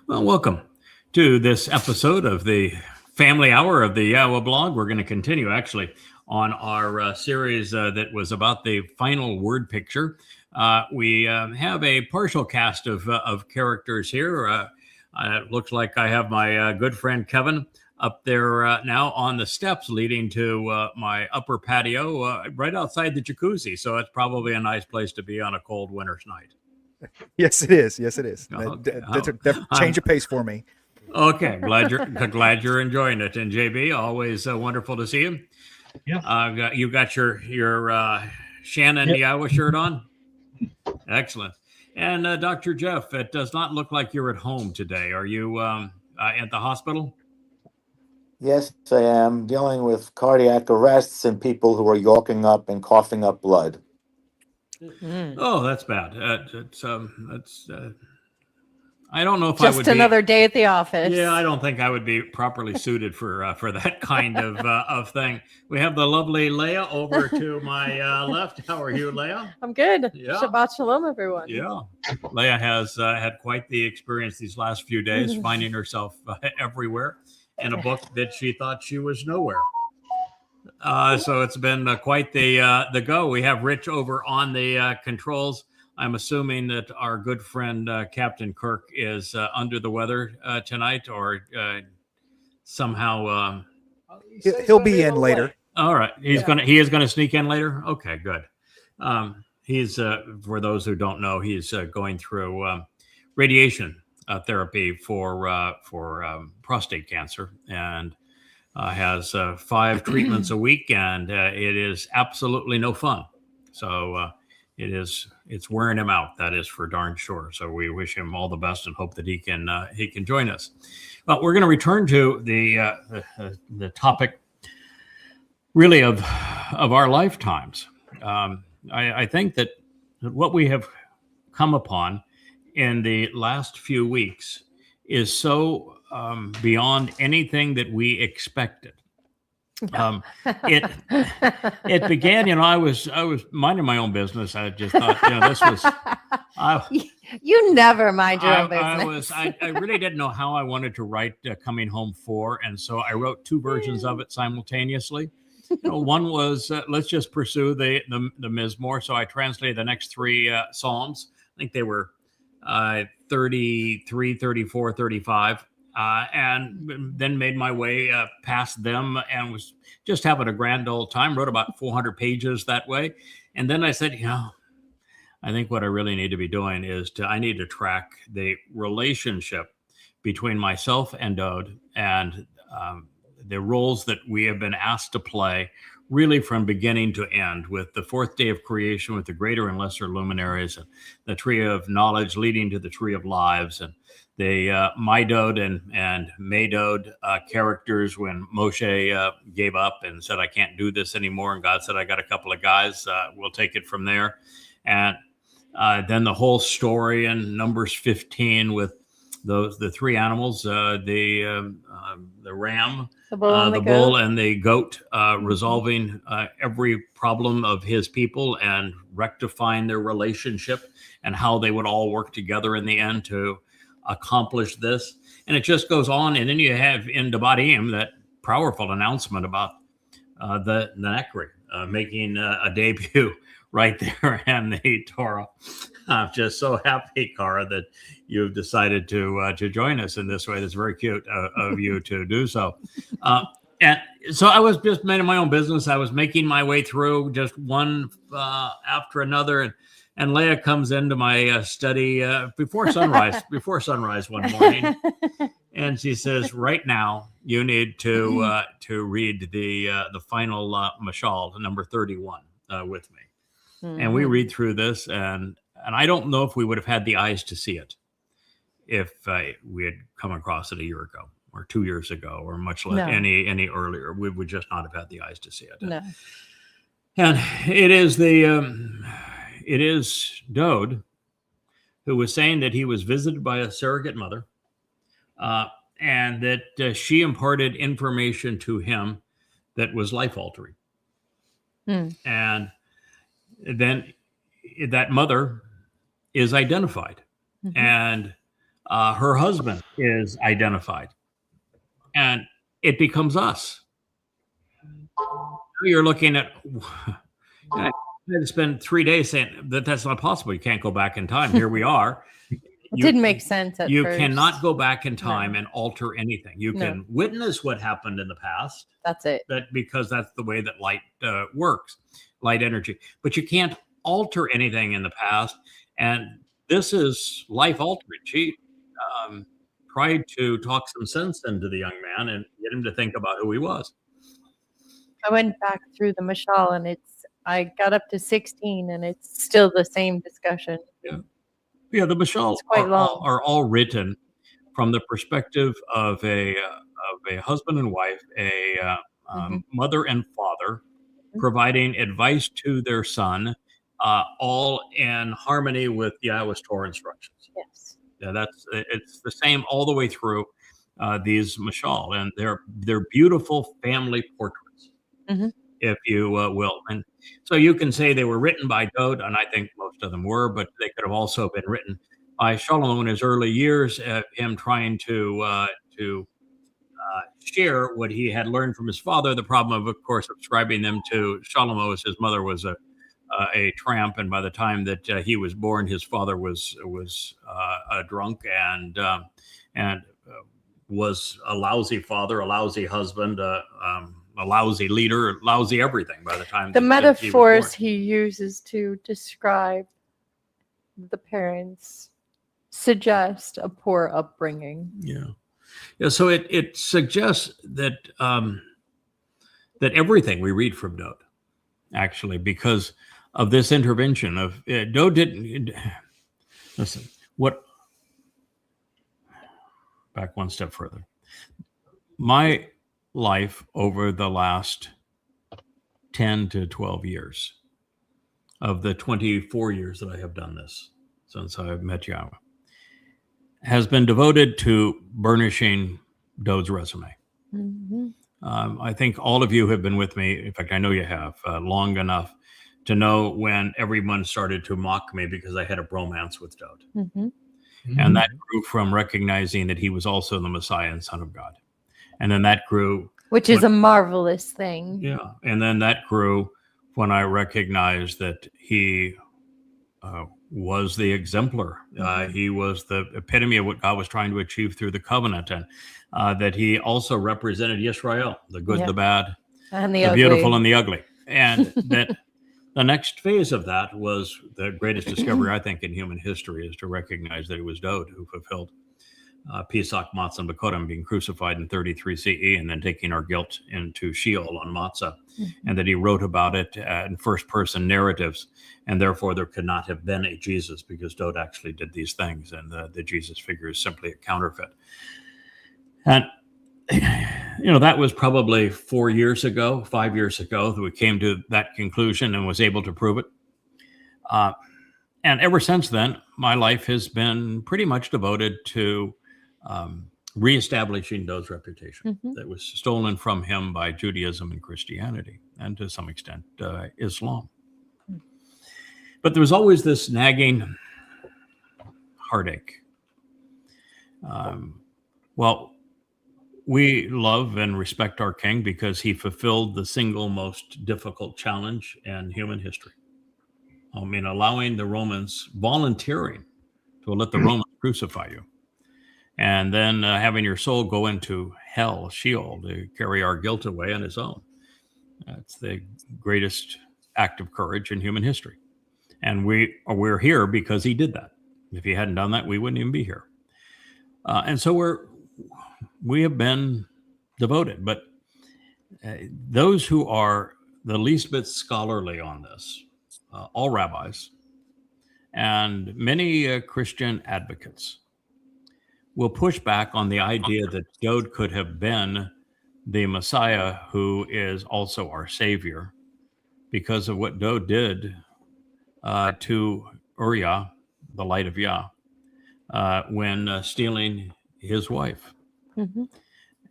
Well, welcome to this episode of the Family Hour of the Yawa blog. We're going to continue actually on our series that was about the final word picture. We have a partial cast of characters here. It looks like I have my good friend Kevin up there now on the steps leading to my upper patio right outside the jacuzzi. So it's probably a nice place to be on a cold winter's night. Yes, it is. Yes, it is. Okay. That's a change of pace for me. Okay, glad you're enjoying it. And JB, always wonderful to see you. Yeah. You got your Shannon Yawa shirt on. Excellent. And Dr. Jeff, it does not look like you're at home today. Are you at the hospital? Yes, I am dealing with cardiac arrests and people who are yawking up and coughing up blood. Oh, that's bad. That's. I don't know if just I would another day at the office. Yeah, I don't think I would be properly suited for that kind of thing. We have the lovely Leah over to my left. How are you, Leah? I'm good. Yeah. Shabbat shalom, everyone. Yeah, Leah has had quite the experience these last few days, finding herself everywhere in a book that she thought she was nowhere. So it's been quite the go. We have Rich over on the controls. I'm assuming that our good friend Captain Kirk is under the weather tonight, or somehow He'll be in later. All right, he is gonna sneak in later. Okay, good. He's for those who don't know, he's going through radiation therapy for prostate cancer, and has 5 treatments a week, and it is absolutely no fun. So it's wearing him out. That is for darn sure. So we wish him all the best and hope that he can join us. Well, we're going to return to the topic really of our lifetimes. I think that what we have come upon in the last few weeks is so beyond anything that we expected. It began, I was minding my own business. I just thought, this was. You never mind your own business. I really didn't know how I wanted to write Coming Home 4, and so I wrote 2 versions of it simultaneously. One was let's just pursue the Mizmor. So I translated the next 3 Psalms. I think they were 33, 34, 35. And then made my way past them and was just having a grand old time. Wrote about 400 pages that way. And then I said, I think what I really need to be doing is I need to track the relationship between myself and Dode, and the roles that we have been asked to play really from beginning to end, with the 4th day of creation, with the greater and lesser luminaries, and the tree of knowledge leading to the tree of lives, and the Mydode and Maydode characters when Moshe gave up and said, I can't do this anymore. And God said, I got a couple of guys. We'll take it from there. And then the whole story in Numbers 15 with the 3 animals, the ram, the bull, and the goat, resolving every problem of his people and rectifying their relationship, and how they would all work together in the end to accomplish this. And it just goes on. And then you have in Debatim that powerful announcement about the Necri making a debut right there in the Torah. I'm just so happy, Cara, that you've decided to join us in this way. That's very cute of you to do so. And so I was just minding my own business. I was making my way through just one after another. And Leah comes into my study before sunrise one morning, and she says, "Right now, you need to read the final mashal, number 31, with me." Mm-hmm. And we read through this, and I don't know if we would have had the eyes to see it if we had come across it a year ago, or 2 years ago, or much less any earlier. We would just not have had the eyes to see it. No. And it is it is Dode who was saying that he was visited by a surrogate mother, and that she imparted information to him that was life-altering. And then that mother is identified. And her husband is identified, and it becomes us. You're looking at. I had to spend 3 days saying that that's not possible. You can't go back in time. Here we are. It didn't make sense at You first. cannot go back in time No. and alter anything. You No. can witness what happened in the past, That's it. because that's the way that light works, light energy. But you can't alter anything in the past, and this is life altering. She tried to talk some sense into the young man and get him to think about who he was. I went back through the mashal, and I got up to 16, and it's still the same discussion. Yeah, the mashal It's quite long. are all written from the perspective of a husband and wife, a mother and father, providing advice to their son, all in harmony with Yahweh's Torah instructions. Yes. Yeah, it's the same all the way through these mashal, and they're beautiful family portraits, if you will. And so you can say they were written by Dode, and I think most of them were, but they could have also been written by Shlomo in his early years, him trying to share what he had learned from his father. The problem of course, ascribing them to Shlomo is his mother was a tramp, and by the time that he was born, his father was a drunk and was a lousy father, a lousy husband, a lousy leader, lousy everything. By the time The that metaphors he he uses to describe the parents suggest a poor upbringing. was born. Yeah. So it suggests that that everything we read from Dode, actually, because of this intervention of Dode didn't listen. Back one step further. My life over the last 10 to 12 years of the 24 years that I have done this since I've met Yahweh has been devoted to burnishing Dode's resume. I think all of you have been with me. In fact, I know you have long enough to know when everyone started to mock me because I had a bromance with Dode. And that grew from recognizing that he was also the Messiah and Son of God. And then that grew. Which is a marvelous thing. Yeah. And then that grew when I recognized that he was the exemplar. He was the epitome of what God was trying to achieve through the covenant. And that he also represented Yisrael, the good, the bad, and the beautiful, and the ugly. And that the next phase of that was the greatest discovery, I think, in human history, is to recognize that it was Dode who fulfilled Pesach, Matzah, and Bakodim, being crucified in 33 CE, and then taking our guilt into Sheol on Matzah, and that he wrote about it in first-person narratives, and therefore there could not have been a Jesus because Dode actually did these things, and the Jesus figure is simply a counterfeit. And that was probably 5 years ago that we came to that conclusion and was able to prove it. And ever since then, my life has been pretty much devoted to reestablishing Dode's reputation that was stolen from him by Judaism and Christianity, and to some extent Islam. But there was always this nagging heartache. We love and respect our king because he fulfilled the single most difficult challenge in human history. I mean, allowing the Romans, volunteering to let the Romans crucify you, and then having your soul go into hell, Sheol, to carry our guilt away on his own. That's the greatest act of courage in human history. And we're here because he did that. If he hadn't done that, we wouldn't even be here. And so we have been devoted, but those who are the least bit scholarly on this, all rabbis and many Christian advocates, will push back on the idea that Dode could have been the Messiah who is also our Savior because of what Dode did to Uriah, the light of Yah, when stealing his wife.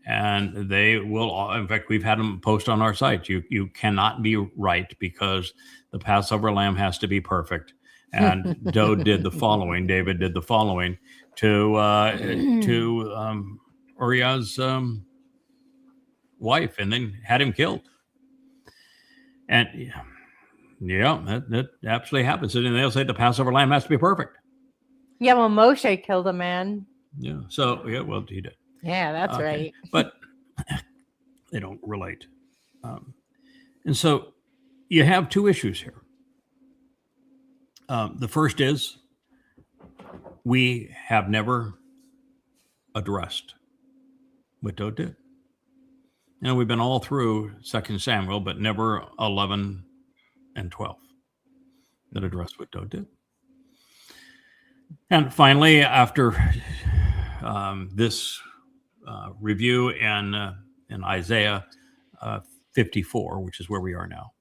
And they will, in fact, we've had them post on our site. You cannot be right because the Passover lamb has to be perfect. And Dode did the following, David did the following, to Uriah's wife, and then had him killed. And yeah, that absolutely happens. And they'll say the Passover lamb has to be perfect. Yeah, well, Moshe killed a man. Yeah. So yeah, well, he did. Yeah, that's Okay. right. But they don't relate. And so you have two issues here. The first is we have never addressed what Dode did. You know, we've been all through 2 Samuel, but never 11 and 12 that addressed what Dode did. And finally, after this review in Isaiah 54, which is where we are now,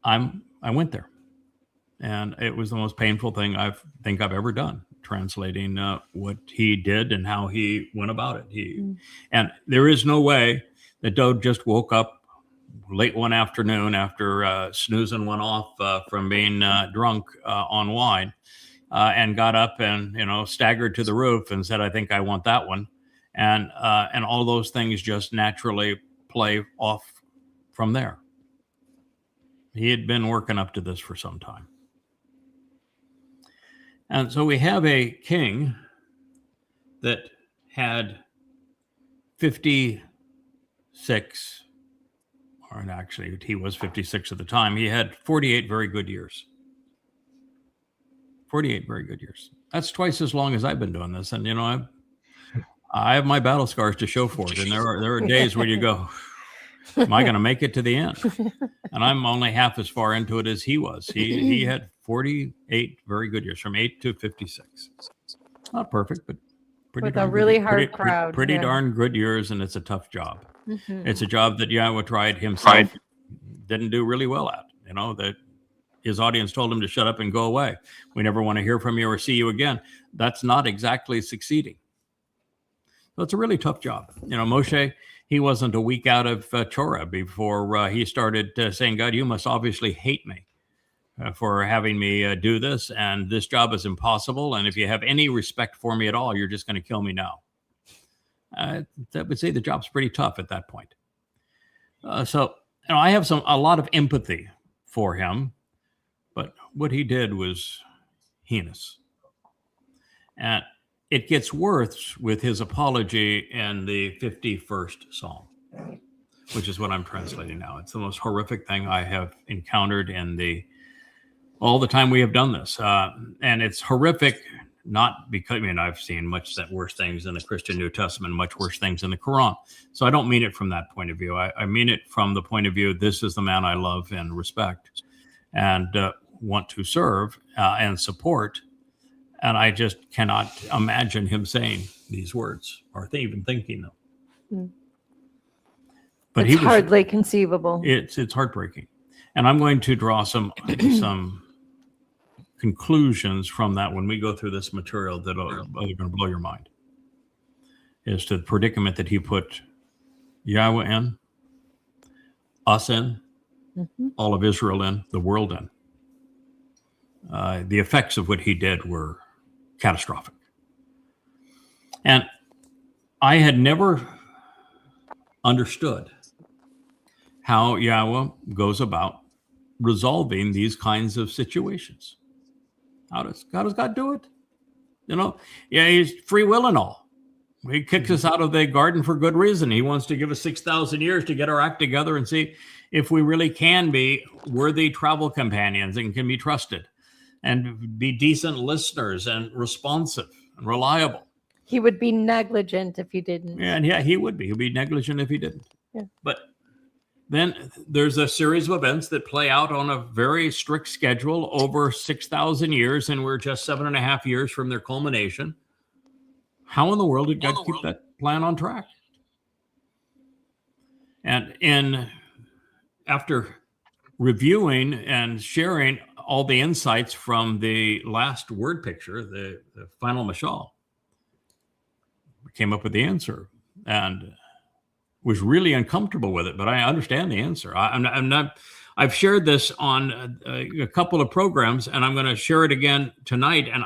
I went there, and it was the most painful thing I think I've ever done, translating what he did and how he went about it. And there is no way that Dode just woke up late one afternoon after snoozing one off from being drunk on wine, and got up and staggered to the roof and said, "I think I want that one," and all those things just naturally play off from there. He had been working up to this for some time. And so we have a king that had 56, or actually he was 56 at the time. He had 48 very good years. 48 very good years. That's twice as long as I've been doing this. And, I have my battle scars to show for it. And there are days where you go, am I going to make it to the end? And I'm only half as far into it as he was. He had 48 very good years, from 8 to 56. Not perfect, but pretty With a really hard pretty, crowd. Pretty yeah. darn good years, and it's a tough job. Mhm. It's a job that Yahweh tried himself, didn't do really well at. That his audience told him to shut up and go away. We never want to hear from you or see you again. That's not exactly succeeding. So it's a really tough job. Moshe, he wasn't a week out of Torah before he started saying, "God, you must obviously hate me for having me do this, and this job is impossible. And if you have any respect for me at all, you're just going to kill me now." That would say the job's pretty tough at that point. So I have a lot of empathy for him, but what he did was heinous. And it gets worse with his apology in the 51st Psalm, which is what I'm translating now. It's the most horrific thing I have encountered in all the time we have done this. And it's horrific, not because, I've seen much worse things in the Christian New Testament, much worse things in the Quran. So I don't mean it from that point of view. I mean it from the point of view, this is the man I love and respect and want to serve and support. And I just cannot imagine him saying these words or even thinking them. But It's hardly conceivable. It's heartbreaking. And I'm going to draw some conclusions from that when we go through this material that are going to blow your mind. As to the predicament that he put Yahweh in, us in, all of Israel in, the world in. The effects of what he did were catastrophic. And I had never understood how Yahweh goes about resolving these kinds of situations. How does God do it? He's free will and all. He kicks us out of the garden for good reason. He wants to give us 6,000 years to get our act together and see if we really can be worthy travel companions and can be trusted and be decent listeners and responsive and reliable. He would be negligent if he didn't. And yeah, he would be. He'd be negligent if he didn't. Yeah. But then there's a series of events that play out on a very strict schedule over 6,000 years, and we're just 7.5 years from their culmination. How in the world did God keep that plan on track? And after reviewing and sharing all the insights from the last word picture, the final mashal, we came up with the answer and was really uncomfortable with it, but I understand the answer. I've shared this on a couple of programs, and I'm going to share it again tonight. And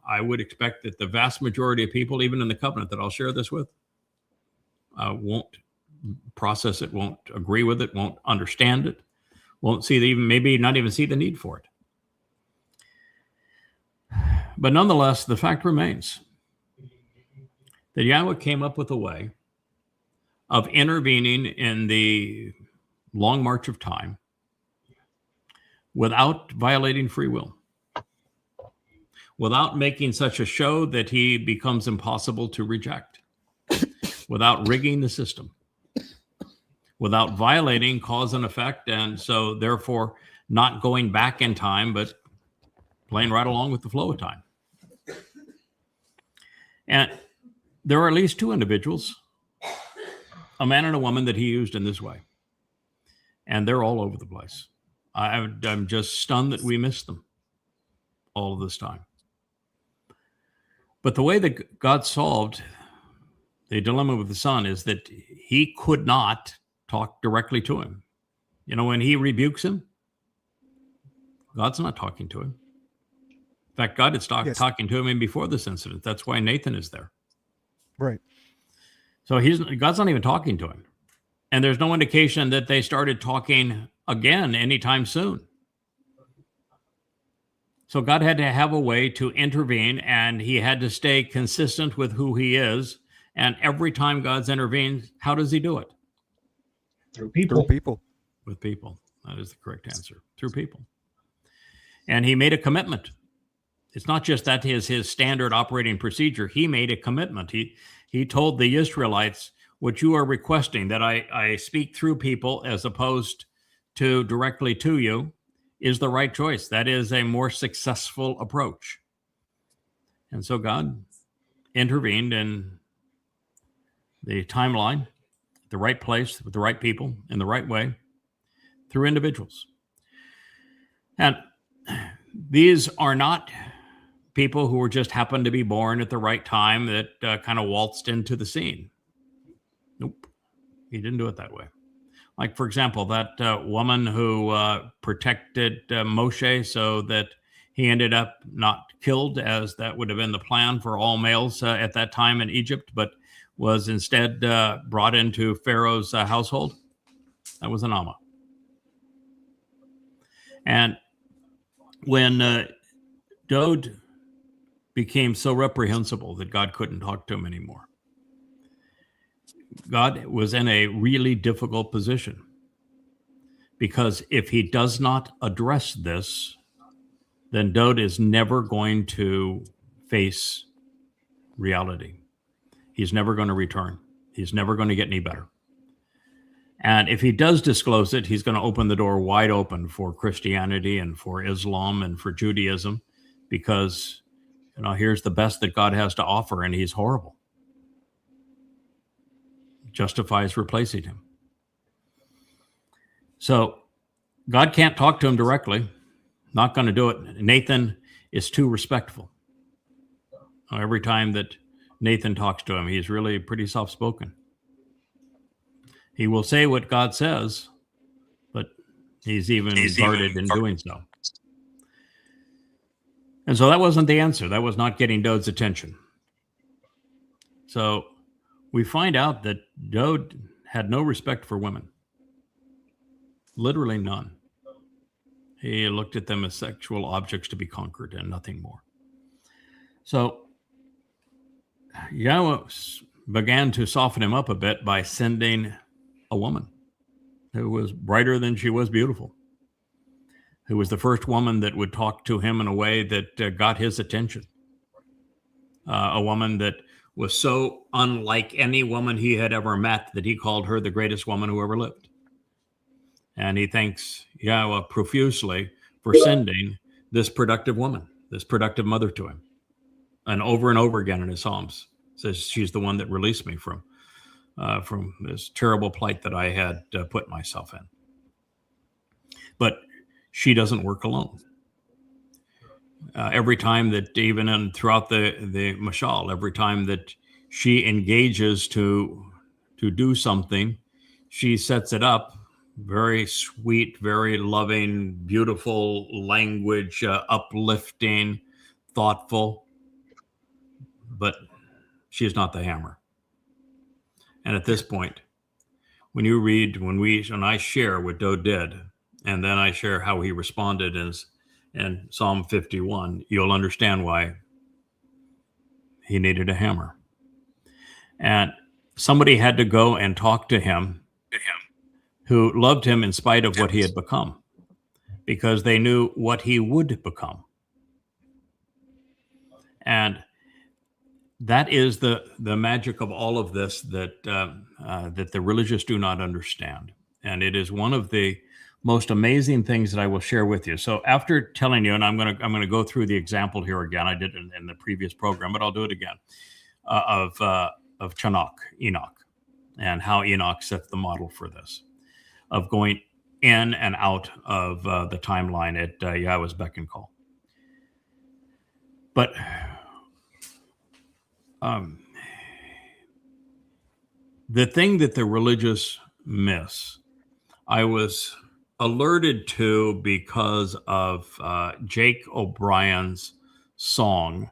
I would expect that the vast majority of people, even in the covenant that I'll share this with, won't process it, won't agree with it, won't understand it, won't see maybe not even see the need for it. But nonetheless, the fact remains that Yahweh came up with a way of intervening in the long march of time without violating free will, without making such a show that he becomes impossible to reject, without rigging the system, without violating cause and effect, and so therefore not going back in time, but playing right along with the flow of time. And there are at least two individuals, a man and a woman, that he used in this way. And they're all over the place. I'm just stunned that we missed them all of this time. But the way that God solved the dilemma with the son is that he could not talk directly to him. You know, when he rebukes him, God's not talking to him. In fact, God is talking to him even before this incident. That's why Nathan is there. Right. So God's not even talking to him. And there's no indication that they started talking again anytime soon. So God had to have a way to intervene, and he had to stay consistent with who he is. And every time God's intervened, how does he do it? Through people. Through people. With people. That is the correct answer. Through people. And he made a commitment. It's not just that is his standard operating procedure. He made a commitment. He told the Israelites, what you are requesting, that I speak through people as opposed to directly to you, is the right choice. That is a more successful approach. And so God intervened in the timeline, the right place, with the right people, in the right way, through individuals. And these are not people who were just happened to be born at the right time that kind of waltzed into the scene. Nope. He didn't do it that way. Like, for example, that woman who protected Moshe so that he ended up not killed, as that would have been the plan for all males at that time in Egypt, but was instead brought into Pharaoh's household. That was an Amma. And when Dode became so reprehensible that God couldn't talk to him anymore, God was in a really difficult position, because if he does not address this, then Dode is never going to face reality. He's never going to return. He's never going to get any better. And if he does disclose it, he's going to open the door wide open for Christianity and for Islam and for Judaism, because, you know, here's the best that God has to offer, and he's horrible. Justifies replacing him. So God can't talk to him directly. Not going to do it. Nathan is too respectful. Every time that Nathan talks to him, he's really pretty soft-spoken. He will say what God says, but he's even guarded in doing so. And so that wasn't the answer. That was not getting Dode's attention. So we find out that Dode had no respect for women. Literally none. He looked at them as sexual objects to be conquered and nothing more. So Yahweh began to soften him up a bit by sending a woman who was brighter than she was beautiful, who was the first woman that would talk to him in a way that got his attention. A woman that was so unlike any woman he had ever met that he called her the greatest woman who ever lived. And he thanks Yahweh profusely for sending this productive woman, this productive mother to him. And over again in his Psalms says, she's the one that released me from this terrible plight that I had put myself in. But she doesn't work alone. Every time that, even throughout the mashal, every time that she engages to do something, she sets it up very sweet, very loving, beautiful language, uplifting, thoughtful. but she is not the hammer. And at this point, when you read, when I share what Doe did, and then I share how he responded in Psalm 51, you'll understand why he needed a hammer. And somebody had to go and talk to him who loved him in spite of what he had become, because they knew what he would become. And that is the magic of all of this that the religious do not understand. And it is one of the most amazing things that I will share with you. So after telling you, and I'm gonna go through the example here again. I did it in the previous program, but I'll do it again, of Enoch, and how Enoch set the model for this, of going in and out of the timeline at Yahweh's beck and call. But the thing that the religious miss, I was alerted to because of Jake O'Brien's song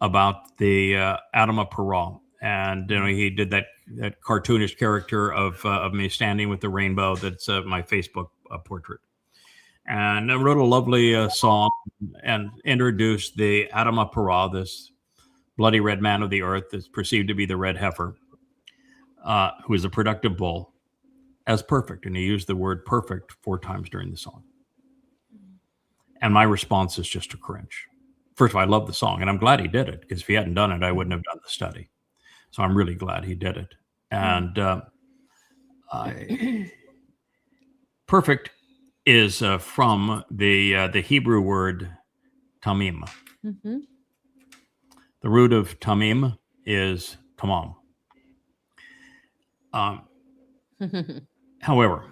about the Adama Parral. And he did that cartoonish character of me standing with the rainbow. That's my Facebook portrait. And I wrote a lovely song and introduced the Adama Parral, this bloody red man of the earth that's perceived to be the red heifer, who is a productive bull, as perfect. And he used the word perfect 4 times during the song. And my response is just to cringe. First of all, I love the song, and I'm glad he did it, because if he hadn't done it, I wouldn't have done the study. So I'm really glad he did it. And perfect is from the Hebrew word tamim. Mm-hmm. The root of tamim is tamam. However,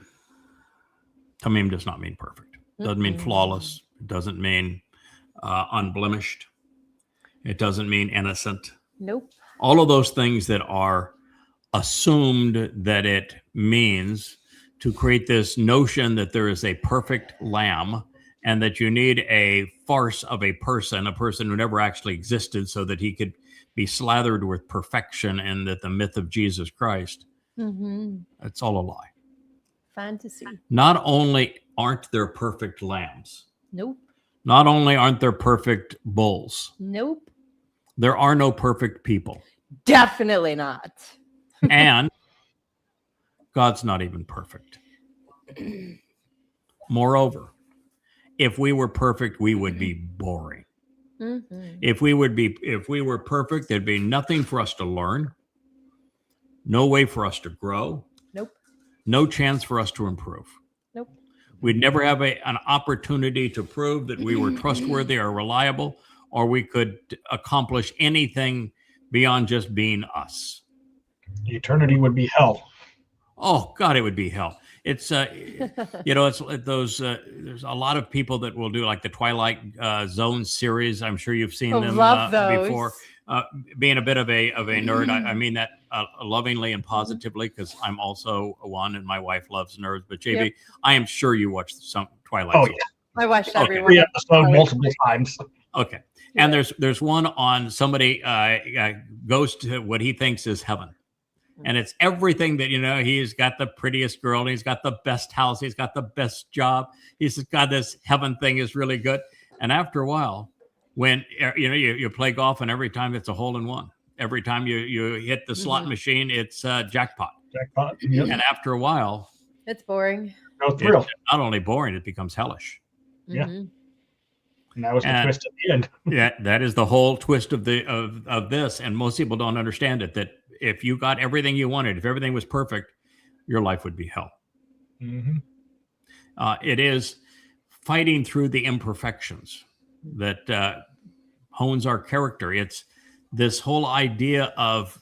tamim does not mean perfect. It doesn't mean flawless. It doesn't mean unblemished. It doesn't mean innocent. Nope. All of those things that are assumed that it means to create this notion that there is a perfect lamb and that you need a farce of a person who never actually existed so that he could be slathered with perfection, and that the myth of Jesus Christ, it's all a lie. Fantasy. Not only aren't there perfect lambs, Nope. not only aren't there perfect bulls, Nope. there are no perfect people. Definitely not. And God's not even perfect. Moreover, if we were perfect, we would be boring. Mm-hmm. If we were perfect, there'd be nothing for us to learn, no way for us to grow, Nope. no chance for us to improve. Nope. We'd never have an opportunity to prove that we were trustworthy or reliable, or we could accomplish anything beyond just being us. Eternity would be hell. Oh God, it would be hell. It's it's those. There's a lot of people that will do like the Twilight Zone series. I'm sure you've seen them love those. before. Being a bit of a nerd, I mean that lovingly and positively, because I'm also one, and my wife loves nerds. But JB, Yep. I am sure you watched some Twilight Oh Zone. yeah, I watched Okay. every one. every episode multiple times. Okay. And there's one on somebody goes to what he thinks is heaven. And it's everything that, he's got the prettiest girl, and he's got the best house, he's got the best job. He's got this heaven thing is really good. And after a while, when you play golf, and every time it's a hole in one. Every time you hit the slot machine, it's jackpot. Jackpot. Yep. And after a while, It's boring. No thrill. it's not only boring, it becomes hellish. Yeah. Mhm. And that was the And- twist at the end. Yeah, that is the whole twist of this, and most people don't understand it. That if you got everything you wanted, if everything was perfect, your life would be hell. Mm-hmm. It is fighting through the imperfections that hones our character. It's this whole idea of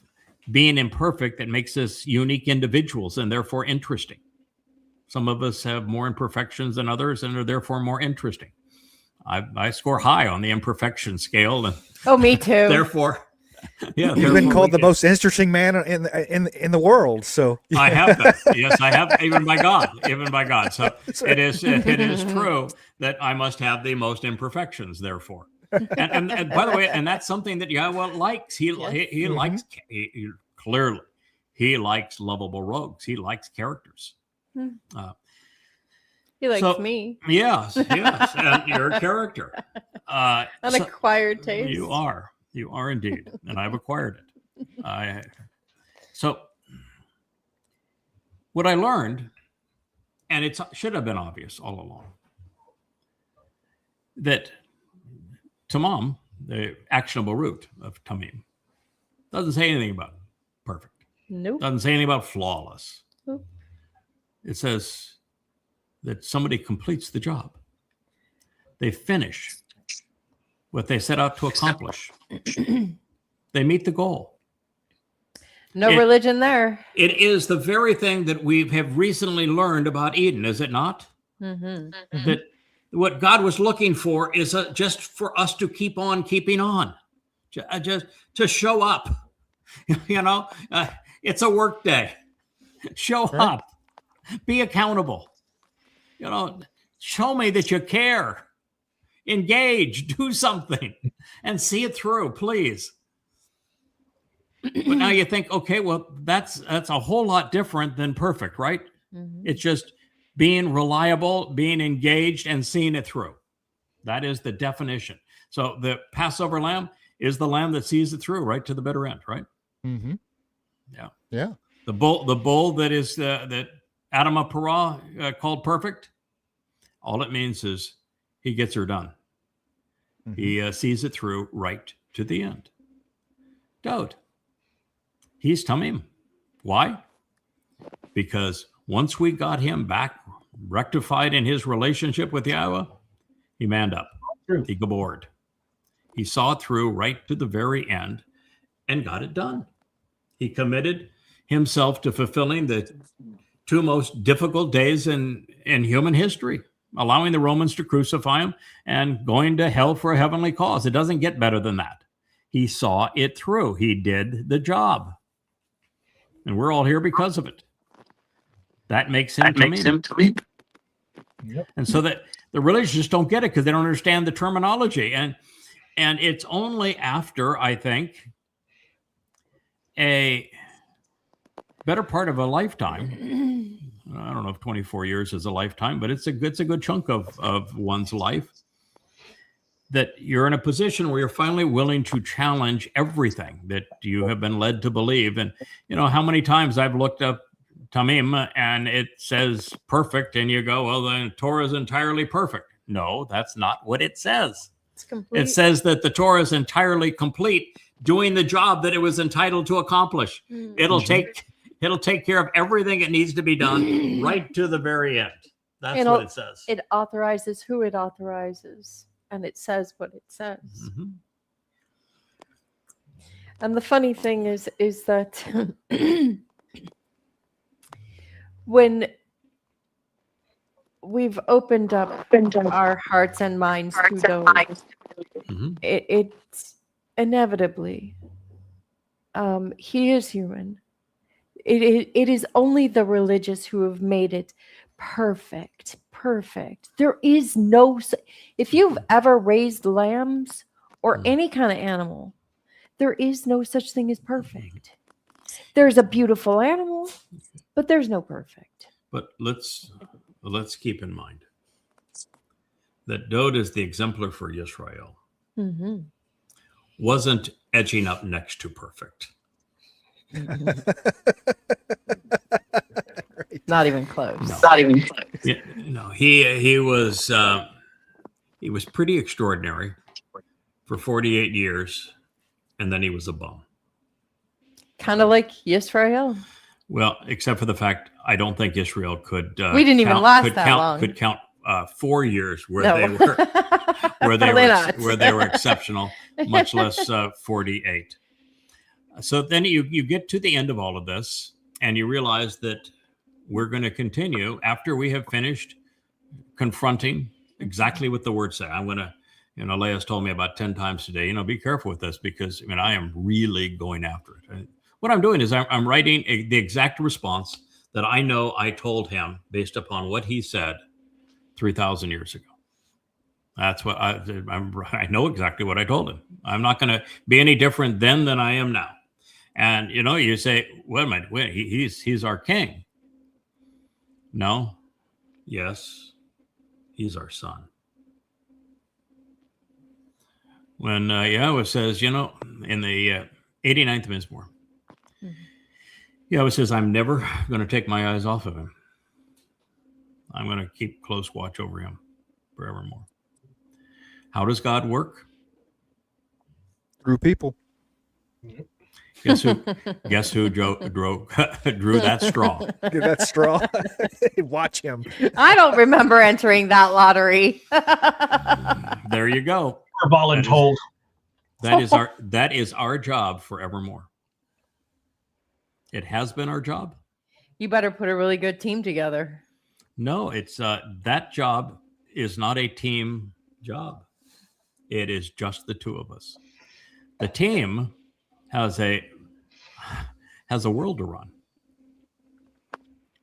being imperfect that makes us unique individuals and therefore interesting. Some of us have more imperfections than others and are therefore more interesting. I score high on the imperfection scale, and Oh, me too. therefore, yeah, You've been called the most interesting man in the world. So I have that. Yes, I have. Even by God. So it is true that I must have the most imperfections. Therefore, And by the way, and that's something that Yahweh likes. He Mhm. likes clearly. He likes lovable rogues. He likes characters. He likes So- me. Yes, and you're a character. An So- acquired taste. You are indeed, and I've acquired it. So what I learned, and it should have been obvious all along, that tamam, the actionable root of tamim, doesn't say anything about perfect. Nope. Doesn't say anything about flawless. Nope. It says that somebody completes the job. They finish what they set out to accomplish. They meet the goal. No It- religion there. It is the very thing that we have recently learned about Eden, is it not? Mm-hmm. That what God was looking for is just for us to keep on keeping on, just to show up. It's a work day. Show Right. up. Be accountable. Show me that you care. Engage. Do something, and see it through, please. But now you think, okay, well, that's a whole lot different than perfect, right? Mm-hmm. It's just being reliable, being engaged, and seeing it through. That is the definition. So the Passover lamb is the lamb that sees it through right to the bitter end, right? Mm-hmm. Yeah. Yeah. The bull that is that Adam of Parah called perfect. All it means is he gets her done. Mhm. He sees it through right to the end. Dode. He's tamim. Why? Because once we got him back rectified in his relationship with Yahweh, he manned up. True. He gabored. He saw it through right to the very end and got it done. He committed himself to fulfilling the two most difficult days in human history, allowing the Romans to crucify him and going to hell for a heavenly cause. It doesn't get better than that. He saw it through. He did the job. And we're all here because of it. That makes him tamim. Yep. And so that the religious just don't get it because they don't understand the terminology. And it's only after, I think, a better part of a lifetime. I don't know if 24 years is a lifetime, but it's a good chunk of one's life, that you're in a position where you're finally willing to challenge everything that you have been led to believe. And how many times I've looked up tamim and it says perfect, and you go, well, the Torah is entirely perfect. No, that's not what it says. It's complete. It says that the Torah is entirely complete, doing the job that it was entitled to accomplish. Mm. It'll take care of everything that needs to be done right to the very end. That's what it says. It authorizes who it authorizes, and it says what it says. Mhm. And the funny thing is that when we've opened up our hearts and minds to those, Mhm. it's inevitably, he is human. It is only the religious who have made it perfect. There is no, if you've ever raised lambs or any kind of animal, there is no such thing as perfect. There's a beautiful animal, but there's no perfect. But let's keep in mind that Dode is the exemplar for Yisrael. Mm-hmm. Wasn't edging up next to perfect. Not even close. No. Not even close. Yeah, he was pretty extraordinary for 48 years, and then he was a bum. Kind of like Yisrael. Well, except for the fact I don't think Israel could. We didn't even last that long. Could count 4 years where No. they were Probably not. where they were exceptional, much less 48. So then you get to the end of all of this, and you realize that we're going to continue after we have finished confronting exactly what the words say. I'm going to, Leia's told me about 10 times today, be careful with this, because I am really going after it. What I'm doing is I'm writing the exact response that I know I told him based upon what he said 3,000 years ago. That's what I know exactly what I told him. I'm not going to be any different then than I am now. And you say, wait a minute, he's our king. No, yes, he's our son. When Yahweh says, in the 89th Mizmor, Yahweh says, I'm never going to take my eyes off of him. I'm going to keep close watch over him forevermore. How does God work? Through people. Guess who drew that straw? Give that straw. Watch him. I don't remember entering that lottery. There you go. We're voluntold. That is our job forevermore. It has been our job. You better put a really good team together. No, it's that job is not a team job. It is just the two of us. The team has a world to run.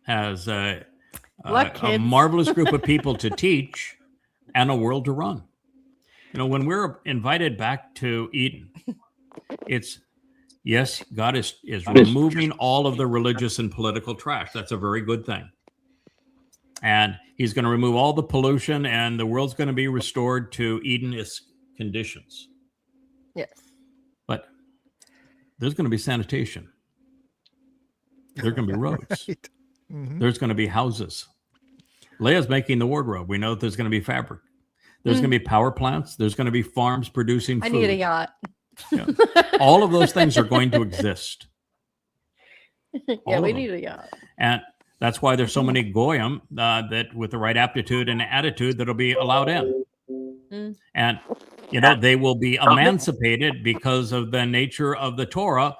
Has a marvelous group of people to teach and a world to run. When we're invited back to Eden, it's yes, God is removing all of the religious and political trash. That's a very good thing. And he's going to remove all the pollution, and the world's going to be restored to Edenist conditions. Yes. But there's going to be sanitation. There's going to be roads. Right. Mm-hmm. There's going to be houses. Leah's making the wardrobe. We know that there's going to be fabric. There's going to be power plants. There's going to be farms producing food. I need a yacht. Yeah. All of those things are going to exist. Yeah, we need a yacht. And that's why there's so many goyim that with the right aptitude and attitude that'll be allowed in. And, they will be emancipated because of the nature of the Torah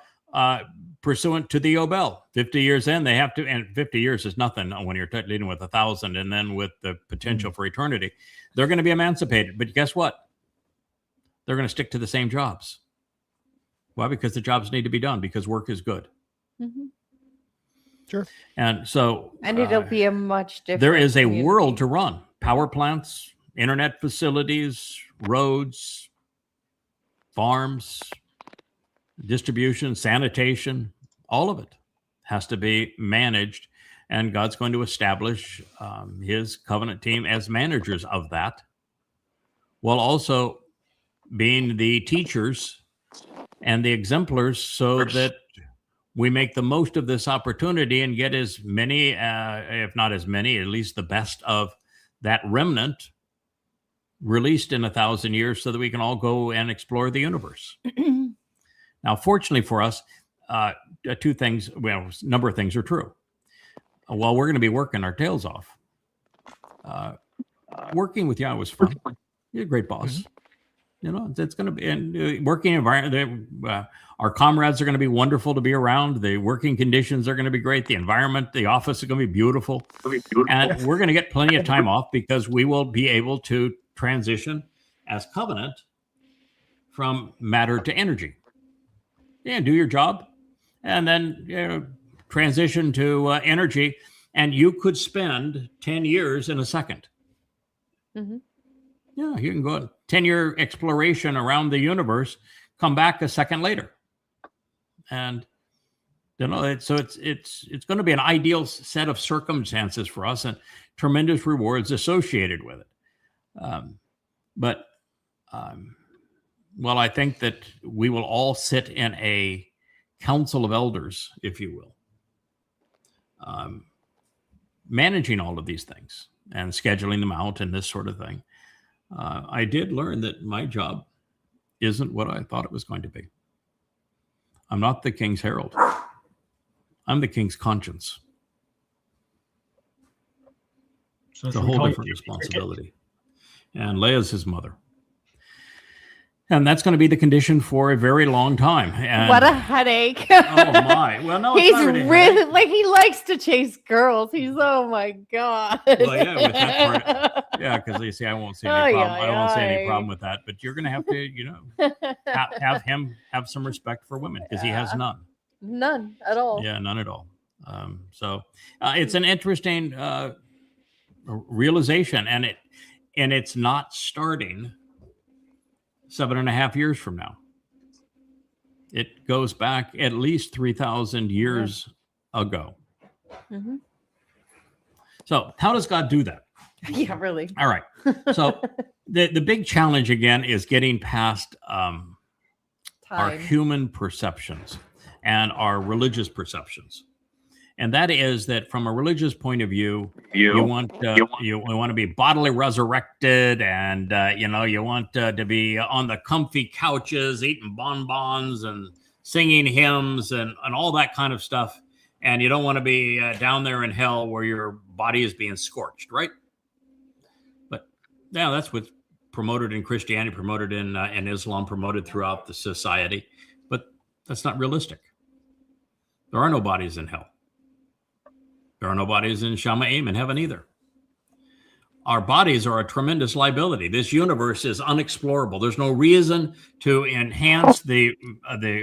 pursuant to the Yobel. 50 years in, they have to, and 50 years is nothing when you're dealing with 1,000 and then with the potential for eternity. They're going to be emancipated. But guess what? They're going to stick to the same jobs. Why? Because the jobs need to be done, because work is good. Mm-hmm. Sure. And so... And it'll be a much different... There is a community. world to run. Power plants, internet facilities, roads, farms, distribution, sanitation, all of it has to be managed. And God's going to establish his covenant team as managers of that, while also being the teachers and the exemplars so that we make the most of this opportunity and get as many, if not as many, at least the best of that remnant released in 1,000 years so that we can all go and explore the universe. Now, fortunately for us, two things, well, a number of things are true. While we're going to be working our tails off, working with Yahweh was fun. You're a great boss. It's going to be, and working environment, our comrades are going to be wonderful to be around. The working conditions are going to be great. The environment, the office is going to be beautiful. And we're going to get plenty of time off because we will be able to transition as covenant from matter to energy. Yeah, do your job and then transition to energy. And you could spend 10 years in a second. Mm-hmm. Yeah, you can go on 10-year exploration around the universe, come back a second later. And it's going to be an ideal set of circumstances for us and tremendous rewards associated with it. Well, I think that we will all sit in a council of elders, if you will, managing all of these things and scheduling them out and this sort of thing. I did learn that my job isn't what I thought it was going to be. I'm not the king's herald. I'm the king's conscience. So It's a whole different responsibility. And Leah's his mother. And that's going to be the condition for a very long time. And, what a headache. Oh, my. Well, no, it's He's not really really, like, he likes to chase girls. He's, oh, my God. Well, yeah, with that part. Yeah, because you see, I won't see any problem. I won't see any problem with that. But you're going to have to, have him have some respect for women because he has none. None at all. Yeah, none at all. So it's an interesting realization, and And it's not starting 7.5 years from now. It goes back at least 3,000 years ago. Mm-hmm. So how does God do that? Yeah, really. All right. So the big challenge again is getting past our Time. human perceptions and our religious perceptions. And that is that from a religious point of view, you want to be bodily resurrected, and you want to be on the comfy couches, eating bonbons and singing hymns and all that kind of stuff. And you don't want to be down there in hell where your body is being scorched, right? But yeah, that's what's promoted in Christianity, promoted in Islam, promoted throughout the society. But that's not realistic. There are no bodies in hell. There are no bodies in Shamayim in heaven either. Our bodies are a tremendous liability. This universe is unexplorable. There's no reason to enhance the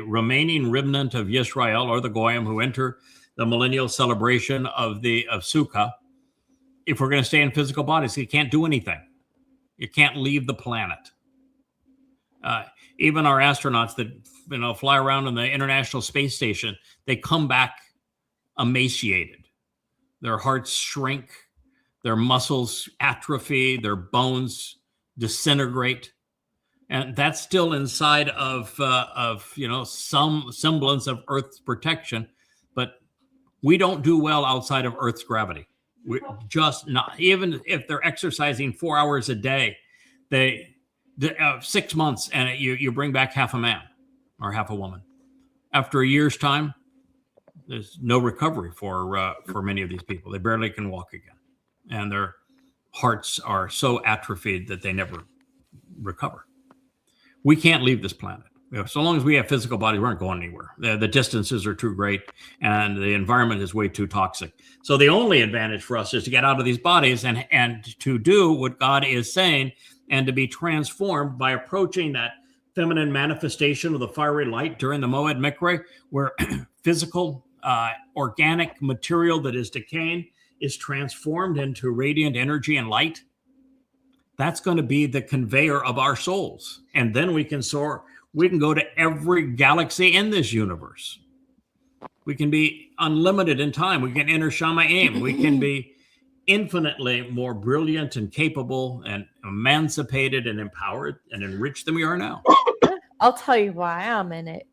remaining remnant of Yisrael or the Goyim who enter the millennial celebration of Sukkah if we're going to stay in physical bodies. You can't do anything. You can't leave the planet. Even our astronauts that fly around on the International Space Station, they come back emaciated. Their hearts shrink, their muscles atrophy, their bones disintegrate, and that's still inside of some semblance of Earth's protection. But we don't do well outside of Earth's gravity. We're just not. Even if they're exercising 4 hours a day, 6 months, and you bring back half a man or half a woman. After a year's time, there's no recovery for many of these people. They barely can walk again, and their hearts are so atrophied that they never recover. We can't leave this planet. So long as we have physical bodies, we aren't going anywhere. The distances are too great, and the environment is way too toxic. So the only advantage for us is to get out of these bodies and to do what God is saying, and to be transformed by approaching that feminine manifestation of the fiery light during the Moed Mikre, where physical organic material that is decaying is transformed into radiant energy and light. That's going to be the conveyor of our souls. And then we can soar. We can go to every galaxy in this universe. We can be unlimited in time. We can enter Shamayim. We can be infinitely more brilliant and capable and emancipated and empowered and enriched than we are now. I'll tell you why I'm in it.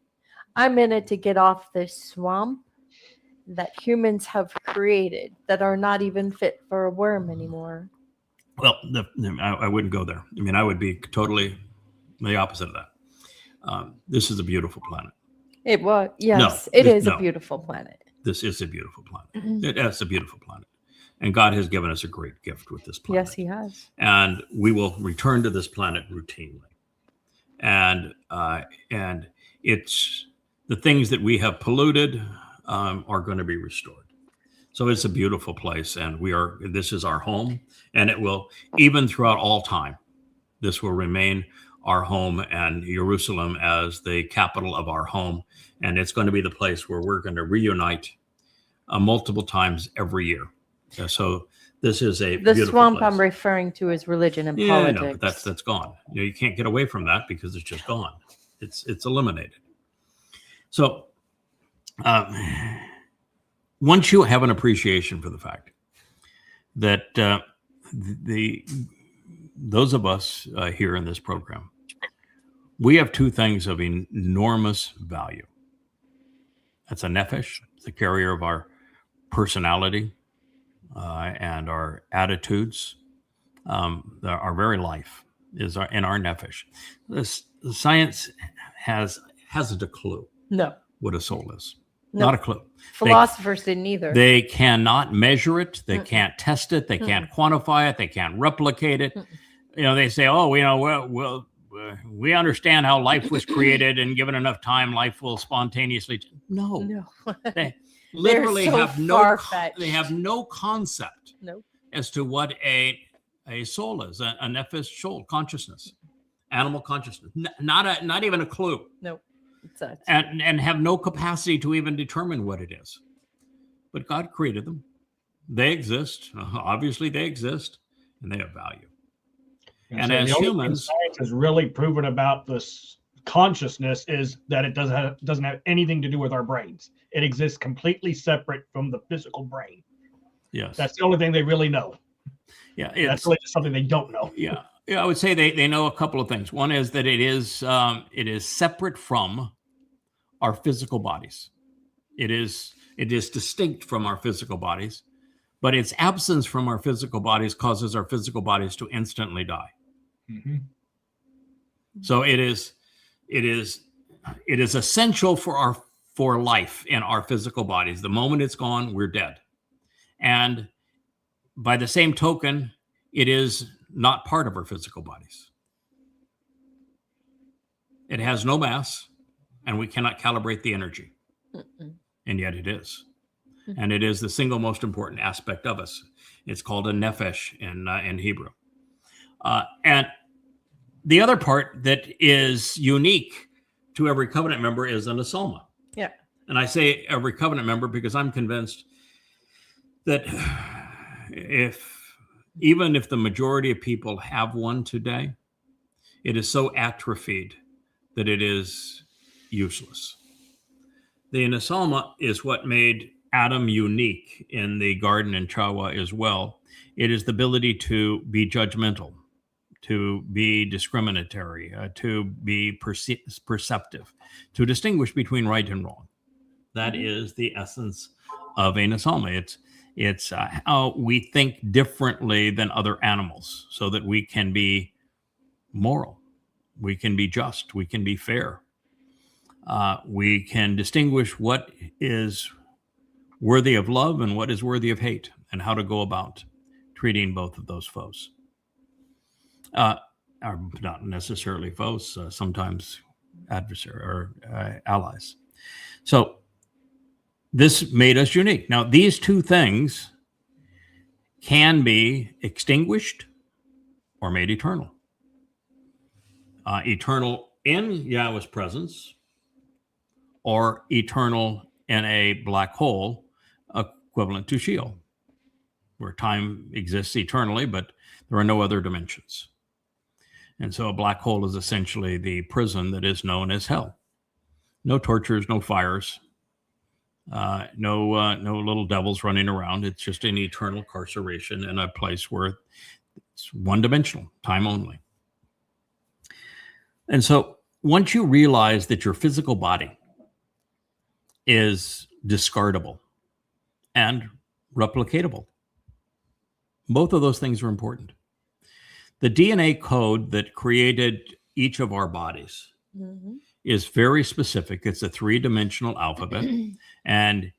I'm in it to get off this swamp that humans have created that are not even fit for a worm anymore. Well, I wouldn't go there. I mean, I would be totally the opposite of that. This is a beautiful planet. It was, yes, No, it is no. a beautiful planet. This is a beautiful planet. Mhm. It's a beautiful planet. And God has given us a great gift with this planet. Yes, he has. And we will return to this planet routinely. And it's the things that we have polluted are going to be restored. So it's a beautiful place, and this is our home, and it will, even throughout all time, this will remain our home, and Jerusalem as the capital of our home. And it's going to be the place where we're going to reunite multiple times every year. So this is a The beautiful swamp place. I'm referring to is religion and Yeah, politics. no, but that's gone. You can't get away from that because it's just gone. It's eliminated. So once you have an appreciation for the fact that those of us here in this program, we have two things of enormous value. That's a nefesh, the carrier of our personality and our attitudes. Our very life is in our nefesh. The science hasn't a clue No. what a soul is. No. Not a clue. Philosophers didn't either. They cannot measure it. They can't test it. They can't quantify it. They can't replicate it. They say, we understand how life was created, and given enough time, life will spontaneously. No. They literally so have far-fetched. they have no concept No. as to what a soul is, a nefesh soul, consciousness, animal consciousness. Not even a clue. No. And have no capacity to even determine what it is. But God created them. They exist. Obviously, they exist, and they have value. And so as the only thing humans, science has really proven about this consciousness is that it doesn't have anything to do with our brains. It exists completely separate from the physical brain. yes, That's the only thing they really know. yeah, That's really just something they don't know. yeah, yeah. I would say they know a couple of things. One is that it is separate from our physical bodies. It is distinct from our physical bodies, but its absence from our physical bodies causes our physical bodies to instantly die. Mm-hmm. So it is essential for life in our physical bodies. The moment it's gone, we're dead. And by the same token, it is not part of our physical bodies. It has no mass, and we cannot calibrate the energy. And yet it is. And it is the single most important aspect of us. It's called a nephesh in Hebrew. And the other part that is unique to every covenant member is an asoma. Yeah. And I say every covenant member because I'm convinced that even if the majority of people have one today, it is so atrophied that it is useless. The Nesama is what made Adam unique in the garden in Chawa as well. It is the ability to be judgmental, to be discriminatory, to be perceptive, to distinguish between right and wrong. That is the essence of a Nesama. It's how we think differently than other animals so that we can be moral, we can be just, we can be fair. We can distinguish what is worthy of love and what is worthy of hate, and how to go about treating both of those foes. Are not necessarily foes, sometimes adversary or allies. So this made us unique. Now, these two things can be extinguished or made eternal. Eternal in Yahweh's presence, or eternal in a black hole equivalent to Sheol, where time exists eternally, but there are no other dimensions. And so a black hole is essentially the prison that is known as hell. No tortures, no fires, no little devils running around. It's just an eternal carceration in a place where it's one-dimensional, time only. And so once you realize that your physical body is discardable and replicatable, both of those things are important. The DNA code that created each of our bodies is very specific. It's a 3-dimensional alphabet, and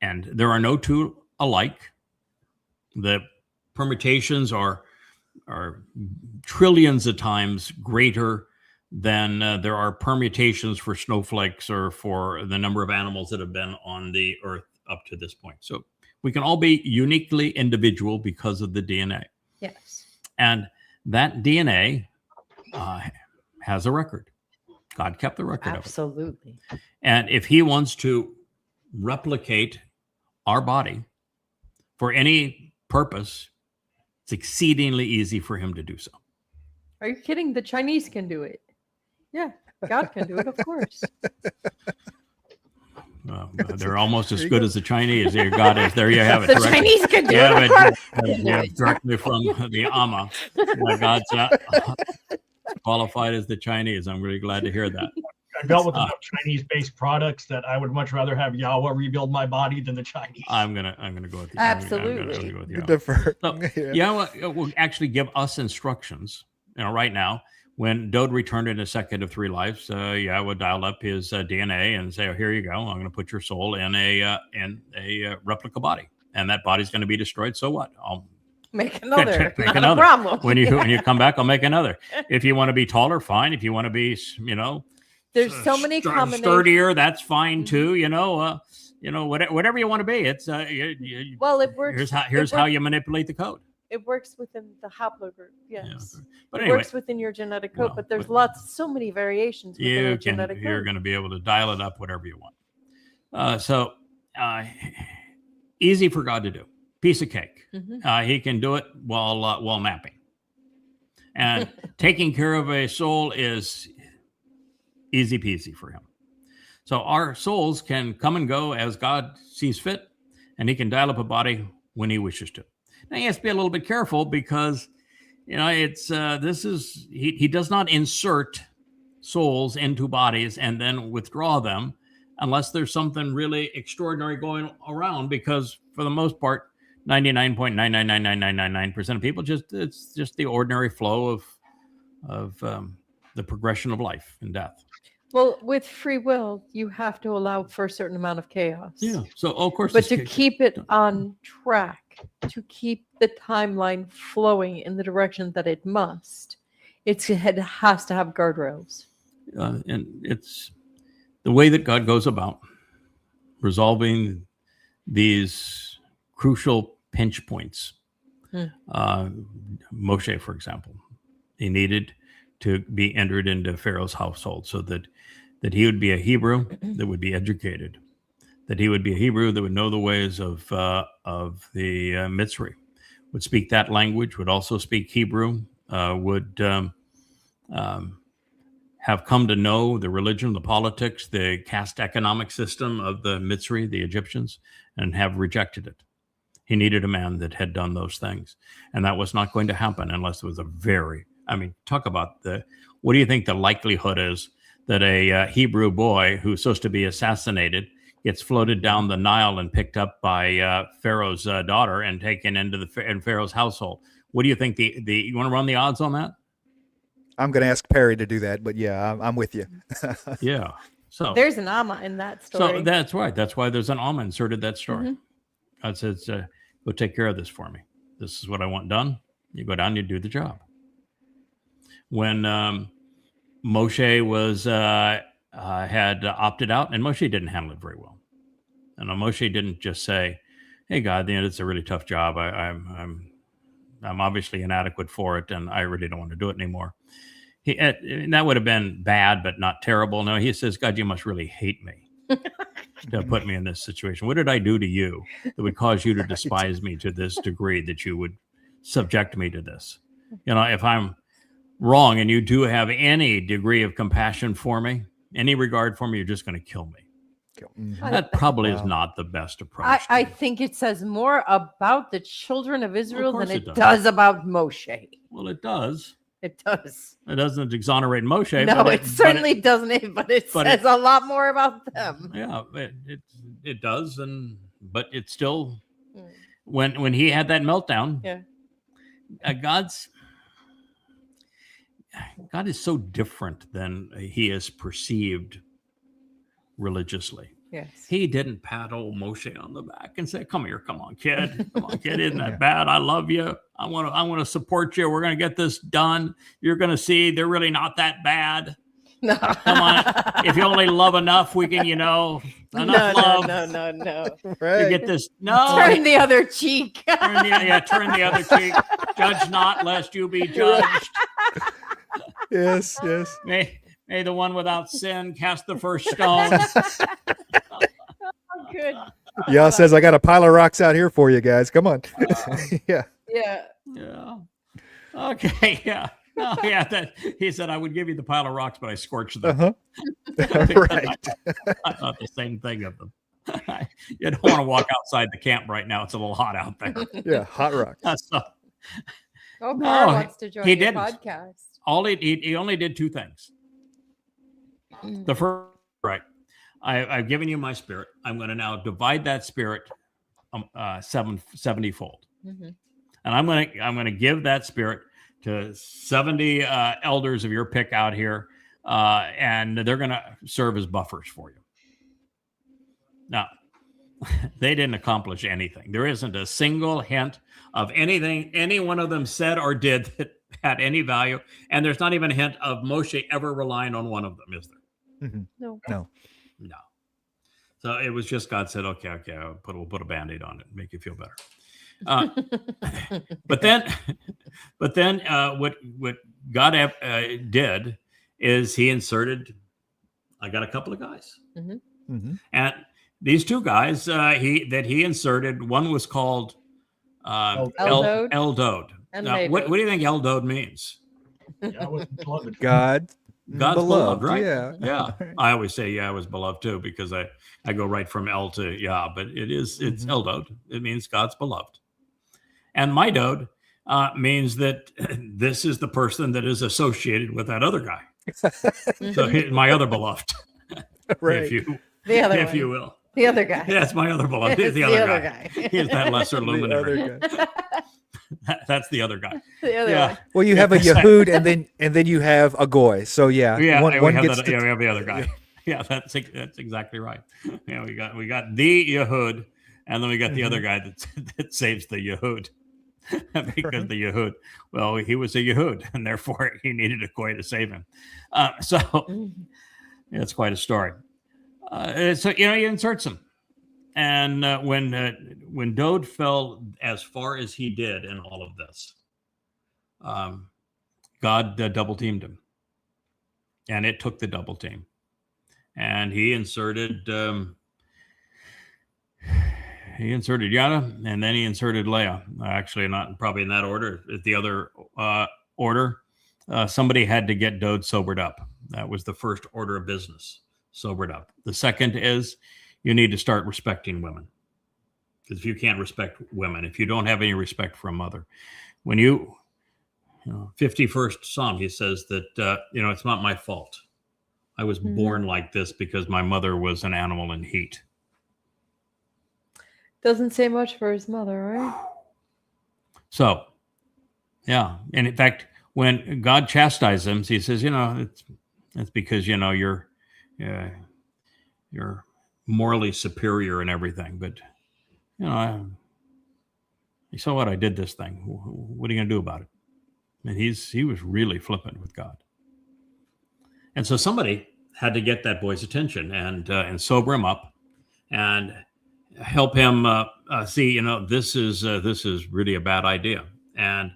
there are no two alike. The permutations are trillions of times greater than there are permutations for snowflakes or for the number of animals that have been on the earth up to this point. So we can all be uniquely individual because of the DNA. Yes. And that DNA has a record. God kept the record Absolutely. of it. And if he wants to replicate our body for any purpose, it's exceedingly easy for him to do so. Are you kidding? The Chinese can do it. Yeah, God can do it, of course. They're almost as good as the Chinese. There, God is. There you have it. The Chinese can do it. Directly from the Amma. God's qualified as the Chinese. I'm really glad to hear that. I dealt with enough Chinese-based products that I would much rather have Yahweh rebuild my body than the Chinese. I'm gonna go with you. Absolutely. Go with you. Differ. So, Yahweh will actually give us instructions. Right now, when Dode returned in a second of 3 lives, Yahweh dialed up his DNA and say, "Oh, here you go. I'm going to put your soul in a replica body, and that body's going to be destroyed. So what? I'll make another. Make Not another. a problem. When you come back, I'll make another. If you want to be taller, fine. If you want to be, there's so many combinations. Sturdier, that's fine too. Whatever you want to be. It's well, it works. Here's how you manipulate the code. It works within the haplogroup. Yes. Yeah. But it anyway, works within your genetic code, but there's so many variations within your genetic code. You're going to be able to dial it up whatever you want. So easy for God to do. Piece of cake. He can do it while napping. And taking care of a soul is easy peasy for him. So our souls can come and go as God sees fit, and he can dial up a body when he wishes to. Now he has to be a little bit careful because, it's he does not insert souls into bodies and then withdraw them unless there's something really extraordinary going around, because for the most part, 99.9999999% of people it's just the ordinary flow of the progression of life and death. Well, with free will, you have to allow for a certain amount of chaos. Yeah. So of course, But to keep it on track, to keep the timeline flowing in the direction that it must, it has to have guardrails. and it's the way that God goes about resolving these crucial pinch points. Moshe, for example, he needed to be entered into Pharaoh's household so that he would be a Hebrew that would be educated, that he would be a Hebrew that would know the ways of the Mitzri, would speak that language, would also speak Hebrew, would have come to know the religion, the politics, the caste economic system of the Mitzri, the Egyptians, and have rejected it. He needed a man that had done those things. And that was not going to happen unless it was talk about what do you think the likelihood is that a Hebrew boy who's supposed to be assassinated gets floated down the Nile and picked up by Pharaoh's daughter and taken into Pharaoh's household? What do you think you want to run the odds on that? I'm going to ask Perry to do that, but yeah, I'm with you. Yeah. So there's an Amma in that story. So that's right. That's why there's an Amma inserted that story. Mm-hmm. God says, go take care of this for me. This is what I want done. You go down, you do the job. When Moshe was had opted out, and Moshe didn't handle it very well. And Moshe didn't just say, "Hey, God, it's a really tough job. I'm obviously inadequate for it, and I really don't want to do it anymore." That would have been bad, but not terrible. No, he says, "God, you must really hate me to put me in this situation. What did I do to you that would cause you to despise me to this degree that you would subject me to this? If I'm wrong and you do have any degree of compassion for me, any regard for me, you're just going to kill me." That probably is not the best approach. I think it says more about the children of Israel than it does. does about Moshe. Well, it does. It does. It doesn't exonerate Moshe. No, it certainly doesn't. But it says a lot more about them. Yeah, it does, but it's still when he had that meltdown. Yeah, God is so different than he is perceived religiously. Yes. He didn't pat old Moshe on the back and say, "Come here, come on, kid. Come on, kid. Isn't that bad? I love you. I want to support you. We're going to get this done. You're going to see they're really not that bad. No. Come on. If you only love enough, we can, enough love. No. Right. To get this. No. Turn the other cheek. Turn the other cheek. Judge not, lest you be judged. Yes. May the one without sin cast the first stone. Oh, good. Yah says, I got a pile of rocks out here for you guys. Come on. Yeah. Yeah. Okay. Yeah. No, yeah. He said, I would give you the pile of rocks, but I scorched them. Right. I thought the same thing of them. You don't want to walk outside the camp right now. It's a little hot out there. Yeah. Hot rock. Oh, Barr wants to join he your didn't. podcast. He only did two things. The first, right. I've given you my spirit. I'm going to now divide that spirit 70-fold. Mm-hmm. And I'm going to give that spirit to 70 elders of your pick out here, and they're going to serve as buffers for you. Now, they didn't accomplish anything. There isn't a single hint of anything any one of them said or did that had any value, and there's not even a hint of Moshe ever relying on one of them, is there? Mm-hmm. No. So it was just God said, okay, we'll put a Band-Aid on it and make you feel better. But then what God did is he inserted, I got a couple of guys. Mm-hmm. Mm-hmm. And these two guys he inserted, one was called Eldod. Eldod. And Now, what do you think Eldod means? Yeah, I was beloved. God, God's beloved, right? Yeah. Yeah. I always say, I was beloved too, because I go right from El to Yah, but it's Mhm. Eldod. It means God's beloved. And my Dod means that this is the person that is associated with that other guy. So my other beloved, Right. if you The other if you one. will. The other guy. Yeah, it's my other beloved. It's the other guy. He's that lesser The luminary. other guy. That's the other guy. The other Yeah. one. Well, you have a Yehud and then you have a Goy. So yeah, Yeah, one we have gets that, to we have the other guy. Yeah, that's exactly right. Yeah, we got the Yehud, and then we got the other guy that saves the Yehud. Because the Yehud, well, he was a Yehud, and therefore he needed a Goy to save him. So it's quite a story. So he inserts him, and when Dode fell as far as he did in all of this, God double teamed him, and it took the double team, and he inserted Yada, and then he inserted Leah. Actually, not probably in that order. The other order, somebody had to get Dode sobered up. That was the first order of business. Sobered up. The second is you need to start respecting women. Because if you can't respect women, if you don't have any respect for a mother, when 51st Psalm, he says that, it's not my fault. I was born like this because my mother was an animal in heat. Doesn't say much for his mother, right? So, yeah. And in fact, when God chastises him, he says, it's because, you're morally superior and everything. But, you saw what I did this thing. What are you going to do about it? And he was really flippant with God. And so somebody had to get that boy's attention and sober him up and help him see, this is really a bad idea. And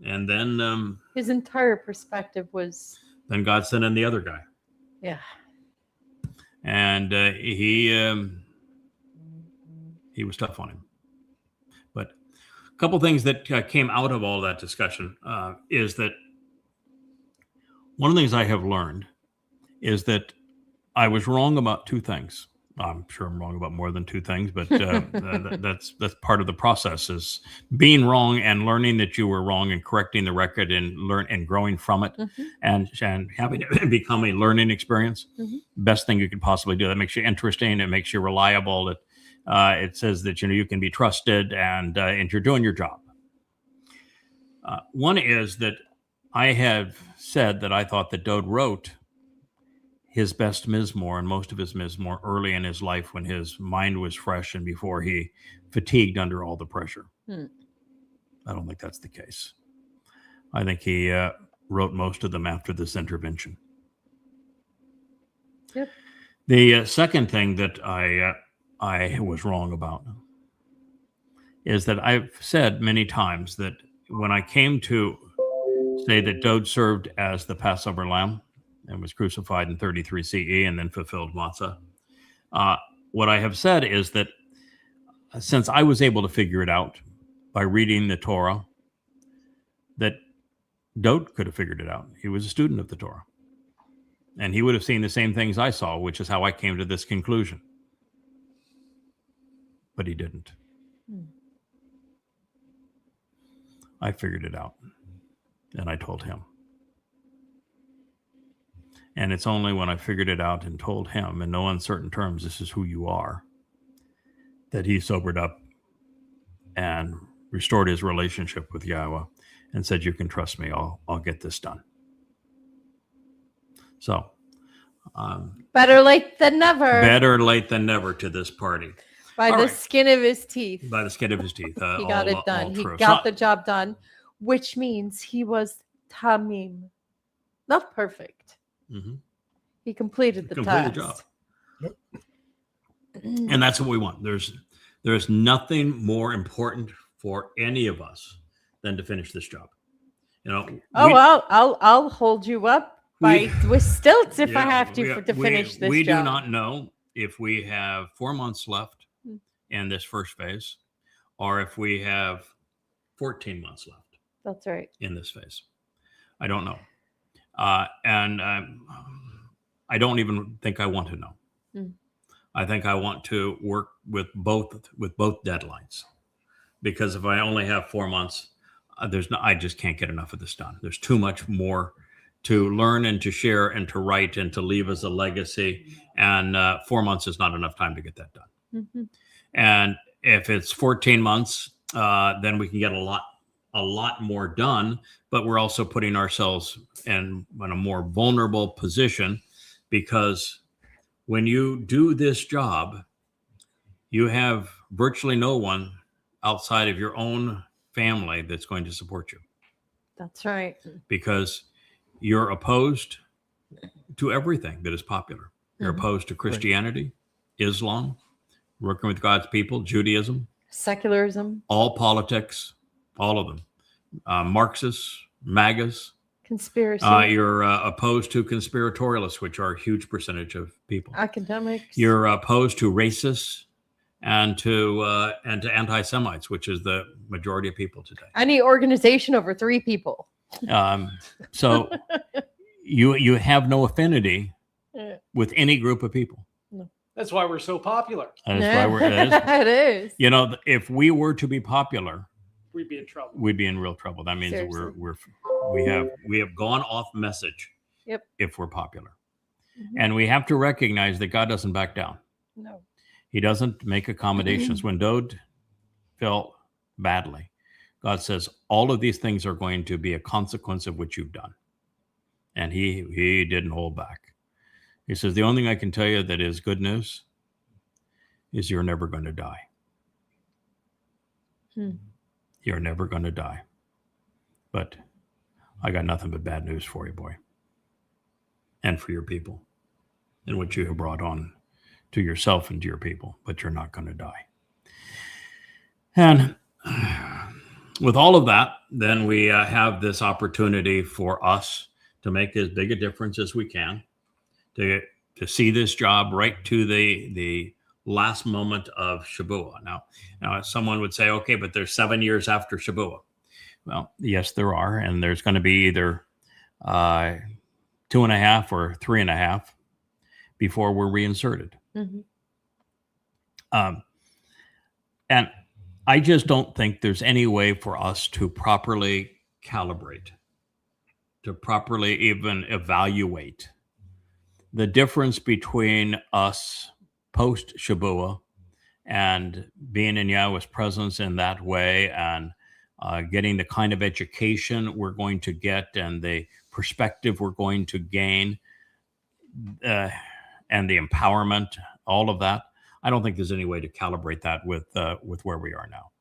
then His entire perspective was. then God sent in the other guy. Yeah. And he was tough on him. But a couple things that came out of all that discussion is that one of the things I have learned is that I was wrong about two things. I'm sure I'm wrong about more than two things, but that's part of the process, is being wrong and learning that you were wrong and correcting the record and growing from it, and having it become a learning experience. Best thing you could possibly do. That makes you interesting. It makes you reliable. It says that you can be trusted and you're doing your job. One is that I have said that I thought that Dode wrote his best Mizmor and most of his Mizmor early in his life when his mind was fresh and before he fatigued under all the pressure. I don't think that's the case. I think he wrote most of them after this intervention. Yep. The second thing that I was wrong about is that I've said many times that when I came to say that Dode served as the Passover lamb and was crucified in 33 CE and then fulfilled Matzah, what I have said is that since I was able to figure it out by reading the Torah, that Dode could have figured it out. He was a student of the Torah. And he would have seen the same things I saw, which is how I came to this conclusion. But he didn't. I figured it out. And I told him. And it's only when I figured it out and told him in no uncertain terms, this is who you are, that he sobered up and restored his relationship with Yahweh and said, you can trust me. I'll get this done. So better late than never. Better late than never to this party. By All the right. skin of his teeth. By the skin of his teeth. He got it done. He true. got the job done, which means he was tamim. Not perfect. He completed the task. Job. And that's what we want. There's nothing more important for any of us than to finish this job. I'll hold you up with stilts if I have to finish this We job. do not know if we have 4 months left in this first phase, or if we have 14 months left. That's right. In this phase. I don't know. And I don't even think I want to know. Mm. I think I want to work with both deadlines, because if I only have 4 months, I just can't get enough of this done. There's too much more to learn and to share and to write and to leave as a legacy. And 4 months is not enough time to get that done. Mm-hmm. And if it's 14 months, then we can get a lot more done. But we're also putting ourselves in a more vulnerable position, because when you do this job, you have virtually no one outside of your own family that's going to support you, That's right. because you're opposed to everything that is popular. You're Mhm. opposed to Christianity, Islam, working with God's people, Judaism, Secularism, all politics, all of them, Marxists, MAGAs. conspiracy, You're opposed to conspiratorialists, which are a huge percentage of people. academics. You're opposed to racists and to anti-Semites, which is the majority of people today. Any organization over 3 people. So you have no affinity Yeah. with any group of people. That's why we're so popular. And that's why it is. It is. You know, if we were to be popular, We'd be in trouble. we'd be in real trouble. That means that Seriously. we have gone off message. Yep. If we're popular. Mhm. And we have to recognize that God doesn't back down. No. He doesn't make accommodations. When Dode fell badly, God says all of these things are going to be a consequence of what you've done. And he didn't hold back. He says, the only thing I can tell you that is good news is you're never going to die. Hmm. You're never going to die. But I got nothing but bad news for you, boy. And for your people. And what you have brought on to yourself and to your people. But you're not going to die. And with all of that, then we have this opportunity for us to make as big a difference as we can. To see this job right to the last moment of Shabbat. Now, someone would say, okay, but there's 7 years after Shabbat. Well, yes, there are. And there's going to be either 2.5 or 3.5 before we're reinserted. Mhm. And I just don't think there's any way for us to properly calibrate, to properly even evaluate the difference between us post Shabbat and being in Yahweh's presence in that way, and getting the kind of education we're going to get and the perspective we're going to gain, and the empowerment, all of that. I don't think there's any way to calibrate that with where we are now.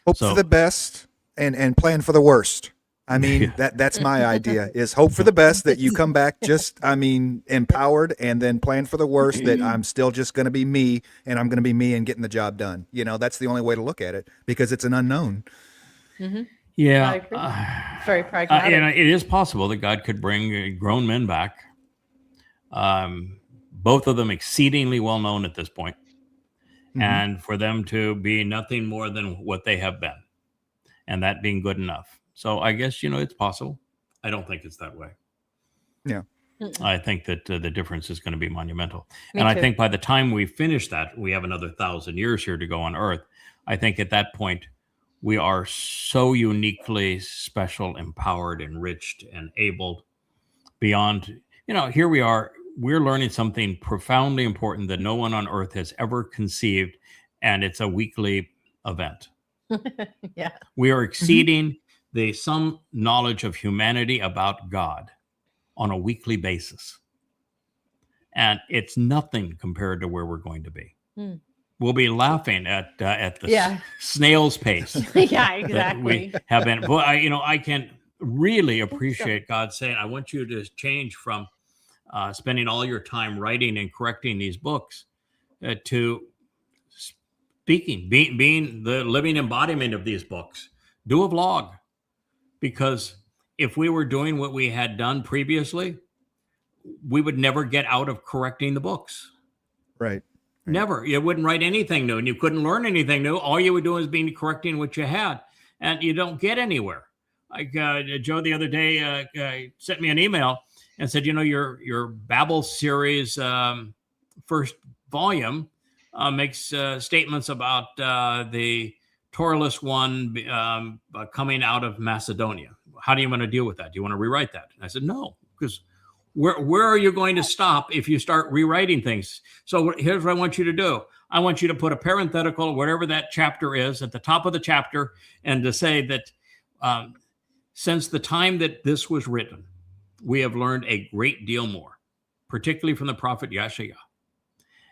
Hope So- for the best and plan for the worst. I mean, Yeah. that's my idea, is hope for the best, that you come back empowered, and then plan for the worst, that I'm still just going to be me, and I'm going to be me and getting the job done. You know, that's the only way to look at it, because it's an unknown. Mhm. Yeah. I agree. Very pragmatic. And it is possible that God could bring grown men back. Both of them exceedingly well known at this point, Mhm. and for them to be nothing more than what they have been, and that being good enough. So I guess, it's possible. I don't think it's that way. Yeah. Mm-mm. I think that the difference is going to be monumental. Me And I too. think by the time we finish that, we have another 1,000 years here to go on Earth. I think at that point, we are so uniquely special, empowered, enriched, and abled beyond, here we are. We're learning something profoundly important that no one on Earth has ever conceived, and it's a weekly event. Yeah. We are exceeding some knowledge of humanity about God on a weekly basis. And it's nothing compared to where we're going to be. Hmm. We'll be laughing at the Yeah. snail's pace Yeah, that exactly. we have been. But I can really appreciate God saying, I want you to change from spending all your time writing and correcting these books to speaking, being the living embodiment of these books. Do a vlog. Because if we were doing what we had done previously, we would never get out of correcting the books. Right. Never. You wouldn't write anything new, and you couldn't learn anything new. All you would do is be correcting what you had, and you don't get anywhere. Like Joe the other day sent me an email and said, your Babel series first volume makes statements about the Toralist one coming out of Macedonia. How do you want to deal with that? Do you want to rewrite that? And I said, no, because where are you going to stop if you start rewriting things? So here's what I want you to do. I want you to put a parenthetical, whatever that chapter is, at the top of the chapter, and to say that since the time that this was written, we have learned a great deal more, particularly from the prophet Yeshaya.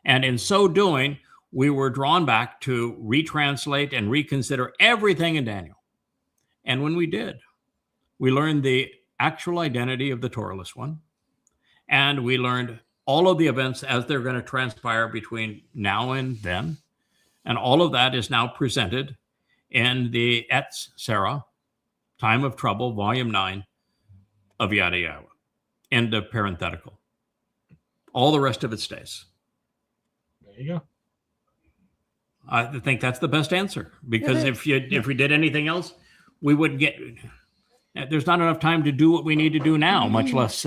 And in so doing, we were drawn back to retranslate and reconsider everything in Daniel. And when we did, we learned the actual identity of the Toralist one. And we learned all of the events as they're going to transpire between now and then. And all of that is now presented in the Etz Sarah, Time of Trouble, Volume 9 of Yadayawa. End of parenthetical. All the rest of it stays. There you go. I think that's the best answer, because if we did anything else, we wouldn't get. There's not enough time to do what we need to do now, much less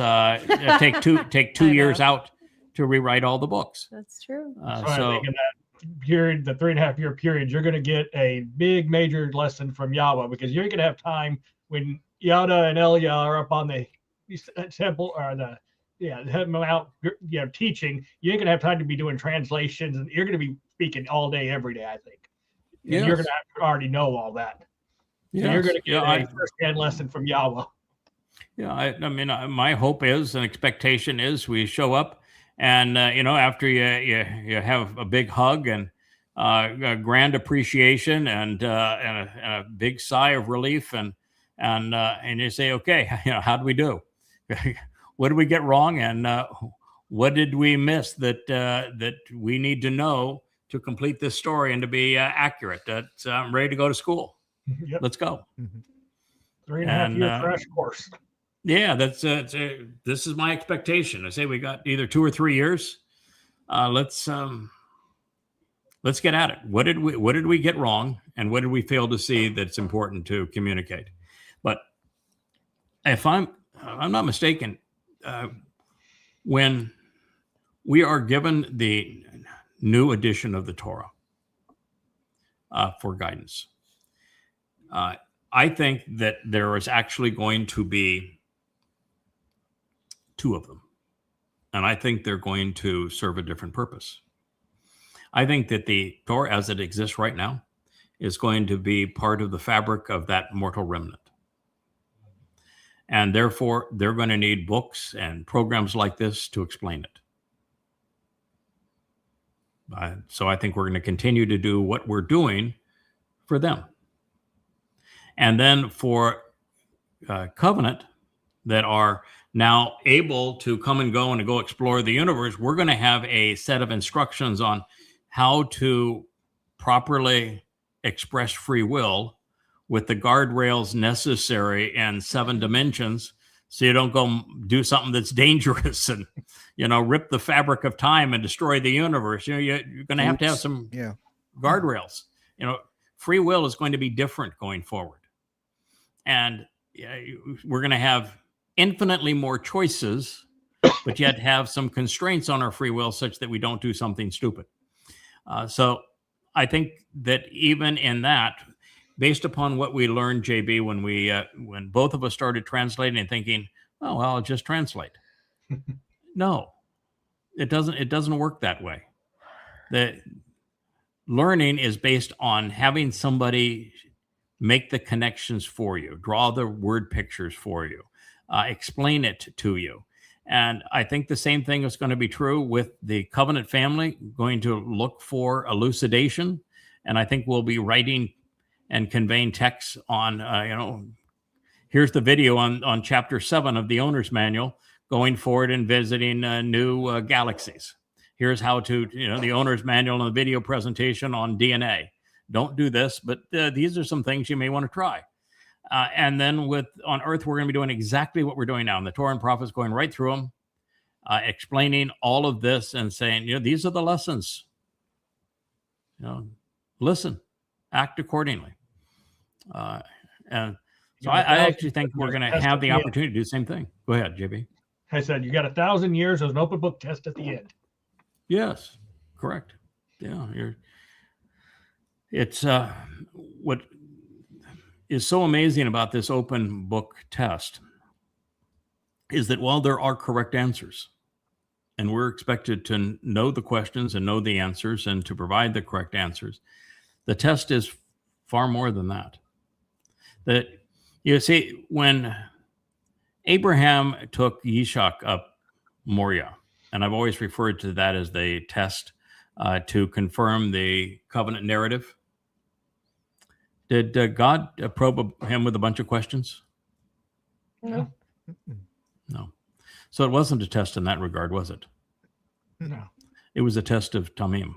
take two years out to rewrite all the books. That's true. So I think in that period, the 3.5 year period, you're going to get a big major lesson from Yahweh, because you're going to have time when Yada and Elia are up on the temple or the out, teaching. You ain't going to have time to be doing translations, and you're going to be speaking all day, every day, I think. And you're going to have to already know all that. So you're going to get a first-hand lesson from Yahweh. Yeah, I mean, my hope is and expectation is we show up and, after you have a big hug and a grand appreciation and a big sigh of relief and you say, okay, how did we do? What did we get wrong? And what did we miss that we need to know to complete this story and to be accurate? I'm ready to go to school. Yep. Let's go. 3.5 year crash course. Yeah, this is my expectation. I say we got either 2 or 3 years. Let's get at it. What did we get wrong, and what did we fail to see that's important to communicate? But if I'm not mistaken, when we are given the new edition of the Torah for guidance, I think that there is actually going to be 2 of them. And I think they're going to serve a different purpose. I think that the Torah as it exists right now is going to be part of the fabric of that mortal remnant. And therefore, they're going to need books and programs like this to explain it. So I think we're going to continue to do what we're doing for them. And then for covenant that are now able to come and go and to go explore the universe, we're going to have a set of instructions on how to properly express free will with the guardrails necessary in 7 dimensions, so you don't go do something that's dangerous and rip the fabric of time and destroy the universe. You're going to have some guardrails. Free will is going to be different going forward. And we're going to have infinitely more choices, but yet have some constraints on our free will such that we don't do something stupid. So I think that even in that, based upon what we learned, JB, when both of us started translating and thinking, oh, well, I'll just translate. No, it doesn't work that way. The learning is based on having somebody make the connections for you, draw the word pictures for you, explain it to you. And I think the same thing is going to be true with the covenant family, going to look for elucidation. And I think we'll be writing and conveying texts on, here's the video on chapter 7 of the owner's manual, going forward and visiting new galaxies. Here's how to, the owner's manual and the video presentation on DNA. Don't do this, but these are some things you may want to try. And then on Earth, we're going to be doing exactly what we're doing now. And the Torah and prophets going right through them, explaining all of this and saying, these are the lessons. Listen, act accordingly. And So I actually think we're going to have the opportunity to do the same thing. Go ahead, JB. I said, you got 1,000 years as an open book test at the end. Yes, correct. Yeah, it's what is so amazing about this open book test is that while there are correct answers, and we're expected to know the questions and know the answers and to provide the correct answers, the test is far more than that. That, you see, when Abraham took Yishak up Moriah, and I've always referred to that as the test to confirm the covenant narrative. Did God probe him with a bunch of questions? No. No. So it wasn't a test in that regard, was it? No. It was a test of tamim.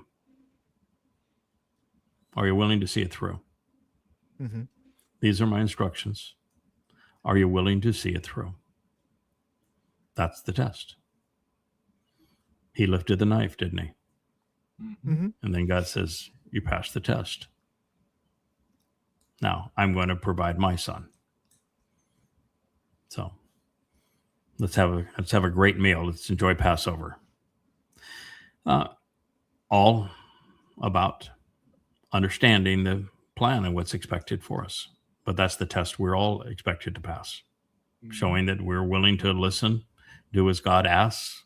Are you willing to see it through? Mm-hmm. These are my instructions. Are you willing to see it through? That's the test. He lifted the knife, didn't he? Mm-hmm. And then God says, you passed the test. Now I'm going to provide my son. So let's have a great meal. Let's enjoy Passover. All about understanding the plan and what's expected for us. But that's the test we're all expected to pass, showing that we're willing to listen, do as God asks,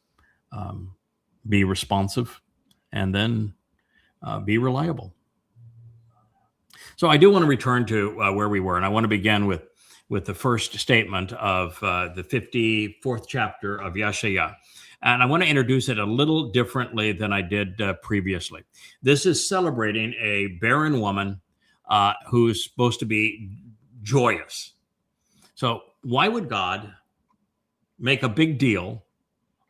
be responsive, and then be reliable. So I do want to return to where we were, and I want to begin with the first statement of the 54th chapter of Yeshaya. And I want to introduce it a little differently than I did previously. This is celebrating a barren woman who's supposed to be joyous. So why would God make a big deal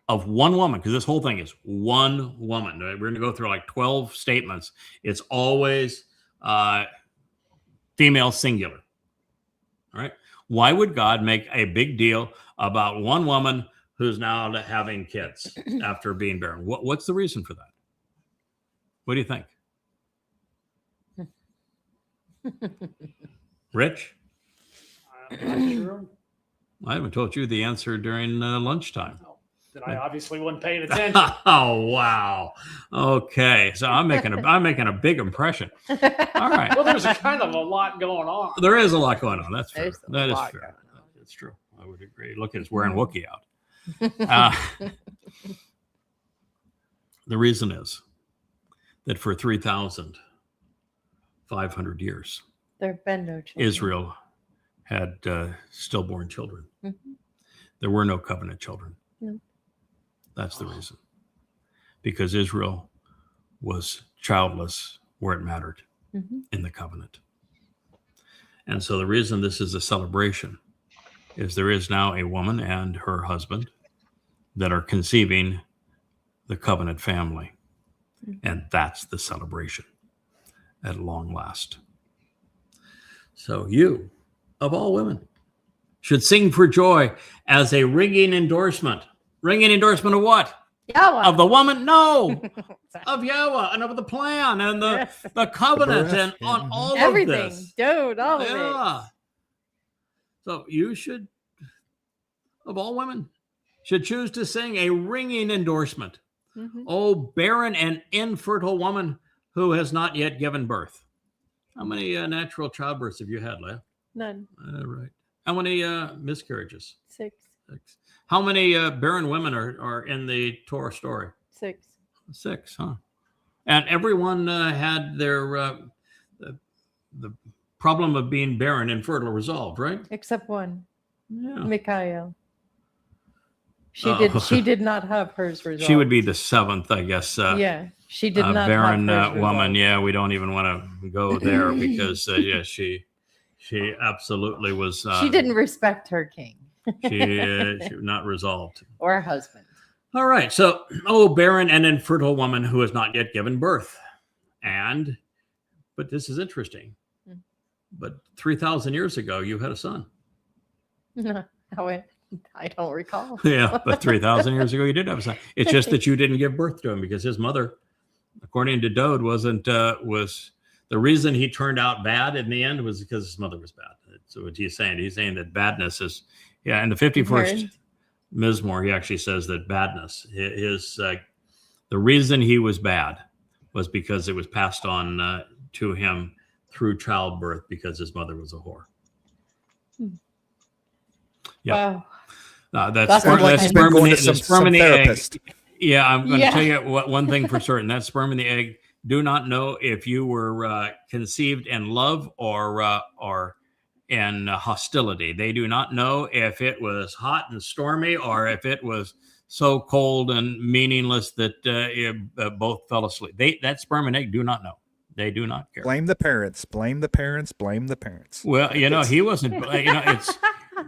of one woman? Because this whole thing is one woman. We're going to go through like 12 statements. It's always female singular. All right. Why would God make a big deal about one woman who's now having kids after being barren? What's the reason for that? What do you think? Rich? I'm not sure. I haven't told you the answer during lunchtime. Then I obviously wasn't paying attention. Oh, wow. Okay. So I'm making a big impression. All right. Well, there's a kind of a lot going on. There is a lot going on. That's fair. There's a That is lot fair. going on. That's true. I would agree. Look, it's wearing Wookiee out. The reason is that for 3,500 years, There have been no children. Israel had stillborn children. Mhm. There were no covenant children. No. That's the reason. Because Israel was childless where it mattered Mhm. in the covenant. And so the reason this is a celebration is there is now a woman and her husband that are conceiving the covenant family. And that's the celebration at long last. So you, of all women, should sing for joy as a ringing endorsement. Ringing endorsement of what? Yahweh. Of the woman? No. Of Yahweh and of the plan and the covenant Birth, and on mhm. all Everything. of this. Dude, all of it. Yeah. So you should, of all women, should choose to sing a ringing endorsement. Mhm. Oh, barren and infertile woman who has not yet given birth. How many natural childbirths have you had, Leah? None. Right. How many miscarriages? 6. 6. How many barren women are in the Torah story? 6. 6, huh? And everyone had their the problem of being barren, infertile resolved, right? Except one. Yeah. Mikhail. Oh. She did not have hers resolved. She would be the 7th, I guess. Yeah. She did not barren have hers woman. resolved. Yeah, we don't even want to go there because yeah, she absolutely was. She didn't respect her king She was not resolved. or husband. All right. So, oh, barren and infertile woman who has not yet given birth. But this is interesting. Hmm. But 3,000 years ago, you had a son. I don't recall. Yeah, but 3,000 years ago, you did have a son. It's just that you didn't give birth to him because his mother, according to Dode, was the reason he turned out bad in the end was because his mother was bad. So what he's saying that badness is, in the 51st Inherent. Mizmor, he actually says that badness, the reason he was bad was because it was passed on to him through childbirth because his mother was a whore. Yeah. Wow. That's Sounds like that's he's been sperm going in to the some sperm in the therapist. egg. Yeah, I'm going to Yeah. tell you one thing for certain. That sperm in the egg do not know if you were conceived in love or in hostility. They do not know if it was hot and stormy or if it was so cold and meaningless that both fell asleep. That sperm and egg do not know. They do not care. Blame the parents. Blame the parents. Blame the parents. Well, he wasn't. It's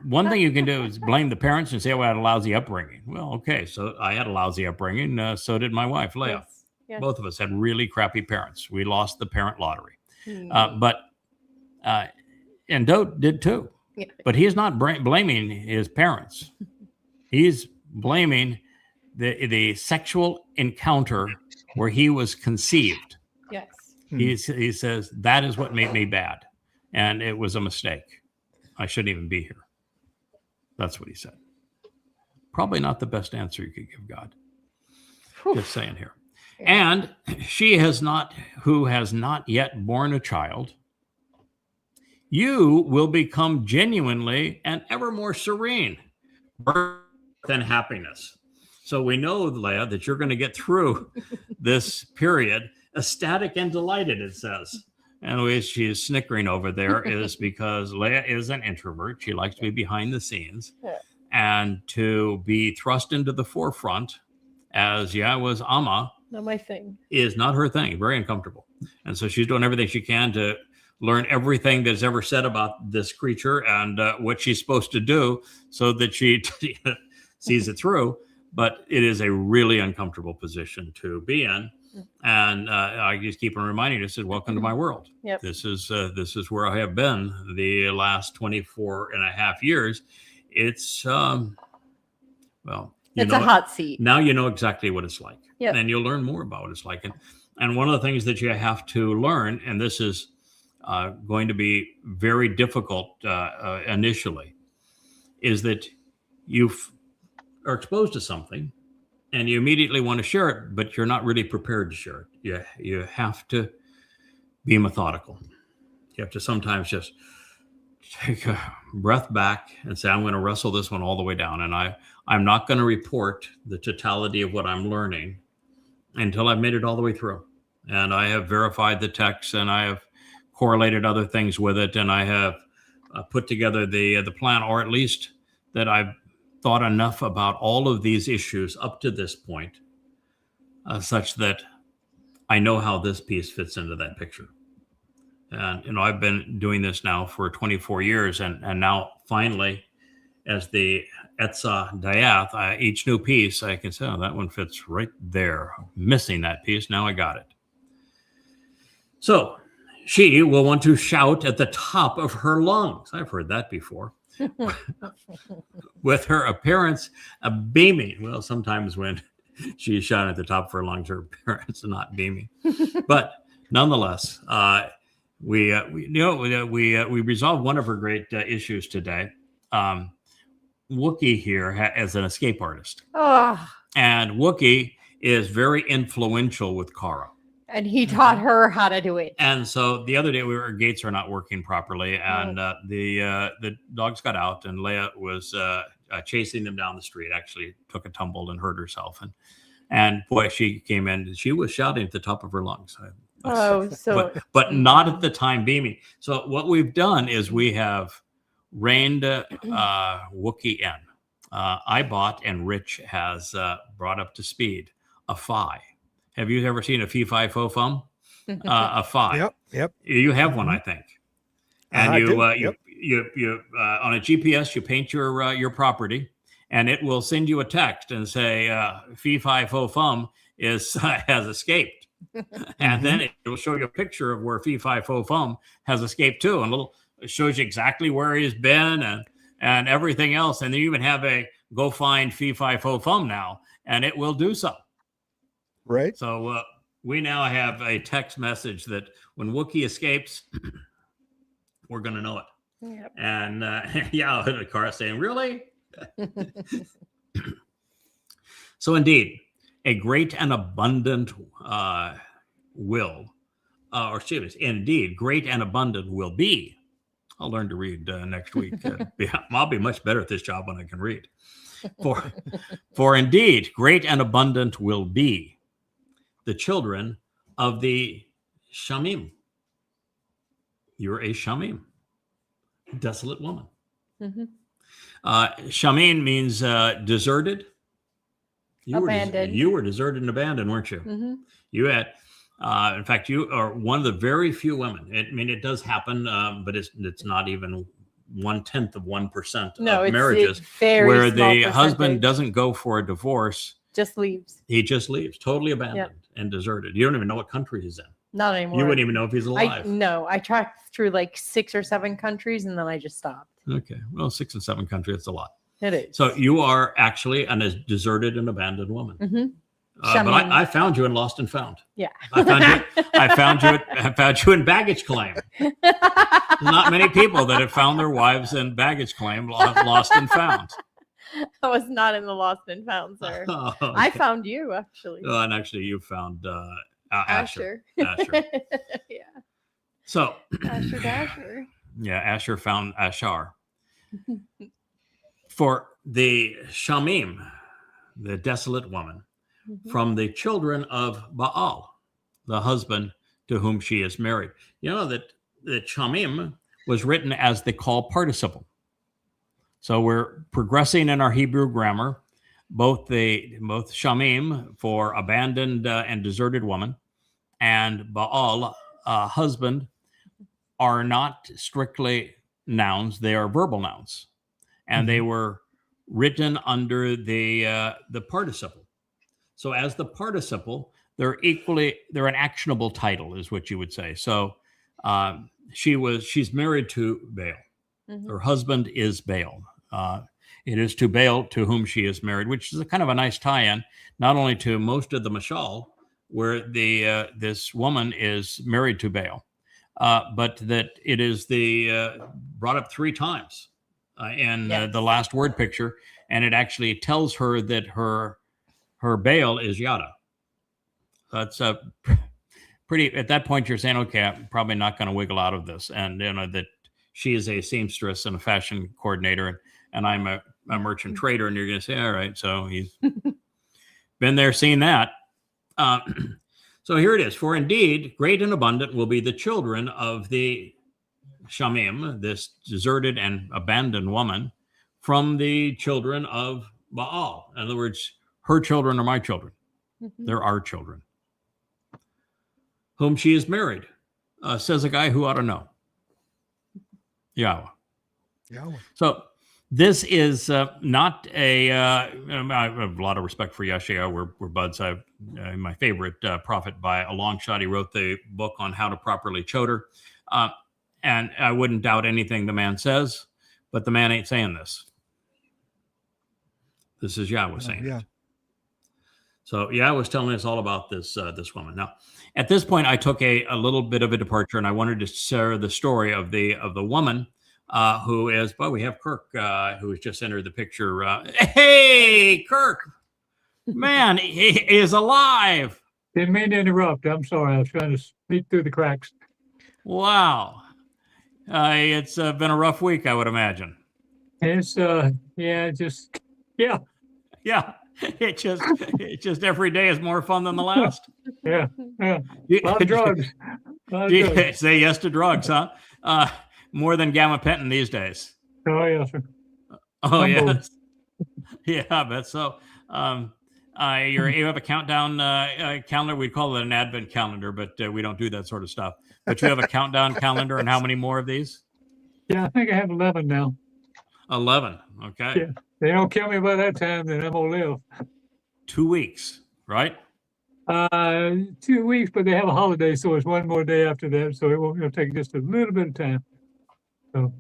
one thing you can do is blame the parents and say, "Oh, I had a lousy upbringing." Well, okay, so I had a lousy upbringing. So did my wife, Leah. Yes. Yes. Both of us had really crappy parents. We lost the parent lottery. Hmm. And Doe did too. Yeah. But he's not blaming his parents. He's blaming the sexual encounter where he was conceived. Yes. He says that is what made me bad, and it was a mistake. I shouldn't even be here. That's what he said. Probably not the best answer you could give God. Whew. Just saying here. And she who has not yet borne a child, you will become genuinely and ever more serene, birth and happiness. So we know, Leah, that you're going to get through this period ecstatic and delighted, it says. And the way she is snickering over there is because Leah is an introvert. She likes to be behind the scenes. Yeah. And to be thrust into the forefront as was Amma Not my thing. is not her thing. Very uncomfortable. And so she's doing everything she can to learn everything that's ever said about this creature and what she's supposed to do so that she sees it through. But it is a really uncomfortable position to be in. And I just keep on reminding you, says, welcome to my world. Yep. This is where I have been the last 24 and a half years. It's, It's a hot seat. now you know exactly what it's like. Yep. And you'll learn more about what it's like. And one of the things that you have to learn, and this is going to be very difficult initially, is that you are exposed to something and you immediately want to share it, but you're not really prepared to share it. You have to be methodical. You have to sometimes just take a breath back and say, I'm going to wrestle this one all the way down. And I'm not going to report the totality of what I'm learning until I've made it all the way through. And I have verified the text and I have correlated other things with it. And I have put together the plan, or at least that I've thought enough about all of these issues up to this point, such that I know how this piece fits into that picture. And, I've been doing this now for 24 years. And now finally, as the Etzah Dayath, each new piece, I can say, oh, that one fits right there. Missing that piece. Now I got it. So she will want to shout at the top of her lungs. I've heard that before. With her appearance beaming. Well, sometimes when she's shouting at the top of her lungs, her appearance is not beaming. But nonetheless, we resolved one of her great issues today. Wookie here as an escape artist. Oh, And Wookie is very influential with Kara. and he taught her how to do it. And so the other day, our gates are not working properly, and the dogs got out, and Leia was chasing them down the street. Actually, took a tumble and hurt herself, and boy, she came in. She was shouting at the top of her lungs. But not at the time beaming. So what we've done is we have reined Wookie in. I bought, and Rich has brought up to speed, a Phi. Have you ever seen a Fee-Fi Fo-Fum? A Phi. Yep. You have one, I think. And I you do. you on a GPS, you paint your property, and it will send you a text and say Fee-Fi Fo-Fum has escaped. And then it will show you a picture of where Fee-Fi Fo-Fum has escaped too, and it shows you exactly where he's been and everything else. And then you even have a go find Fee-Fi Fo-Fum now, and it will do so. Right. So we now have a text message that when Wookie escapes, we're going to know it. Yep. And yeah, in the car saying, really? So indeed, a great and abundant will, or excuse me, indeed, great and abundant will be. I'll learn to read next week. Yeah, I'll be much better at this job when I can read. For indeed, great and abundant will be the children of the Shamim. You're a Shamim, desolate woman. Mhm. Shamim means deserted. Abandoned. You were deserted and abandoned, weren't you? Mhm. You had, in fact, you are one of the very few women. It does happen, but it's not even 1/10 of 1% No, of it's marriages very where small the husband percentage. doesn't go for a divorce. Just leaves. He just leaves, totally abandoned and deserted. You don't even know what country he's in. Not anymore. You wouldn't even know if he's alive. I tracked through like 6 or 7 countries and then I just stopped. Okay, well, 6 and 7 countries, that's a lot. It is. So you are actually a deserted and abandoned woman. Mhm. But I found you in Lost and Found. Yeah. I found you in baggage claim. There's not many people that have found their wives in baggage claim, lost and found. I was not in the Lost and Found, sir. Oh, I okay. found you actually. Oh, and actually, you found Asher. Asher. Yeah. So, Asher Dasher. yeah, Asher found Ashar. For the Shamim, the desolate woman, Mhm. from the children of Baal, the husband to whom she is married. You know that Shamim was written as the call participle. So we're progressing in our Hebrew grammar. Both Shamim for abandoned and deserted woman, and Baal, husband, are not strictly nouns; they are verbal nouns, and they were written under the participle. So as the participle, they're an actionable title, is what you would say. So she's married to Baal. Mhm. Her husband is Baal. It is to Baal to whom she is married, which is a kind of a nice tie-in, not only to most of the Mashal, where this woman is married to Baal, but that it is brought up 3 times in Yes. the last word picture, and it actually tells her that her Baal is Yada. That's pretty. At that point, you're saying, okay, I'm probably not going to wiggle out of this, and that she is a seamstress and a fashion coordinator, and I'm a merchant trader, and you're going to say, all right, so he's been there, seen that. So here it is. For indeed, great and abundant will be the children of the Shamim, this deserted and abandoned woman, from the children of Baal. In other words, her children are my children. Mhm. They're our children. Whom she is married, says a guy who ought to know. Yahweh. Yahweh. So this is not a. I have a lot of respect for Yeshua. We're buds. My favorite prophet by a long shot. He wrote the book on how to properly choder, and I wouldn't doubt anything the man says, but the man ain't saying this. This is Yahweh saying Yeah. it. So Yahweh was telling us all about this woman. Now, at this point, I took a little bit of a departure, and I wanted to share the story of the woman. Who is, well, we have Kirk, who has just entered the picture. Hey, Kirk, man, he is alive. Didn't mean to interrupt. I'm sorry. I was trying to sneak through the cracks. Wow. It's been a rough week, I would imagine. It's yeah. It just every day is more fun than the last. A lot of drugs. Say yes to drugs, huh? More than gabapentin these days. Oh yes, sir. Oh, I'm bored. yes. Yeah, I bet so. You have a countdown calendar. We call it an advent calendar, but we don't do that sort of stuff. But you have a countdown calendar, and how many more of these? Yeah, I think I have 11 now. 11. Okay. Yeah. They don't kill me by that time, then I'm gonna live. 2 weeks, right? 2 weeks, but they have a holiday, so it's one more day after that. So it'll take just a little bit of time. So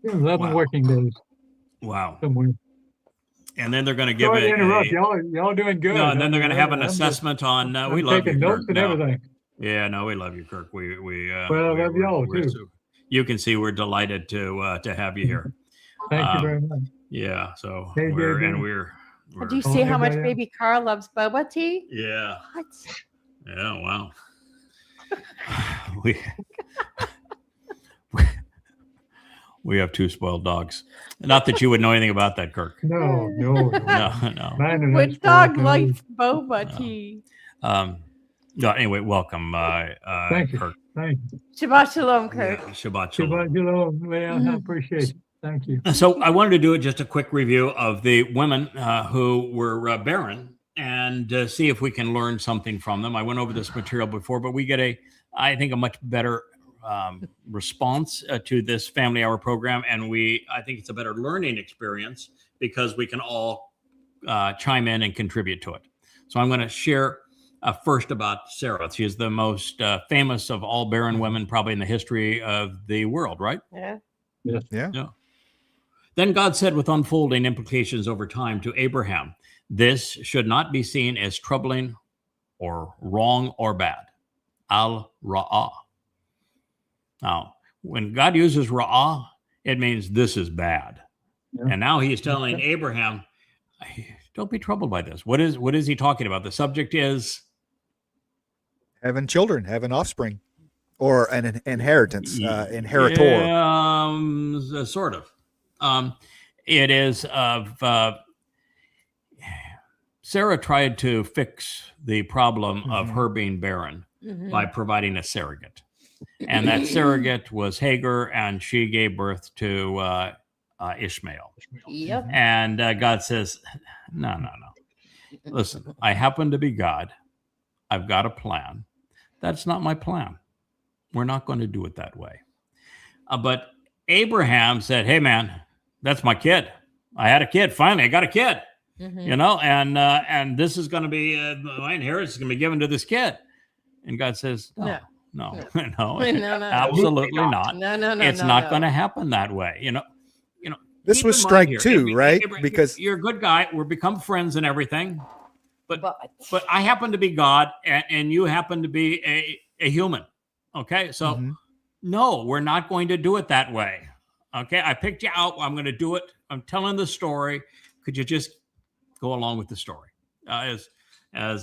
11 Wow. working days Wow. somewhere. And then they're going to give Sorry to it. interrupt. Y'all doing good. No, and then they're going to have an I'm just- assessment on. I'm We love you, taking notes Kirk. and No. everything. Yeah, no, we love you, Kirk. Well, I love y'all, too. you can see we're delighted to have you here. Thank you Um, very much. Yeah. So Hey, we're Did you Oh, see how much everybody else? baby Carl loves boba tea? yeah. What? Yeah. Wow. We have two spoiled dogs. Not that you would know anything about that, Kirk. No. No, no. Mine are not Which spoiled, dog no. likes boba No. tea? No. Anyway, welcome, Thank you. Kirk. Thank you. Shabbat shalom, Kirk. Yeah, Shabbat shalom. Shabbat shalom. Well, I appreciate it. Thank you. So I wanted to do just a quick review of the women who were barren and see if we can learn something from them. I went over this material before, but we get I think, a much better response to this Family Hour program, and I think it's a better learning experience because we can all chime in and contribute to it. So I'm going to share first about Sarah. She is the most famous of all barren women, probably in the history of the world, right? Yeah. Yeah. Then God said, with unfolding implications over time, to Abraham, this should not be seen as troubling or wrong or bad. Al-Ra'ah. Now, when God uses Ra'ah, it means this is bad. Yeah. And now he's telling Abraham, don't be troubled by this. What is he talking about? The subject is Having children, having offspring, or an inheritance, inheritor. Yeah, sort of. It is of Sarah tried to fix the problem of her being barren by providing a surrogate. And that surrogate was Hagar, and she gave birth to Ishmael. Yep. And God says, no. Listen, I happen to be God. I've got a plan. That's not my plan. We're not going to do it that way. But Abraham said, hey, man, that's my kid. I had a kid. Finally, I got a kid. You know, and this is going to be my inheritance is going to be given to this kid. And God says, no, absolutely not. No. It's not going to happen that way. You know. This keep was in mind strike here, two, right? Abraham, Because you're a good guy. We're become friends and everything. But But I happen to be God, and you happen to be a human. Okay, so no, we're not going to do it that way. Okay, I picked you out. I'm going to do it. I'm telling the story. Could you just go along with the story? As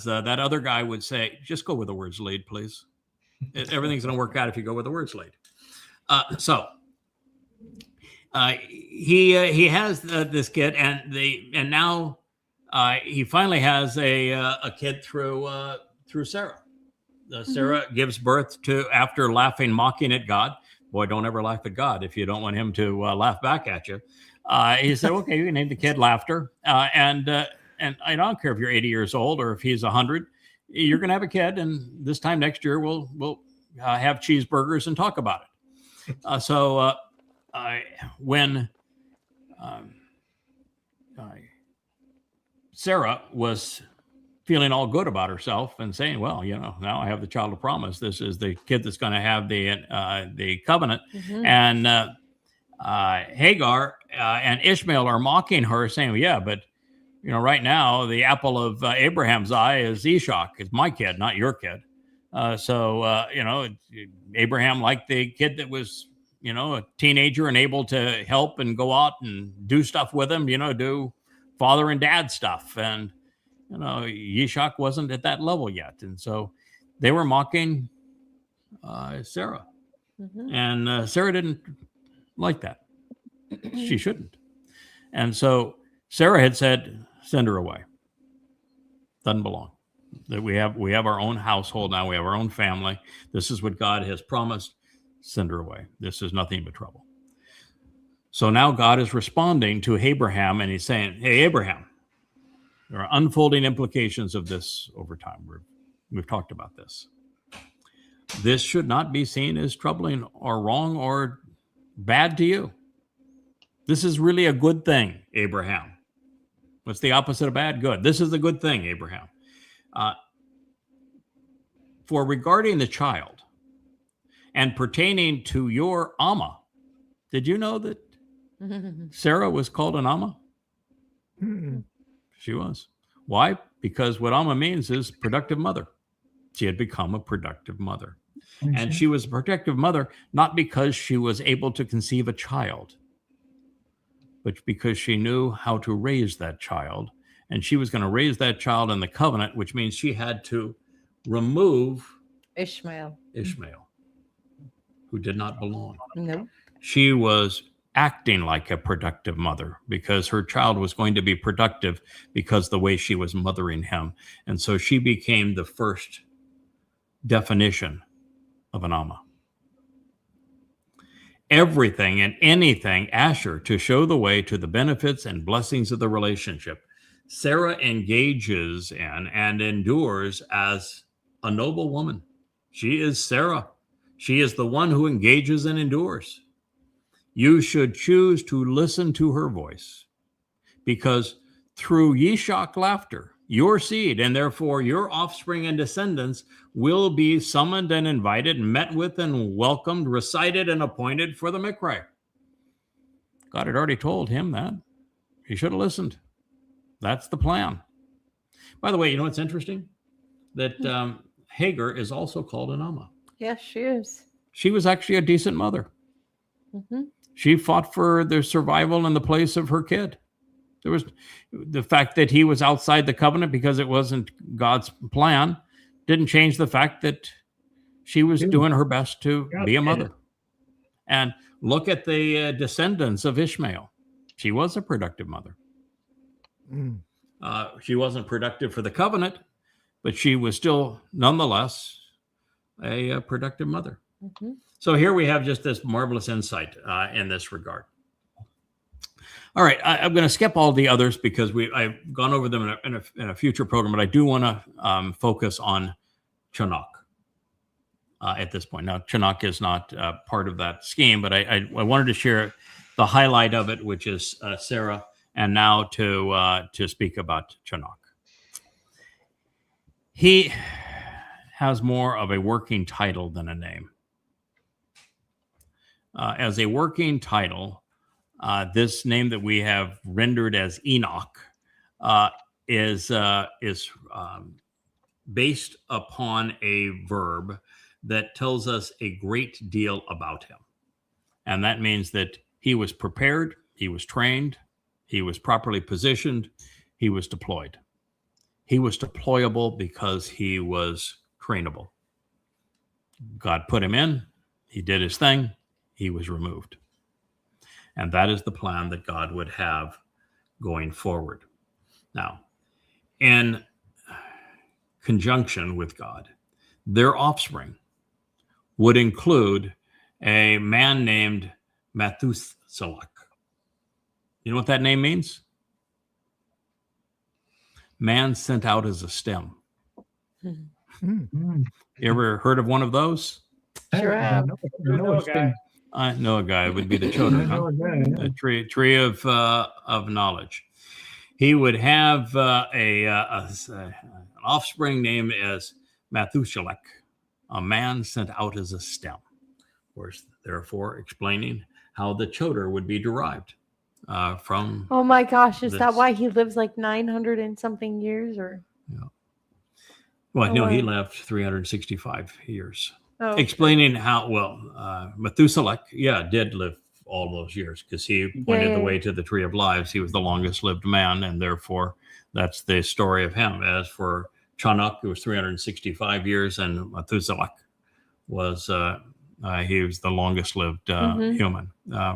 that other guy would say, just go with the words lead, please. Everything's going to work out if you go with the words lead. He has this kid, and now he finally has a kid through Sarah. Sarah gives birth to, after laughing, mocking at God. Boy, don't ever laugh at God if you don't want him to laugh back at you. He said, okay, you can name the kid Laughter. And I don't care if you're 80 years old or if he's 100, you're going to have a kid. And this time next year, we'll have cheeseburgers and talk about it. When Sarah was feeling all good about herself and saying, well, now I have the child of promise. This is the kid that's going to have the covenant. And Hagar and Ishmael are mocking her, saying, yeah, but right now the apple of Abraham's eye is Ishak. It's my kid, not your kid. Abraham liked the kid that was, a teenager and able to help and go out and do stuff with him, do father and dad stuff. And, Ishak wasn't at that level yet. And so they were mocking Sarah. And Sarah didn't like that. She shouldn't. And so Sarah had said, send her away. Doesn't belong. That we have our own household now. We have our own family. This is what God has promised. Send her away. This is nothing but trouble. So now God is responding to Abraham, and he's saying, hey, Abraham, there are unfolding implications of this over time. We've talked about this. This should not be seen as troubling or wrong or bad to you. This is really a good thing, Abraham. What's the opposite of bad? Good. This is a good thing, Abraham. For regarding the child and pertaining to your Amma, did you know that Sarah was called an Amma? She was. Why? Because what Amma means is productive mother. She had become a productive mother. And she was a protective mother, not because she was able to conceive a child, but because she knew how to raise that child. And she was going to raise that child in the covenant, which means she had to remove Ishmael. Ishmael, who did not belong. No. She was acting like a productive mother because her child was going to be productive because the way she was mothering him. And so she became the first definition of an Amma. Everything and anything Asher to show the way to the benefits and blessings of the relationship. Sarah engages in and endures as a noble woman. She is Sarah. She is the one who engages and endures. You should choose to listen to her voice, because through Yishak laughter, your seed and therefore your offspring and descendants will be summoned and invited, met with and welcomed, recited and appointed for the Mikra. God had already told him that. He should have listened. That's the plan. By the way, you know what's interesting? That Hagar is also called an Amma. Yes, she is. She was actually a decent mother. Mm-hmm. She fought for the survival and the place of her kid. There was the fact that he was outside the covenant because it wasn't God's plan didn't change the fact that she was doing her best to be a mother. And look at the descendants of Ishmael. She was a productive mother. She wasn't productive for the covenant, but she was still nonetheless a productive mother. Mm-hmm. So here we have just this marvelous insight in this regard. All right, I'm going to skip all the others because I've gone over them in a future program, but I do want to focus on Chanakh at this point. Now, Chanakh is not part of that scheme, but I wanted to share the highlight of it, which is Sarah, and now to speak about Chanakh. He has more of a working title than a name. As a working title, this name that we have rendered as Enoch is based upon a verb that tells us a great deal about him. And that means that he was prepared, he was trained, he was properly positioned, he was deployed. He was deployable because he was trainable. God put him in, he did his thing, he was removed. And that is the plan that God would have going forward. Now, in conjunction with God, their offspring would include a man named Methuselah. You know what that name means? Man sent out as a stem. You ever heard of one of those? Sure have. I know a guy. I know a guy. It would be the children, huh? The tree of knowledge. He would have an offspring named as Methuselah, a man sent out as a stem. Of course, therefore, explaining how the Chodar would be derived from. Oh my gosh, is that this. why he lives like 900 and something years? Or Well, Oh, no, he wow. lived 365 years. oh, Explaining how, Methuselah, did live all those years because he pointed the way to the tree of lives. He was the longest lived man, and therefore that's the story of him. As for Chanakh, it was 365 years, and Methuselah was, he was the longest lived human,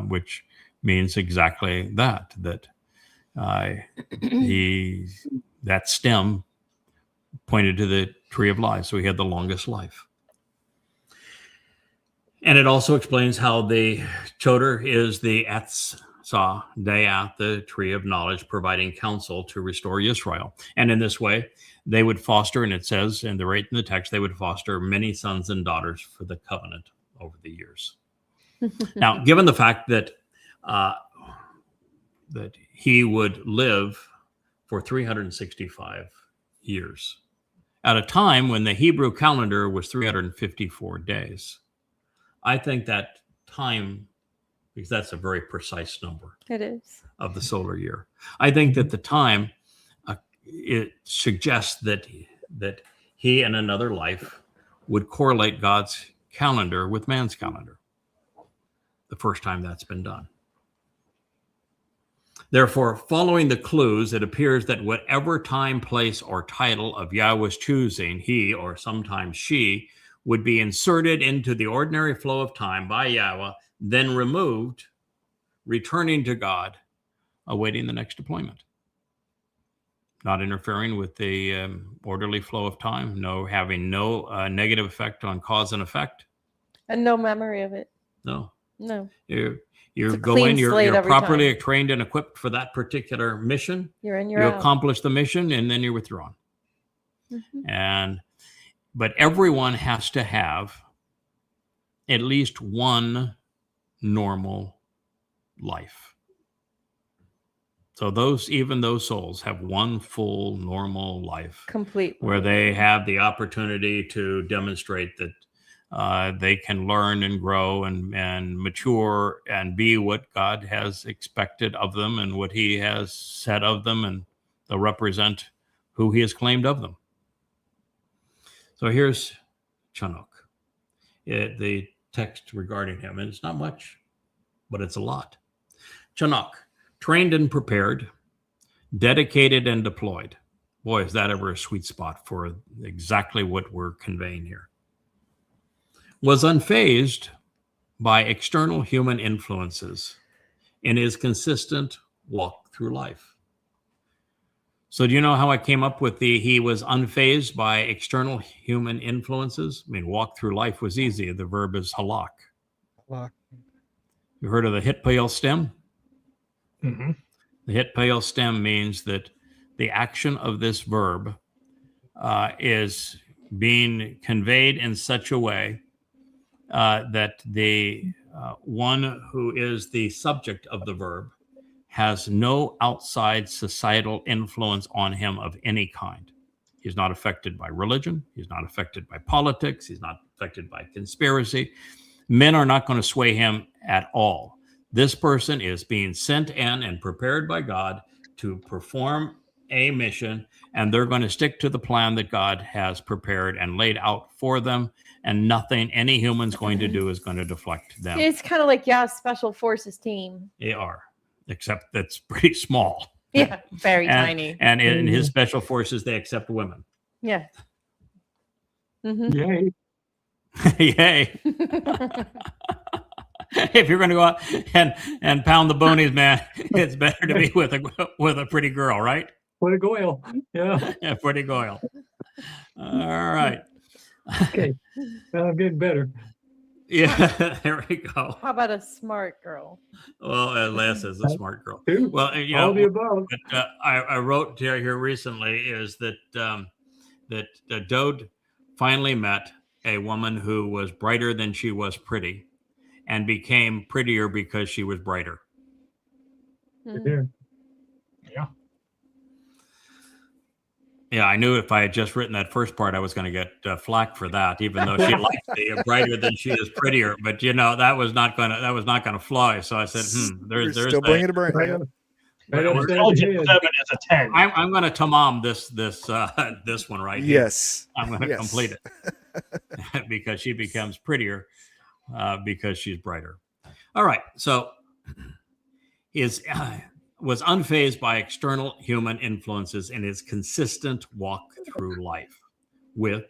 which means exactly that that stem pointed to the tree of life. So he had the longest life. And it also explains how the Chodar is the Etzah Dayat, the tree of knowledge, providing counsel to restore Israel. And in this way, they would foster, and it says in the text, they would foster many sons and daughters for the covenant over the years. Now, given the fact that that he would live for 365 years, at a time when the Hebrew calendar was 354 days, I think that time, because that's a very precise number it is. of the solar year, I think that the time, it suggests that he in another life would correlate God's calendar with man's calendar. The first time that's been done. Therefore, following the clues, it appears that whatever time, place, or title of Yahweh's choosing, he, or sometimes she, would be inserted into the ordinary flow of time by Yahweh, then removed, returning to God, awaiting the next deployment. Not interfering with the orderly flow of time, having no negative effect on cause and effect. And no memory of it. No. No. You a go clean in, you're slate every properly time. trained and equipped for that particular mission. You're in, you're You out. accomplish the mission, and then you're withdrawn. Mhm. But everyone has to have at least one normal life. So even those souls have one full normal life Complete. where they have the opportunity to demonstrate that they can learn and grow and mature and be what God has expected of them and what he has said of them, and they'll represent who he has claimed of them. So here's Chanuk, the text regarding him, and it's not much, but it's a lot. Chanuk, trained and prepared, dedicated and deployed. Boy, is that ever a sweet spot for exactly what we're conveying here. Was unfazed by external human influences in his consistent walk through life. So do you know how I came up with he was unfazed by external human influences? I mean, walk through life was easy. The verb is halak. You heard of the hitpael stem? Mm-hmm. The hitpael stem means that the action of this verb is being conveyed in such a way that the one who is the subject of the verb has no outside societal influence on him of any kind. He's not affected by religion. He's not affected by politics. He's not affected by conspiracy. Men are not going to sway him at all. This person is being sent in and prepared by God to perform a mission, and they're going to stick to the plan that God has prepared and laid out for them, and nothing any human's going to do is going to deflect them. It's kind of like special forces team. They are, except that's pretty small. Yeah, very And- tiny. And in his special forces, they accept women. Yeah. Mhm. Yay. Yay. If you're going to go out and pound the bonies, man, it's better to be with a pretty girl, right? What a goyle. Yeah. Yeah, pretty girl. All right. Okay. Well, I'm getting better. Yeah, there we go. How about a smart girl? Well, Les is a smart girl. Two. Well, All the above. but I wrote here recently is that Dode finally met a woman who was brighter than she was pretty, and became prettier because she was brighter. Mhm. Here. Yeah, I knew if I had just written that first part, I was going to get flack for that, even though she likes the brighter than she is prettier. But that was not going to fly. So I said, there's still bringing it a Right brain. on- right We're- on we're- the Intelligence head. 7 is a 10. I'm going to tamam this one right here. Yes. I'm going to Yes. complete it because she becomes prettier because she's brighter. All right. So was unfazed by external human influences in his consistent walk through life with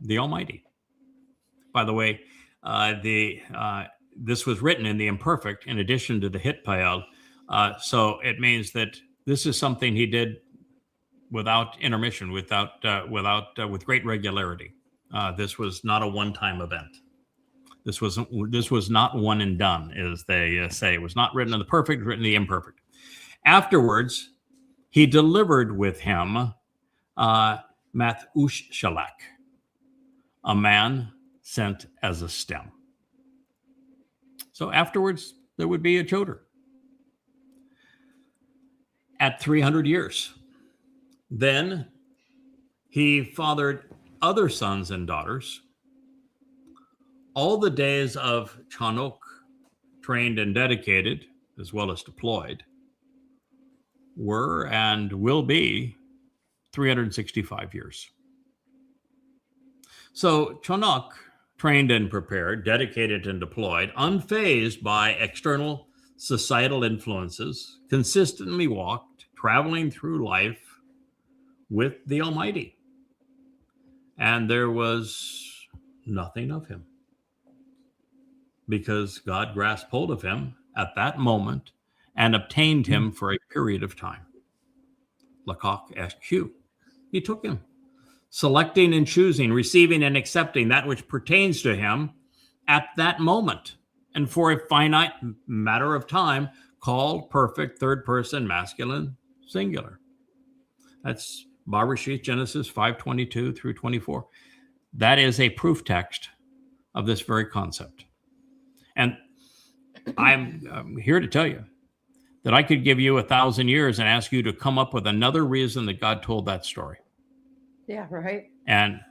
the Almighty. By the way, this was written in the imperfect in addition to the hitpael. So it means that this is something he did without intermission, with great regularity. This was not a one-time event. This was not one and done, as they say. It was not written in the perfect, written in the imperfect. Afterwards, he delivered with him Math-ush-Shalak, a man sent as a stem. So afterwards, there would be a Choder. At 300 years. Then he fathered other sons and daughters. All the days of Chanuk, trained and dedicated, as well as deployed, were and will be 365 years. So Chanuk trained and prepared, dedicated and deployed, unfazed by external societal influences, consistently walked, traveling through life with the Almighty. And there was nothing of him, because God grasped hold of him at that moment and obtained him for a period of time. Lakach SQ. He took him, selecting and choosing, receiving and accepting that which pertains to him at that moment, and for a finite matter of time, called perfect third person masculine singular. That's Bereshit, Genesis 5:22 through 24. That is a proof text of this very concept. And I'm here to tell you that I could give you 1,000 years and ask you to come up with another reason that God told that story. Yeah, right. And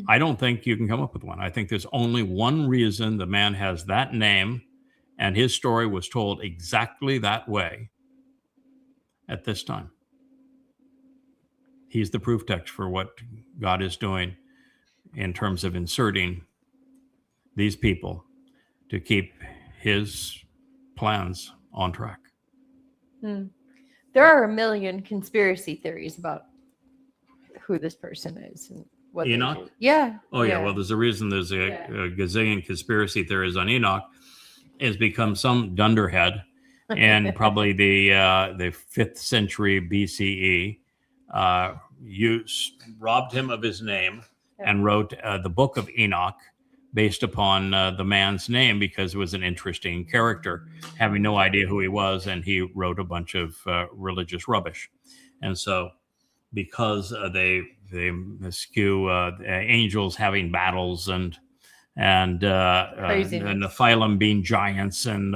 I don't think you can come up with one. I think there's only one reason the man has that name, and his story was told exactly that way at this time. He's the proof text for what God is doing in terms of inserting these people to keep his plans on track. There are a million conspiracy theories about who this person is and what they Enoch? do. Yeah. Oh, yeah. Well, there's a reason there's a gazillion conspiracy theories on Enoch. Has become some dunderhead in probably the 5th century BCE, robbed him of his name and wrote the book of Enoch based upon the man's name, because it was an interesting character, having no idea who he was, and he wrote a bunch of religious rubbish. And so because they skew angels having battles and Nephilim being giants and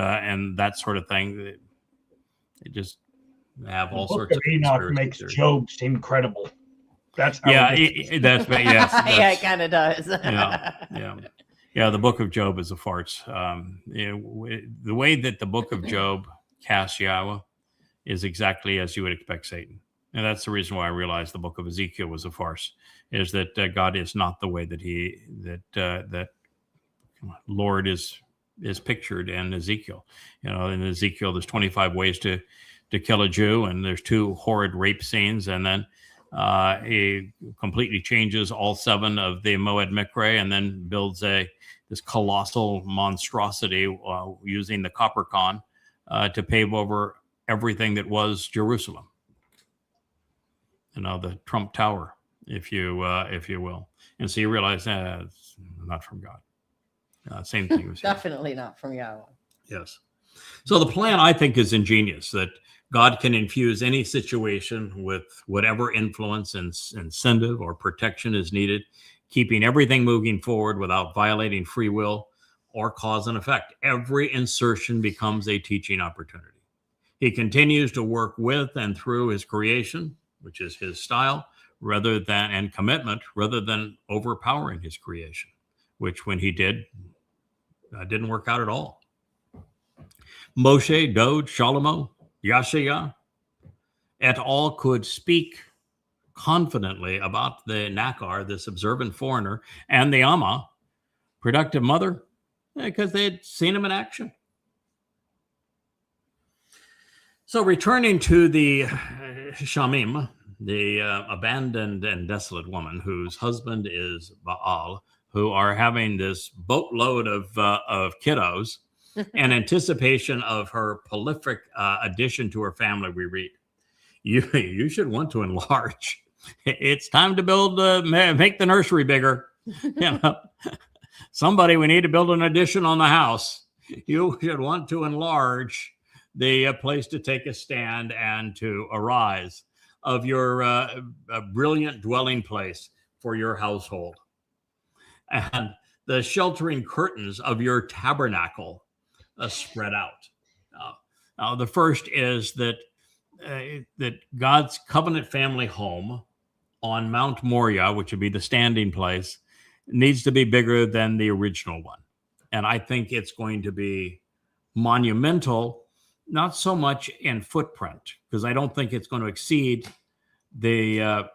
that sort of thing, they just have all sorts of Enoch conspiracy makes theories. Job seem credible. That's how That's yes. Yeah, it kind of does. Yeah. The book of Job is a farce. The way that the book of Job casts Yahweh is exactly as you would expect Satan. And that's the reason why I realized the book of Ezekiel was a farce, is that God is not the way that Lord is pictured in Ezekiel. In Ezekiel, there's 25 ways to kill a Jew, and there's 2 horrid rape scenes, and then he completely changes all 7 of the Moed Mikre, and then builds this colossal monstrosity using the copper con to pave over everything that was Jerusalem. The Trump Tower, if you will. And so you realize it's not from God. Same thing was Definitely not from Yahweh. Yes. So the plan, I think, is ingenious, that God can infuse any situation with whatever influence and incentive or protection is needed, keeping everything moving forward without violating free will or cause and effect. Every insertion becomes a teaching opportunity. He continues to work with and through his creation, which is his style, and commitment, rather than overpowering his creation, which when he didn't work out at all. Moshe, Dode, Shalomo, Yashaya, et al. Could speak confidently about the Nakar, this observant foreigner, and the Amma, productive mother, because they had seen him in action. So returning to the Shamim, the abandoned and desolate woman whose husband is Baal, who are having this boatload of kiddos in anticipation of her prolific addition to her family, we read, you should want to enlarge. It's time to build, make the nursery bigger. Somebody, we need to build an addition on the house. You should want to enlarge the place to take a stand and to arise of your brilliant dwelling place for your household. And the sheltering curtains of your tabernacle spread out. Now, the first is that God's covenant family home on Mount Moriah, which would be the standing place, needs to be bigger than the original one. And I think it's going to be monumental, not so much in footprint, because I don't think it's going to exceed the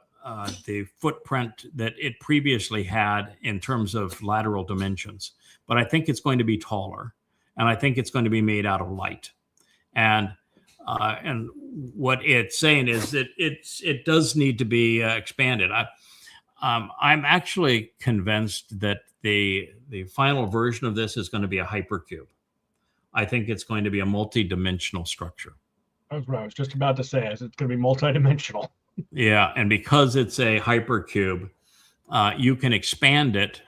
the footprint that it previously had in terms of lateral dimensions, but I think it's going to be taller, and I think it's going to be made out of light. And what it's saying is that it does need to be expanded. I'm actually convinced that the final version of this is going to be a hypercube. I think it's going to be a multi-dimensional structure. That's what I was just about to say. Is it's going to be multidimensional. Yeah, and because it's a hypercube, you can expand it,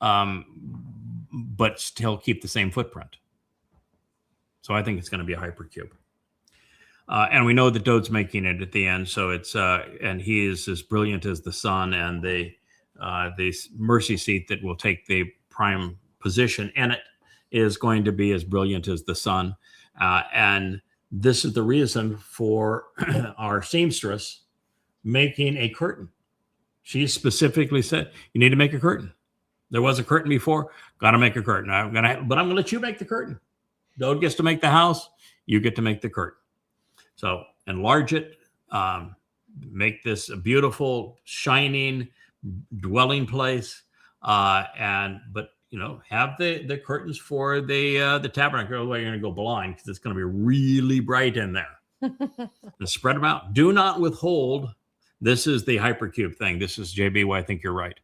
but still keep the same footprint. So I think it's going to be a hypercube. And we know that Dode's making it at the end, so it's and he is as brilliant as the sun, and the mercy seat that will take the prime position in it is going to be as brilliant as the sun. And this is the reason for our seamstress making a curtain. She specifically said, "You need to make a curtain. There was a curtain before. Got to make a curtain. But I'm going to let you make the curtain. Dode gets to make the house. You get to make the curtain." So enlarge it, make this a beautiful, shining dwelling place, but have the curtains for the tabernacle. Otherwise, you're going to go blind because it's going to be really bright in there. And spread them out. Do not withhold. This is the hypercube thing. This is JB. Why I think you're right.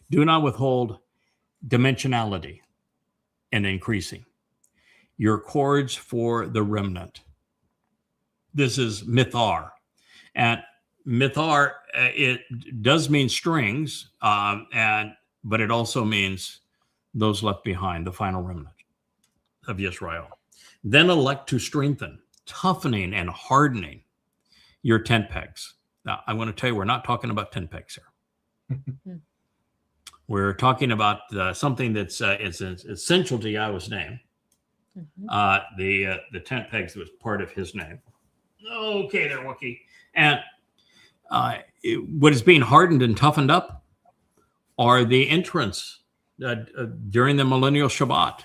Do not withhold dimensionality and increasing your cords for the remnant. This is mithar, and mithar it does mean strings, but it also means those left behind, the final remnant of Yisrael. Then elect to strengthen, toughening, and hardening your tent pegs. Now, I want to tell you, we're not talking about tent pegs here. We're talking about something that's is essential to Yahweh's name. The tent pegs was part of His name. Okay, there, Wookie. And what is being hardened and toughened up are the entrance during the millennial Shabbat.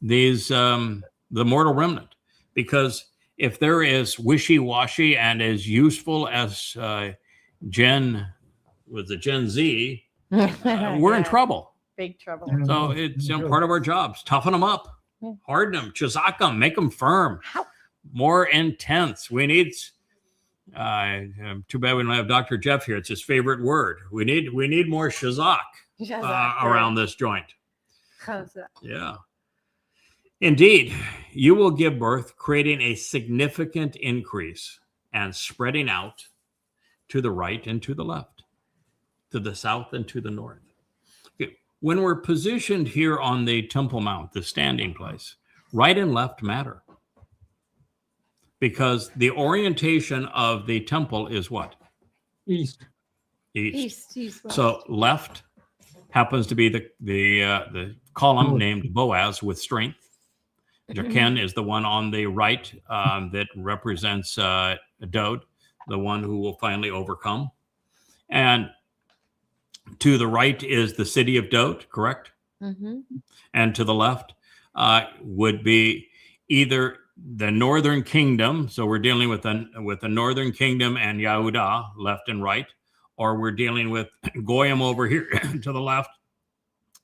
These the mortal remnant, because if there is wishy-washy and as useful as Gen Z, we're in trouble. Big trouble. So it's part of our jobs. Toughen them up, harden them, chazak them, make them firm, more intense. We need. Too bad we don't have Dr. Jeff here. It's his favorite word. We need more shazak around this joint. Yeah. Indeed, you will give birth, creating a significant increase and spreading out to the right and to the left, to the south and to the north. Okay. When we're positioned here on the Temple Mount, the standing place, right and left matter. Because the orientation of the temple is what? East. East, west. So left happens to be the column named Boaz with strength. Jachin is the one on the right that represents Dode, the one who will finally overcome. And to the right is the city of Dode, correct? And to the left would be either the northern kingdom, so we're dealing with the northern kingdom and Yehudah, left and right, or we're dealing with Goyim over here to the left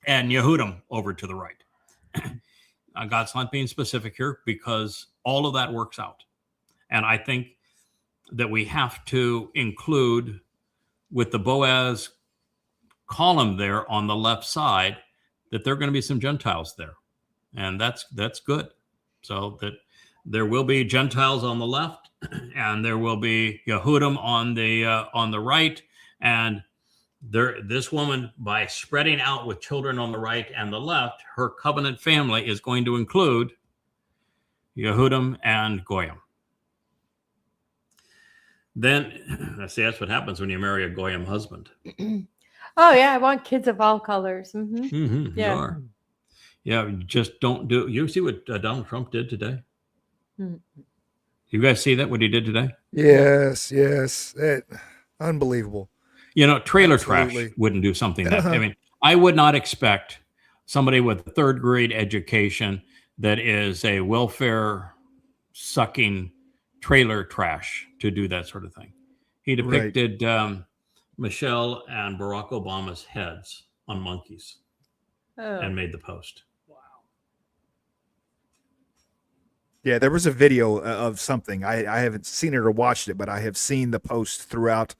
and Yehudim over to the right. God's not being specific here because all of that works out. And I think that we have to include with the Boaz column there on the left side that there are going to be some Gentiles there. And that's good. So that there will be Gentiles on the left, and there will be Yehudim on the right, and this woman, by spreading out with children on the right and the left, her covenant family is going to include Yehudim and Goyim. Then, see, that's what happens when you marry a Goyim husband. Oh yeah, I want kids of all colors. Yeah. You are. Yeah, just don't do. You see what Donald Trump did today? You guys see that, what he did today? Yes. Unbelievable. Trailer Absolutely. trash wouldn't do something that, I mean, I would not expect somebody with a third grade education that is a welfare sucking trailer trash to do that sort of thing. He depicted Michelle and Barack Obama's heads on monkeys Oh. and made the post. Wow. Yeah, there was a video of something. I haven't seen it or watched it, but I have seen the post throughout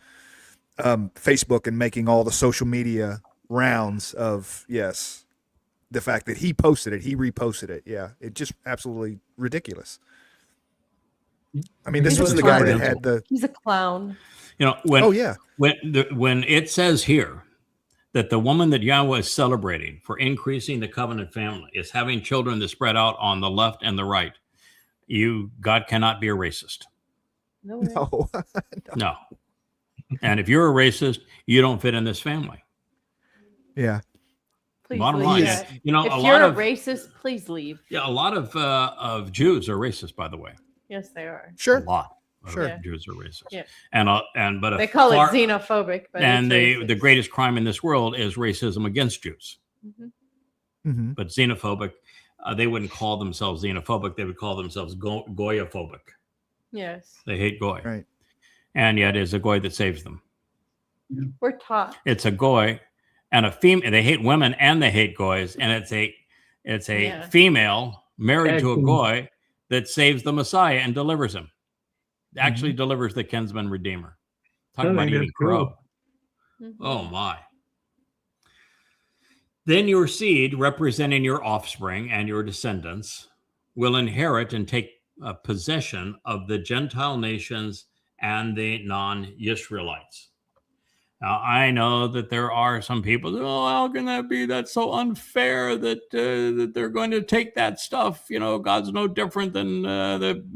Facebook and making all the social media rounds of, yes, the fact that he posted it, he reposted it. Yeah, it just absolutely ridiculous. I mean, this He's was a the guy that clown. had the. He's a clown. You know, when Oh yeah, when it says here that the woman that Yahweh is celebrating for increasing the covenant family is having children that spread out on the left and the right, God cannot be a racist. No way. no, No. And if you're a racist, you don't fit in this family. yeah, Please Bottom leave. line, Yeah. you know, If a you're lot a of racist, please leave. a lot of Jews are racist, by the way. Yes, they are. A sure. lot of Sure. Yeah. Jews are racist. Yeah. But They call far- it xenophobic, but and it's the racist. greatest crime in this world is racism against Jews. Mhm. Mm-hmm. But xenophobic, they wouldn't call themselves xenophobic. They would call themselves goyophobic. Yes, They hate goy. Right. And yet it's a goy that saves them. we're taught. It's a goy and a female. They hate women and they hate goys. And it's a Yeah. female married to a Actually- goy that saves the Messiah and delivers him. Actually delivers the kinsman redeemer. Talk I about think eating that's cool. crow. Mhm. Oh my. Then your seed, representing your offspring and your descendants, will inherit and take possession of the Gentile nations and the non-Israelites. Now, I know that there are some people that, oh, how can that be? That's so unfair that that they're going to take that stuff. You know, God's no different than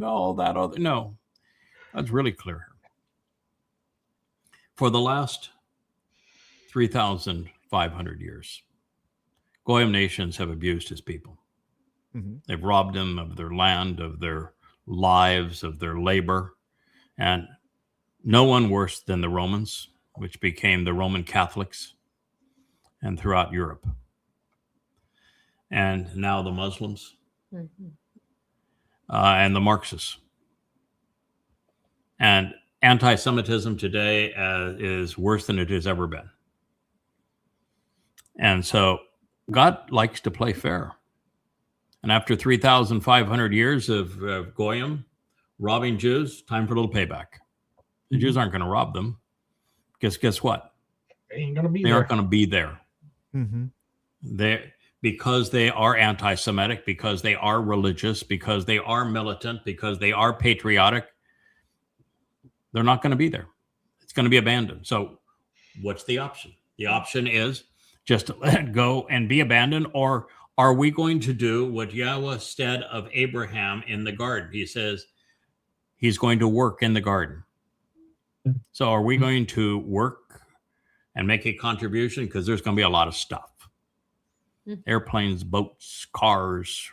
all that other. No, that's really clear here. For the last 3,500 years, Goyim nations have abused his people. Mm-hmm. They've robbed them of their land, of their lives, of their labor. And no one worse than the Romans, which became the Roman Catholics, and throughout Europe. And now the Muslims Mhm. and the Marxists. And anti-Semitism today is worse than it has ever been. And so God likes to play fair. And after 3,500 years of Goyim robbing Jews, time for a little payback. The Jews aren't going to rob them. Guess what? They ain't gonna be They there. aren't going to be there. Mm-hmm. Because they are anti-Semitic, because they are religious, because they are militant, because they are patriotic, they're not going to be there. It's going to be abandoned. So what's the option? The option is just to let it go and be abandoned, or are we going to do what Yahweh said of Abraham in the garden? He says he's going to work in the garden. So are we going to work and make a contribution? Because there's going to be a lot of stuff. Airplanes, boats, cars,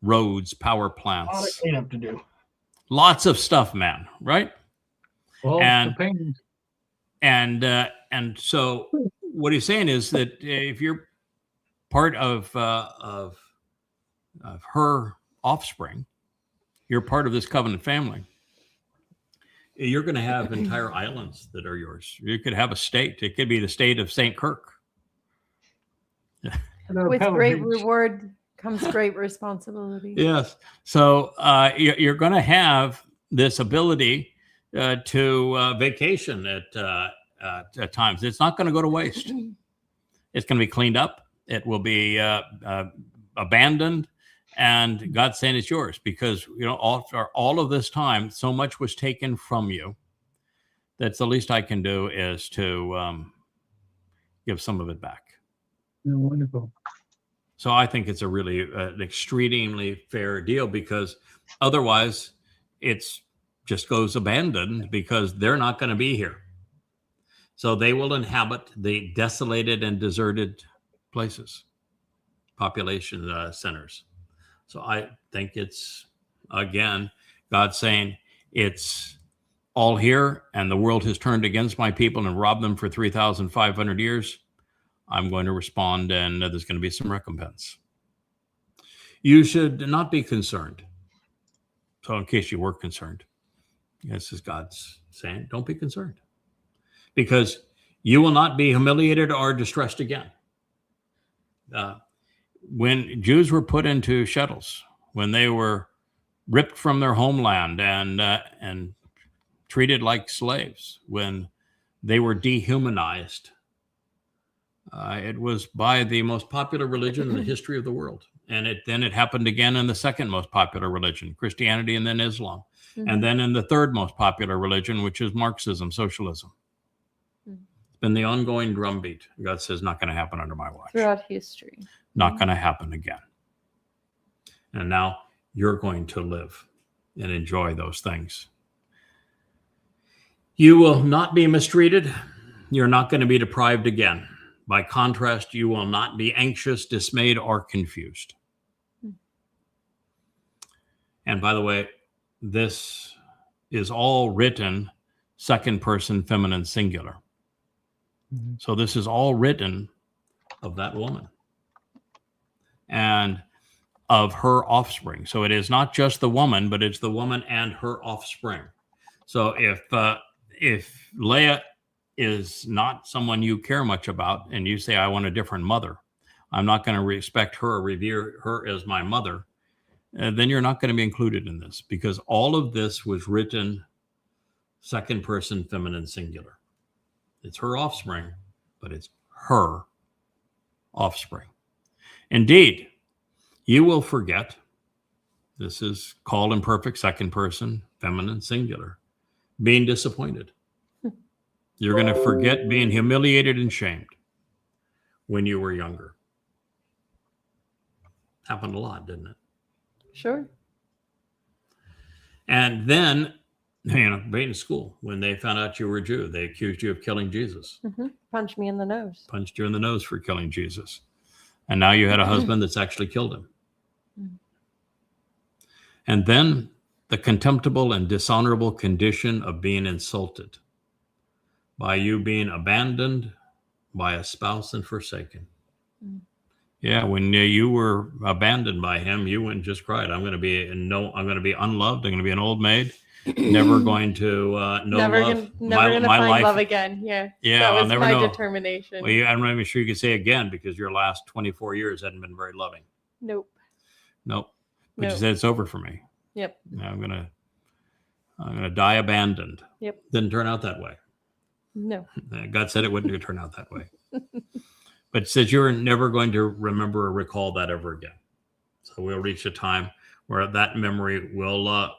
roads, power A lot of plants, cleanup to do. lots of stuff, man, right? Well, And- the paintings. And so what he's saying is that if you're part of her offspring, you're part of this covenant family. You're going to have entire islands that are yours. You could have a state. It could be the state of St. Kirk. With great reward comes great responsibility. Yes. So you're going to have this ability to vacation at times. It's not going to go to waste. It's going to be cleaned up. It will be abandoned, and God's saying it's yours because all of this time, so much was taken from you. That's the least I can do is to give some of it back. Yeah, wonderful. So I think it's a really an extremely fair deal because otherwise it's just goes abandoned because they're not going to be here. So they will inhabit the desolated and deserted places, population centers. So I think it's, again, God saying it's all here and the world has turned against my people and robbed them for 3,500 years. I'm going to respond and there's going to be some recompense. You should not be concerned. So in case you were concerned, this is God's saying, don't be concerned. Because You will not be humiliated or distressed again. When Jews were put into shuttles, when they were ripped from their homeland and treated like slaves, when they were dehumanized, it was by the most popular religion in the history of the world. And then it happened again in the second most popular religion, Christianity, and then Islam. And then in the third most popular religion, which is Marxism, socialism. It's been the ongoing drumbeat. God says, not going to happen under my watch. Throughout history. Not going to happen again. And now you're going to live and enjoy those things. You will not be mistreated. You're not going to be deprived again. By contrast, you will not be anxious, dismayed, or confused. And by the way, this is all written second person feminine singular. So this is all written of that woman and of her offspring. So it is not just the woman, but it's the woman and her offspring. So if Leah is not someone you care much about and you say, I want a different mother, I'm not going to respect her or revere her as my mother, then you're not going to be included in this, because all of this was written second person feminine singular. It's her offspring, but it's her offspring. Indeed, you will forget. This is called imperfect second person feminine singular. Being disappointed. You're going to forget being humiliated and shamed when you were younger. Happened a lot, didn't it? Sure. And then, being in school, when they found out you were a Jew, they accused you of killing Jesus. Punch me in the nose. Punched you in the nose for killing Jesus. And now you had a husband that's actually killed him. And then the contemptible and dishonorable condition of being insulted by you being abandoned by a spouse and forsaken. Yeah, when you were abandoned by him, you wouldn't just cried. I'm going to be unloved. I'm going to be an old maid. Never going to know love. Never gonna find love again. Yeah. Yeah, that was I'll never my know. determination. Well, I'm not even sure you could say again, because your last 24 years hadn't been very loving. Nope. But Nope. you said it's over for me. Yep. I'm gonna die abandoned. Yep. Didn't turn out that way. No. God said it wouldn't turn out that way. But it says you're never going to remember or recall that ever again. So we'll reach a time where that memory will not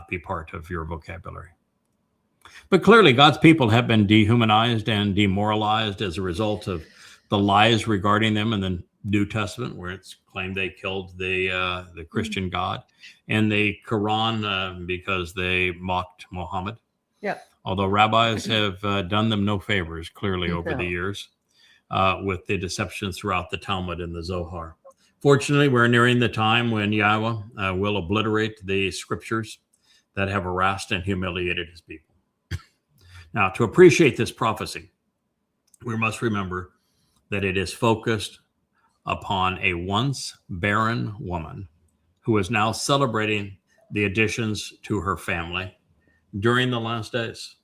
be part of your vocabulary. But clearly, God's people have been dehumanized and demoralized as a result of the lies regarding them in the New Testament, where it's claimed they killed the Christian God, and the Quran because they mocked Muhammad. Yeah. Although rabbis have done them no favors, clearly, over the No. years, with the deceptions throughout the Talmud and the Zohar. Fortunately, we're nearing the time when Yahweh will obliterate the scriptures that have harassed and humiliated his people. Now, to appreciate this prophecy, we must remember that it is focused upon a once barren woman who is now celebrating the additions to her family during the last days.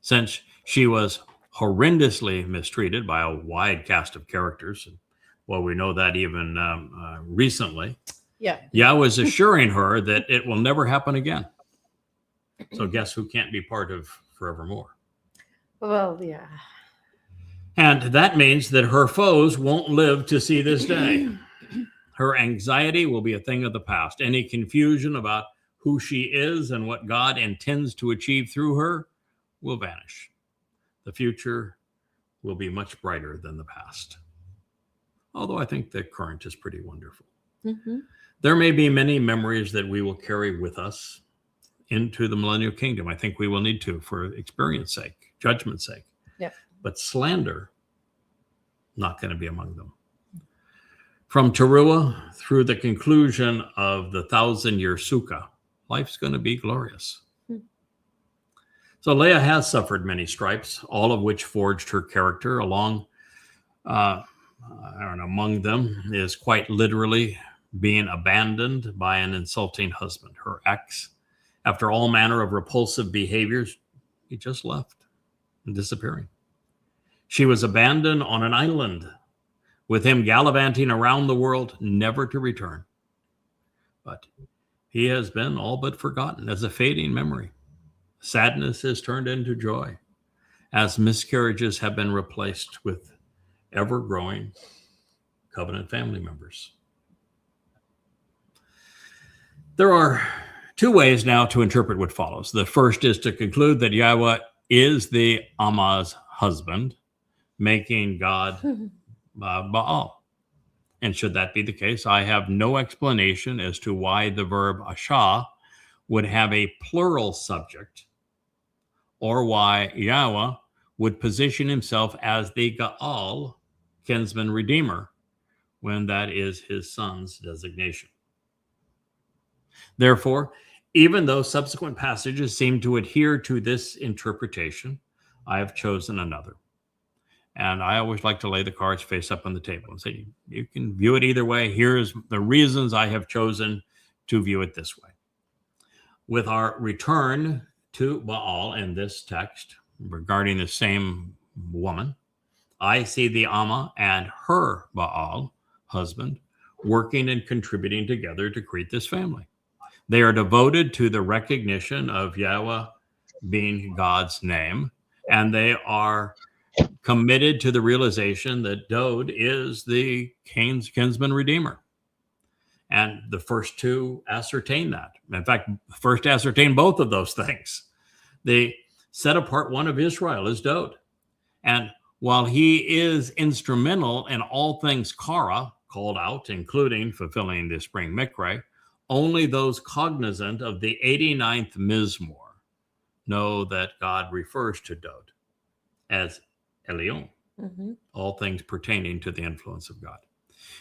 Since she was horrendously mistreated by a wide cast of characters, well, we know that even recently, Yahweh is assuring her that it will never happen again. So guess who can't be part of forevermore? Well, yeah. And that means that her foes won't live to see this day. Her anxiety will be a thing of the past. Any confusion about who she is and what God intends to achieve through her will vanish. The future will be much brighter than the past. Although I think the current is pretty wonderful. There may be many memories that we will carry with us into the millennial kingdom. I think we will need to, for experience sake, judgment's sake. Yep. But slander, not going to be among them. From Teruah through the conclusion of the 1,000-year Sukkah, life's going to be glorious. So Leah has suffered many stripes, all of which forged her character. Among them is quite literally being abandoned by an insulting husband, her ex. After all manner of repulsive behaviors, he just left. and disappearing. She was abandoned on an island, with him gallivanting around the world, never to return. But he has been all but forgotten as a fading memory. Sadness has turned into joy, as miscarriages have been replaced with ever-growing covenant family members. There are two ways now to interpret what follows. The first is to conclude that Yahweh is the Amma's husband, making God Baal. And should that be the case, I have no explanation as to why the verb Asha would have a plural subject, or why Yahweh would position himself as the Gaal, kinsman redeemer, when that is his son's designation. Therefore, even though subsequent passages seem to adhere to this interpretation, I have chosen another. And I always like to lay the cards face up on the table and say, you can view it either way. Here's the reasons I have chosen to view it this way. With our return to Baal in this text regarding the same woman, I see the Amma and her Baal husband working and contributing together to create this family. They are devoted to the recognition of Yahweh being God's name, and they are committed to the realization that Dod is the kinsman redeemer. And the first two ascertain that. In fact, first ascertain both of those things. They set apart one of Israel as Dod. And while he is instrumental in all things Kara, called out, including fulfilling the spring Mikre, only those cognizant of the 89th Mizmor know that God refers to Dod as Elion, all things pertaining to the influence of God.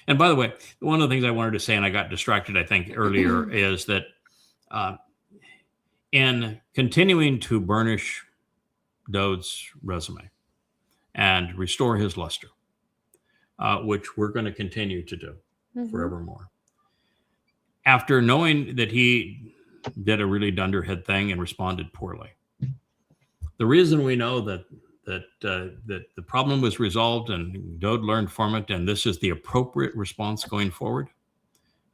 And by the way, one of the things I wanted to say, and I got distracted, I think, earlier, is that in continuing to burnish Dod's resume and restore his luster, which we're going to continue to do forevermore, after knowing that he did a really dunderhead thing and responded poorly, the reason we know that the problem was resolved and Dod learned from it, and this is the appropriate response going forward,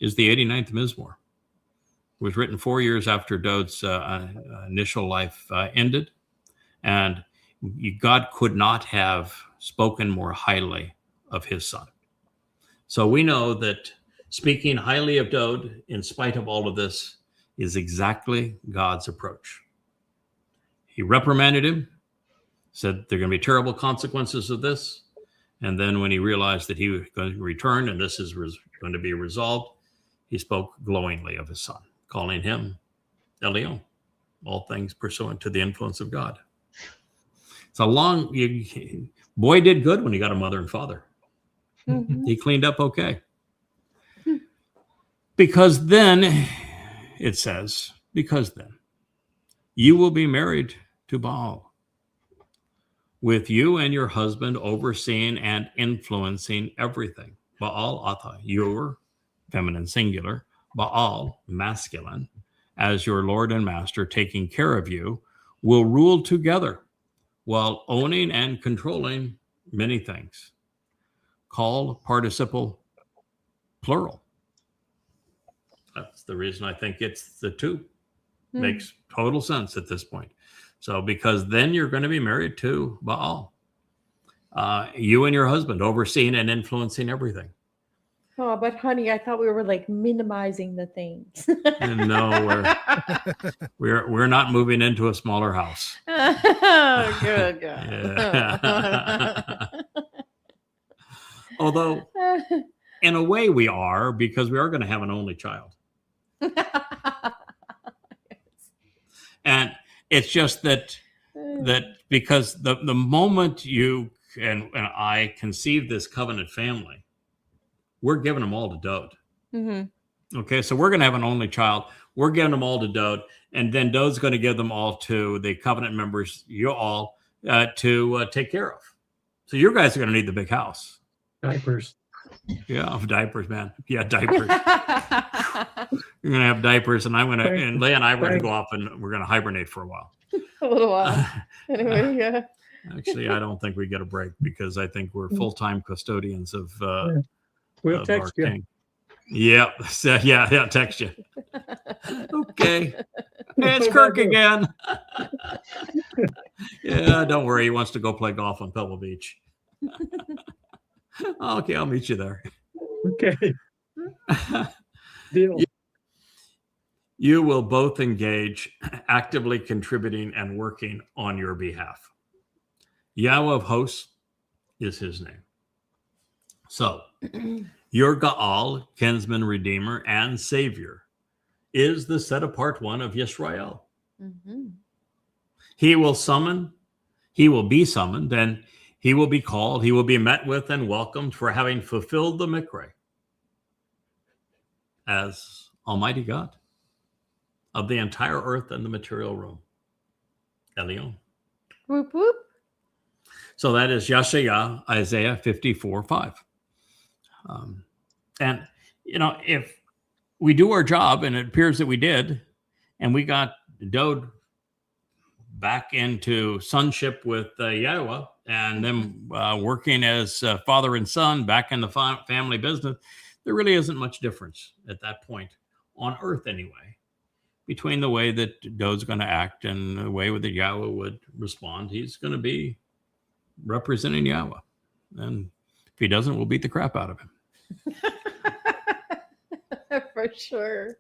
is the 89th Mizmor. It was written 4 years after Dod's initial life ended, and God could not have spoken more highly of his son. So we know that speaking highly of Dod, in spite of all of this, is exactly God's approach. He reprimanded him, said there are going to be terrible consequences of this. And then when he realized that he was going to return and this is going to be resolved, he spoke glowingly of his son, calling him Elion, all things pursuant to the influence of God. It's a long, boy did good when he got a mother and father. He cleaned up okay. Because then, it says, because then you will be married to Baal, with you and your husband overseeing and influencing everything. Baal Atha, your feminine singular, Baal masculine, as your Lord and Master, taking care of you, will rule together while owning and controlling many things. Call participle plural. That's the reason I think it's the two. Makes total sense at this point. So, because then you're going to be married to Baal. You and your husband overseeing and influencing everything. Oh, but honey, I thought we were like minimizing the things. And no, we're not moving into a smaller house. Oh, good. Yeah. Although, in a way, we are, because we are going to have an only child. And it's just that because the moment you and I conceive this covenant family, we're giving them all to Dod. Okay, so we're going to have an only child. We're giving them all to Dod, and then Dod's going to give them all to the covenant members, you all, to take care of. So you guys are going to need the big house. Diapers. Yeah, diapers, man. Yeah, diapers. You're going to have diapers, and and Leah and I are going to go off and we're going to hibernate for a while. A little while. Anyway, yeah. Actually, I don't think we get a break because I think we're full-time custodians of, We'll of text our you. king. Yep. So, yeah, text you. Okay. Hey, it's Kirk again. Yeah, don't worry. He wants to go play golf on Pebble Beach. Okay, I'll meet you there. Okay. Deal. You will both engage, actively contributing and working on your behalf. Yahweh of hosts is his name. So, your Gaal, kinsman, redeemer, and savior, is the set apart one of Yisrael. Mhm. He will be summoned, and he will be called, he will be met with and welcomed for having fulfilled the Mikre as Almighty God of the entire earth and the material realm. Elion. Whoop whoop. So that is Yeshaya, Isaiah 54:5. And, if we do our job, and it appears that we did, and we got Dode back into sonship with Yahweh, and them working as father and son back in the family business, there really isn't much difference at that point on earth anyway, between the way that Dode's going to act and the way that Yahweh would respond. He's going to be representing Yahweh. And if he doesn't, we'll beat the crap out of him. For sure.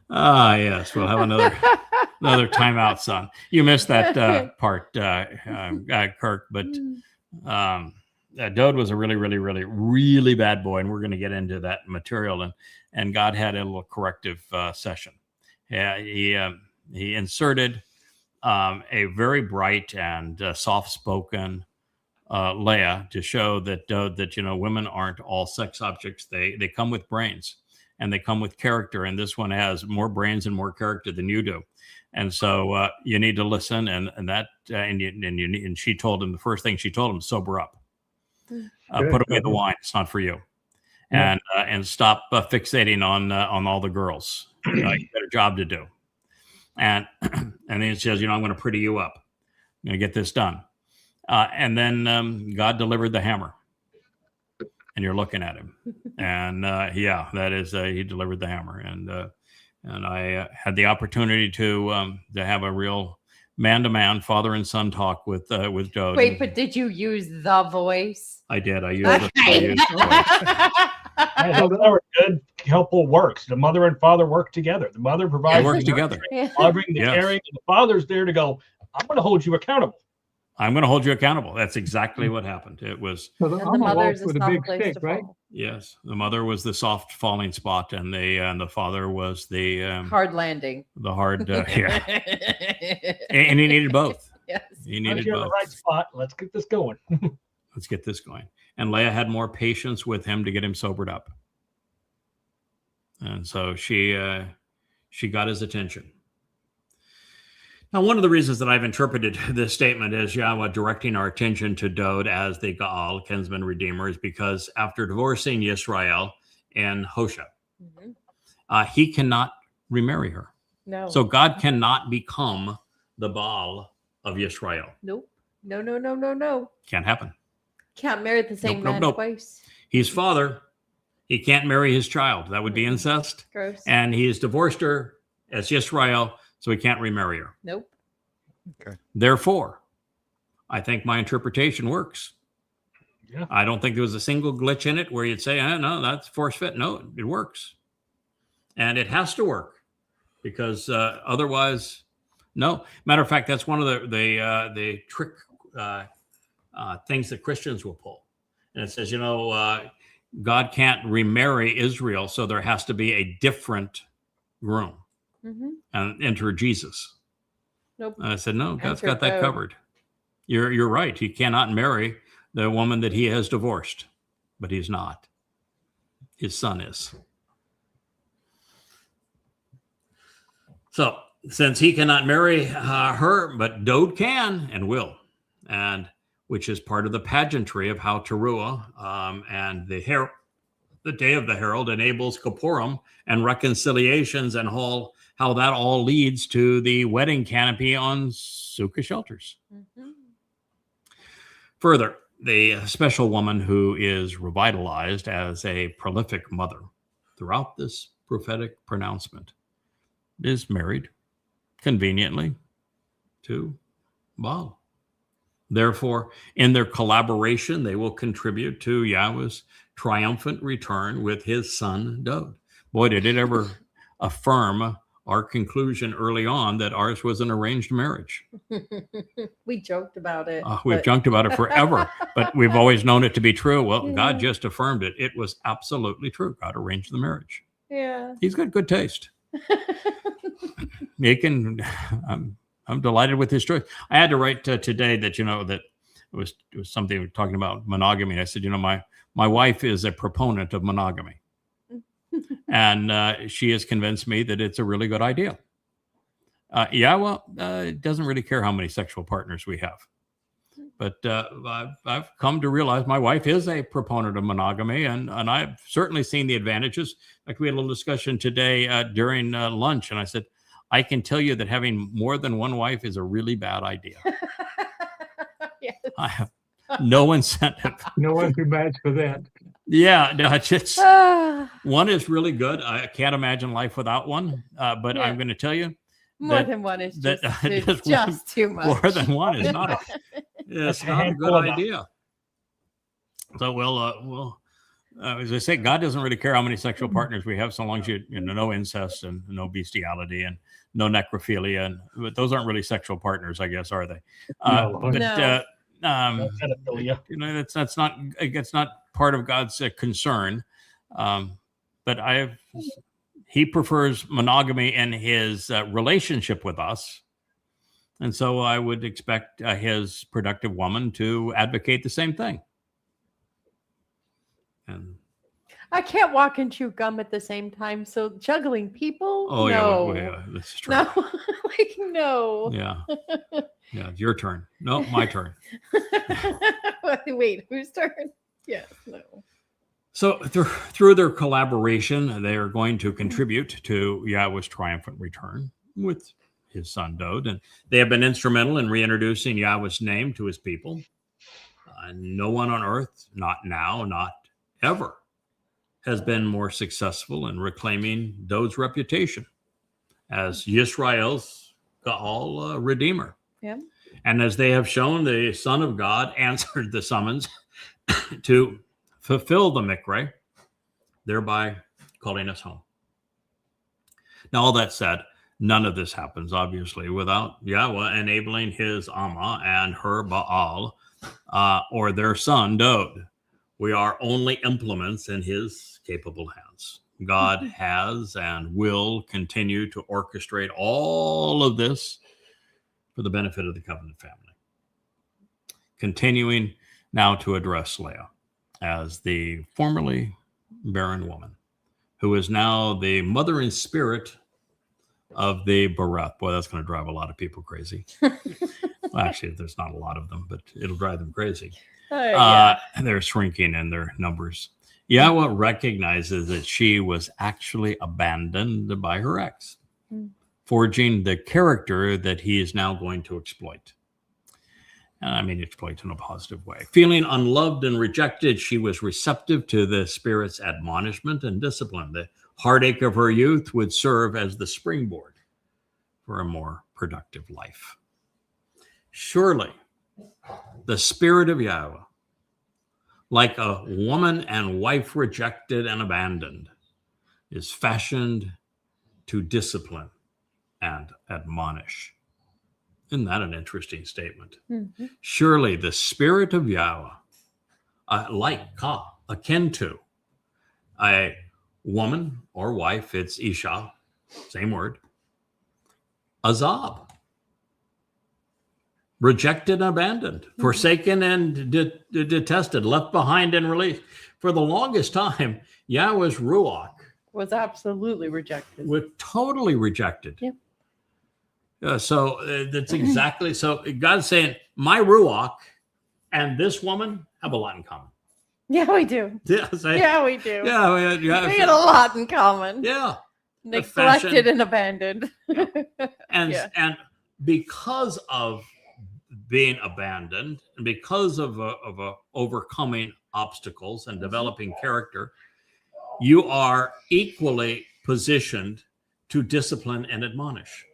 Ah, yes. We'll have another timeout, son. You missed that part, Kirk. But Dode was a really, really, really, really bad boy, and we're going to get into that material. And God had a little corrective session. Yeah, he inserted a very bright and soft-spoken Leah to show that women aren't all sex objects. They come with brains. And they come with character, and this one has more brains and more character than you do, and so you need to listen. And she told him, the first thing she told him, sober up, put away the wine. It's not for you, and stop fixating on all the girls. You got a job to do, and then it says, I'm going to pretty you up. I'm going to get this done, and then God delivered the hammer. And you're looking at him, and that is he delivered the hammer, and I had the opportunity to have a real man-to-man father and son talk with Dode. Wait, but did you use the voice? I did. I used Okay. the voice. That's how a good couple works. The mother and father work together. The mother provides They work the together. loving, the Yes. caring, and the father's there to go, I'm going to hold you accountable. I'm going to hold you accountable. That's exactly what happened. It was, So the And the Amma mother's walks a with a soft big place stick, to right? fall. yes, the mother was the soft falling spot, and the father was the Hard landing. hard, yeah. And he needed both. Yes. He Once needed you're in the both. right spot, let's get this going. Let's get this going. And Leah had more patience with him to get him sobered up. And so she got his attention. Now, one of the reasons that I've interpreted this statement as Yahweh directing our attention to Dode as the Gaal, kinsman redeemer, is because after divorcing Yisrael and Hosha, he cannot remarry her. No. So God cannot become the Baal of Yisrael. Nope. No. Can't happen. Can't marry the same Nope. man twice. He's father. He can't marry his child. That would be incest. Gross. And he has divorced her as Yisrael, so he can't remarry her. Nope. Therefore, I think my interpretation works. Yeah. I don't think there was a single glitch in it where you'd say, no, that's force fit. No, it works. And it has to work because otherwise, no. Matter of fact, that's one of the trick things that Christians will pull. And it says, God can't remarry Israel, so there has to be a different groom and enter Jesus. Nope. And I said, no, God's Enter got that Dode. covered. You're right. He cannot marry the woman that he has divorced, but he's not. His son is. So since he cannot marry her, but Dode can and will, and which is part of the pageantry of how Teruah and the day of the herald enables Kippurim and reconciliations and how that all leads to the wedding canopy on Sukkah shelters. Further, the special woman who is revitalized as a prolific mother throughout this prophetic pronouncement is married conveniently to Baal. Therefore, in their collaboration, they will contribute to Yahweh's triumphant return with his son, Dod. Boy, did it ever affirm our conclusion early on that ours was an arranged marriage. We joked about it. We've but- joked about it forever, but we've always known it to be true. Well, Yeah. God just affirmed it. It was absolutely true. God arranged the marriage. Yeah. He's got good taste. He can. I'm delighted with his choice. I had to write today that that it was something we were talking about monogamy. I said, my wife is a proponent of monogamy, and she has convinced me that it's a really good idea. Yahweh doesn't really care how many sexual partners we have, but I've come to realize my wife is a proponent of monogamy, and I've certainly seen the advantages. Like we had a little discussion today during lunch, and I said, I can tell you that having more than one wife is a really bad idea. Yes. I have no incentive. No one can match for that. Yeah, no, it's just Ah, one is really good. I can't imagine life without one. But Yeah. I'm going to tell you, more that- than one is that- just, just it's one- just too much. more than one is not. It's A not a handful good enough. idea. So we'll as I say, God doesn't really care how many sexual partners we have, so long as no incest and no bestiality and no necrophilia, and but those aren't really sexual partners, I guess, are they? No. But No. Pedophilia. that's not part of God's concern. But he prefers monogamy in his relationship with us, and so I would expect his productive woman to advocate the same thing. And I can't walk and chew gum at the same time. So juggling people? oh no. yeah, this is true. No. Like, no. Yeah, it's your turn. No, my turn. Wait, whose turn? Yes, no. So through their collaboration, they are going to contribute to Yahweh's triumphant return with his son Dod, and they have been instrumental in reintroducing Yahweh's name to his people. No one on earth, not now, not ever, has been more successful in reclaiming Dod's reputation as Yisrael's Gaal Redeemer. Yeah. And as they have shown, the Son of God answered the summons to fulfill the Mikra, thereby calling us home. Now, all that said, none of this happens, obviously, without Yahweh enabling his Amma and her Baal or their son, Dod. We are only implements in his capable hands. God has and will continue to orchestrate all of this for the benefit of the covenant family. Continuing now to address Leah as the formerly barren woman, who is now the mother in spirit of the Barath. Boy, that's going to drive a lot of people crazy. Well, actually, there's not a lot of them, but it'll drive them crazy. Yeah. They're shrinking in their numbers. Yahweh recognizes that she was actually abandoned by her ex, forging the character that he is now going to exploit. And I mean, exploit in a positive way. Feeling unloved and rejected, she was receptive to the Spirit's admonishment and discipline. The heartache of her youth would serve as the springboard for a more productive life. Surely, the Spirit of Yahweh, like a woman and wife rejected and abandoned, is fashioned to discipline and admonish. Isn't that an interesting statement? Mm-hmm. Surely the Spirit of Yahweh, akin to a woman or wife, it's Isha, same word, Azab, rejected and abandoned, forsaken and detested, left behind and released. For the longest time, Yahweh's Ruach Was absolutely rejected. was totally rejected. Yep. So that's exactly, so God's saying, my Ruach and this woman have a lot in common. Yeah, we do. Yeah, Yeah, we do. yeah, We got a lot in common. yeah. Neglected and abandoned. And Yeah. and because of being abandoned, and because of overcoming obstacles and developing character, you are equally positioned to discipline and admonish.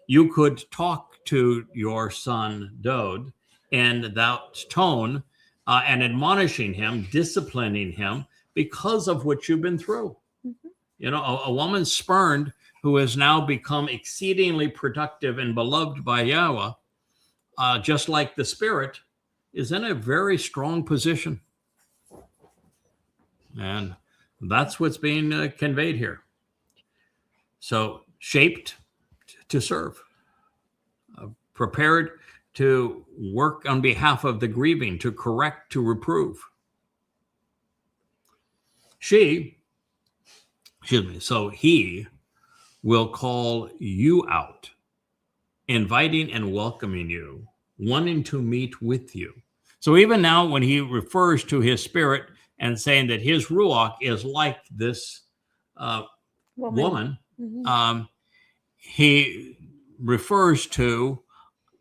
You could talk to your son Dode in that tone and admonishing him, disciplining him because of what you've been through. You know, a woman spurned who has now become exceedingly productive and beloved by Yahweh, just like the Spirit, is in a very strong position. And that's what's being conveyed here. So, shaped to serve, prepared to work on behalf of the grieving, to correct, to reprove. So he will call you out, inviting and welcoming you, wanting to meet with you. So even now, when he refers to his Spirit and saying that his Ruach is like this woman, he refers to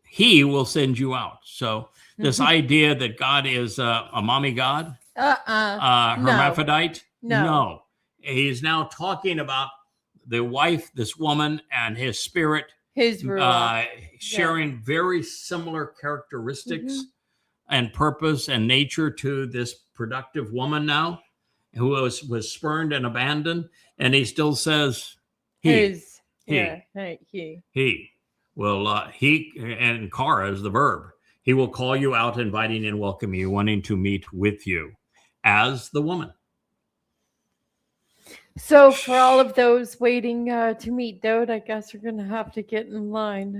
he will send you out. So this idea that God is a mommy God, hermaphrodite, no. He's now talking about the wife, this woman, and his Spirit, his Ruach, sharing very similar characteristics and purpose and nature to this productive woman now, who was spurned and abandoned, and he still says he will he and Kara is the verb. He will call you out, inviting and welcoming you, wanting to meet with you as the woman. So for all of those waiting to meet Dode, I guess you're going to have to get in line.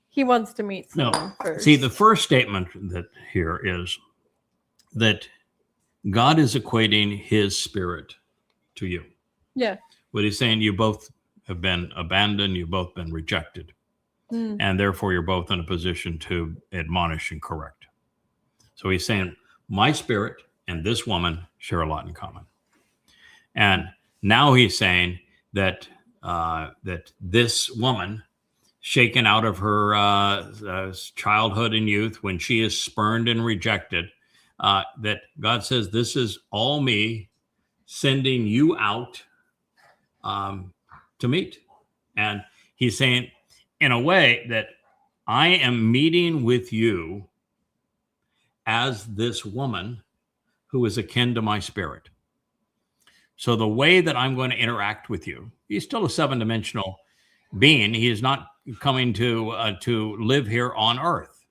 He wants to meet someone first. See, the first statement that here is that God is equating his Spirit to you. Yeah. What he's saying, you both have been abandoned, you've both been rejected, and therefore you're both in a position to admonish and correct. So he's saying, my Spirit and this woman share a lot in common. And now he's saying that that this woman, shaken out of her childhood and youth, when she is spurned and rejected, that God says, this is all me sending you out to meet. And he's saying, in a way, that I am meeting with you as this woman who is akin to my Spirit. So the way that I'm going to interact with you, he's still a 7-dimensional being. He is not coming to live here on earth.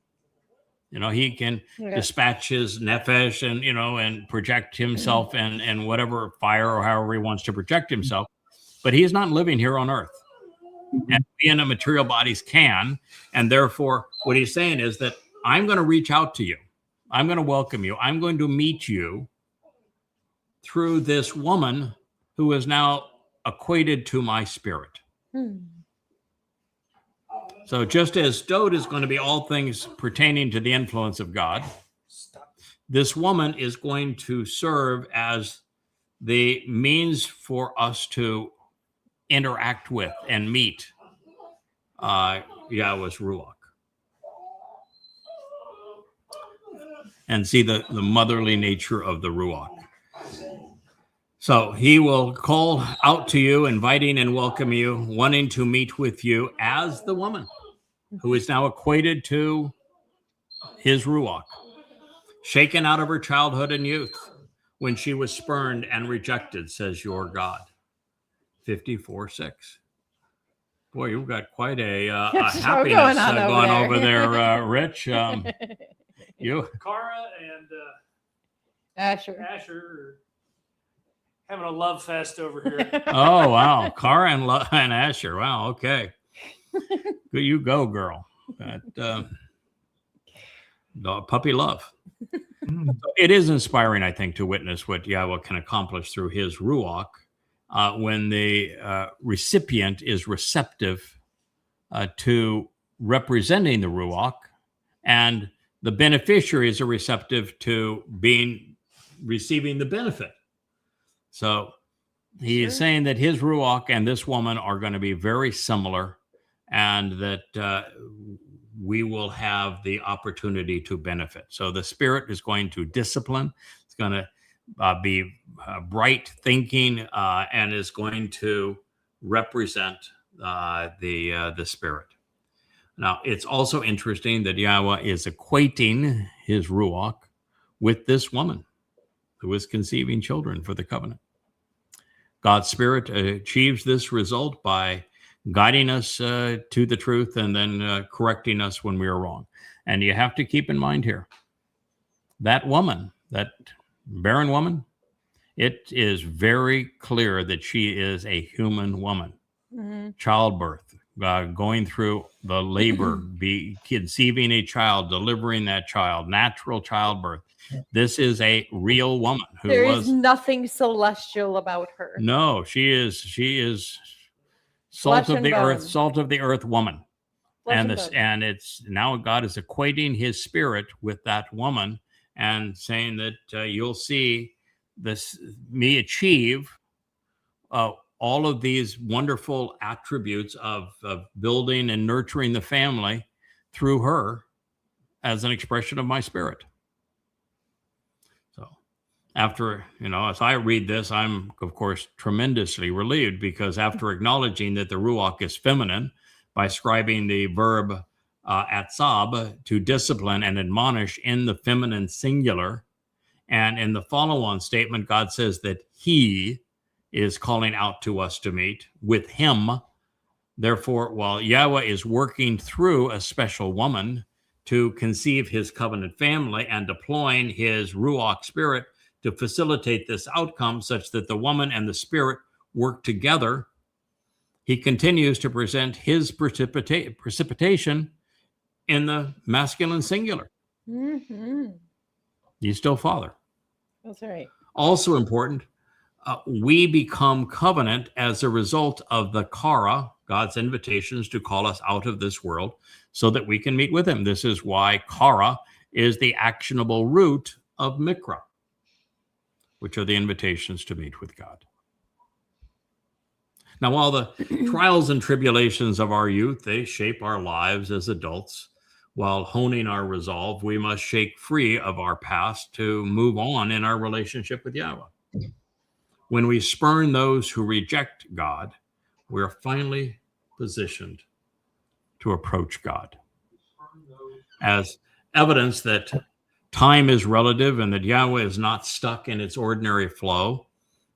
You know, he can dispatch his nefesh and, you know, and project himself in whatever fire or however he wants to project himself. But he is not living here on earth. And we in the material bodies can. And therefore, what he's saying is that I'm going to reach out to you. I'm going to welcome you. I'm going to meet you through this woman who is now equated to my Spirit. So just as Dode is going to be all things pertaining to the influence of God, this woman is going to serve as the means for us to interact with and meet Yahweh's Ruach. And see the motherly nature of the Ruach. So he will call out to you, inviting and welcome you, wanting to meet with you as the woman who is now equated to his Ruach, shaken out of her childhood and youth when she was spurned and rejected, says your God. 54:6. Boy, you've got quite a happiness going over there, Rich. You, Kara and Asher are having a love fest over here. Oh, wow. Kara and Asher. Wow. Okay. Good, you go, girl. That puppy love. It is inspiring, I think, to witness what Yahweh can accomplish through his Ruach when the recipient is receptive to representing the Ruach, and the beneficiaries are receptive to receiving the benefit. So he is saying that his Ruach and this woman are going to be very similar, and that we will have the opportunity to benefit. So the Spirit is going to discipline. It's going to be bright thinking, and is going to represent the Spirit. Now, it's also interesting that Yahweh is equating his Ruach with this woman who is conceiving children for the covenant. God's Spirit achieves this result by guiding us to the truth and then correcting us when we are wrong. And you have to keep in mind here, that woman, that barren woman, it is very clear that she is a human woman. Childbirth, going through the labor, conceiving a child, delivering that child, natural childbirth. This is a real woman who There is nothing celestial about her. No, she is salt Flesh of the and earth, bone. salt of the earth woman. Flesh And and this, bone. and it's now God is equating his Spirit with that woman and saying that you'll see this me achieve all of these wonderful attributes of building and nurturing the family through her as an expression of my Spirit. So after, as I read this, I'm, of course, tremendously relieved, because after acknowledging that the Ruach is feminine by ascribing the verb atzab to discipline and admonish in the feminine singular, and in the follow-on statement, God says that he is calling out to us to meet with him. Therefore, while Yahweh is working through a special woman to conceive his covenant family and deploying his Ruach Spirit to facilitate this outcome such that the woman and the Spirit work together, he continues to present his precipitation in the masculine singular. He's still Father. That's right. Also important, we become covenant as a result of the Kara, God's invitations to call us out of this world so that we can meet with him. This is why Kara is the actionable root of Mikra, which are the invitations to meet with God. Now, while the trials and tribulations of our youth, they shape our lives as adults, while honing our resolve, we must shake free of our past to move on in our relationship with Yahweh. When we spurn those who reject God, we're finally positioned to approach God. As evidence that time is relative and that Yahweh is not stuck in its ordinary flow,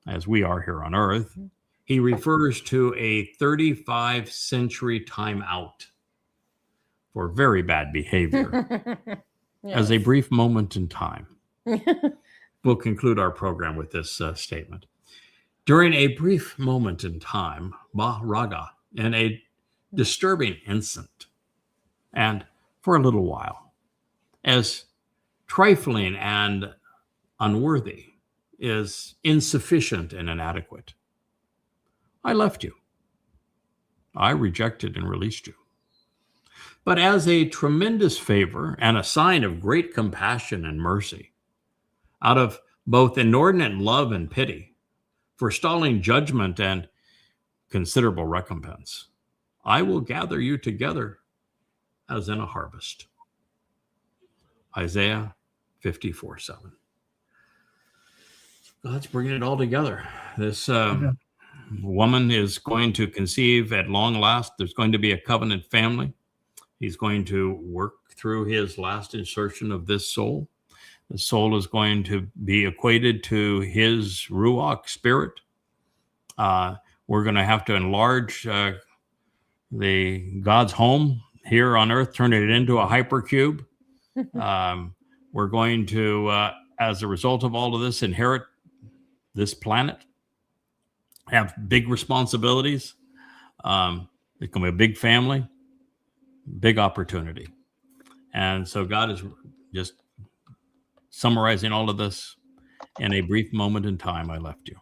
as we are here on earth, he refers to a 35-century timeout for very bad behavior as a brief moment in time. We'll conclude our program with this statement. During a brief moment in time, Raga, in a disturbing instant, and for a little while, as trifling and unworthy is insufficient and inadequate, I left you. I rejected and released you. But as a tremendous favor and a sign of great compassion and mercy, out of both inordinate love and pity, forestalling judgment and considerable recompense, I will gather you together as in a harvest. Isaiah 54:7. God's bringing it all together. This woman is going to conceive at long last. There's going to be a covenant family. He's going to work through his last insertion of this soul. The soul is going to be equated to his Ruach Spirit. We're going to have to enlarge the God's home here on earth, turn it into a hypercube. We're going to, as a result of all of this, inherit this planet, have big responsibilities. It's going to be a big family, big opportunity. And so God is just summarizing all of this. In a brief moment in time, I left you.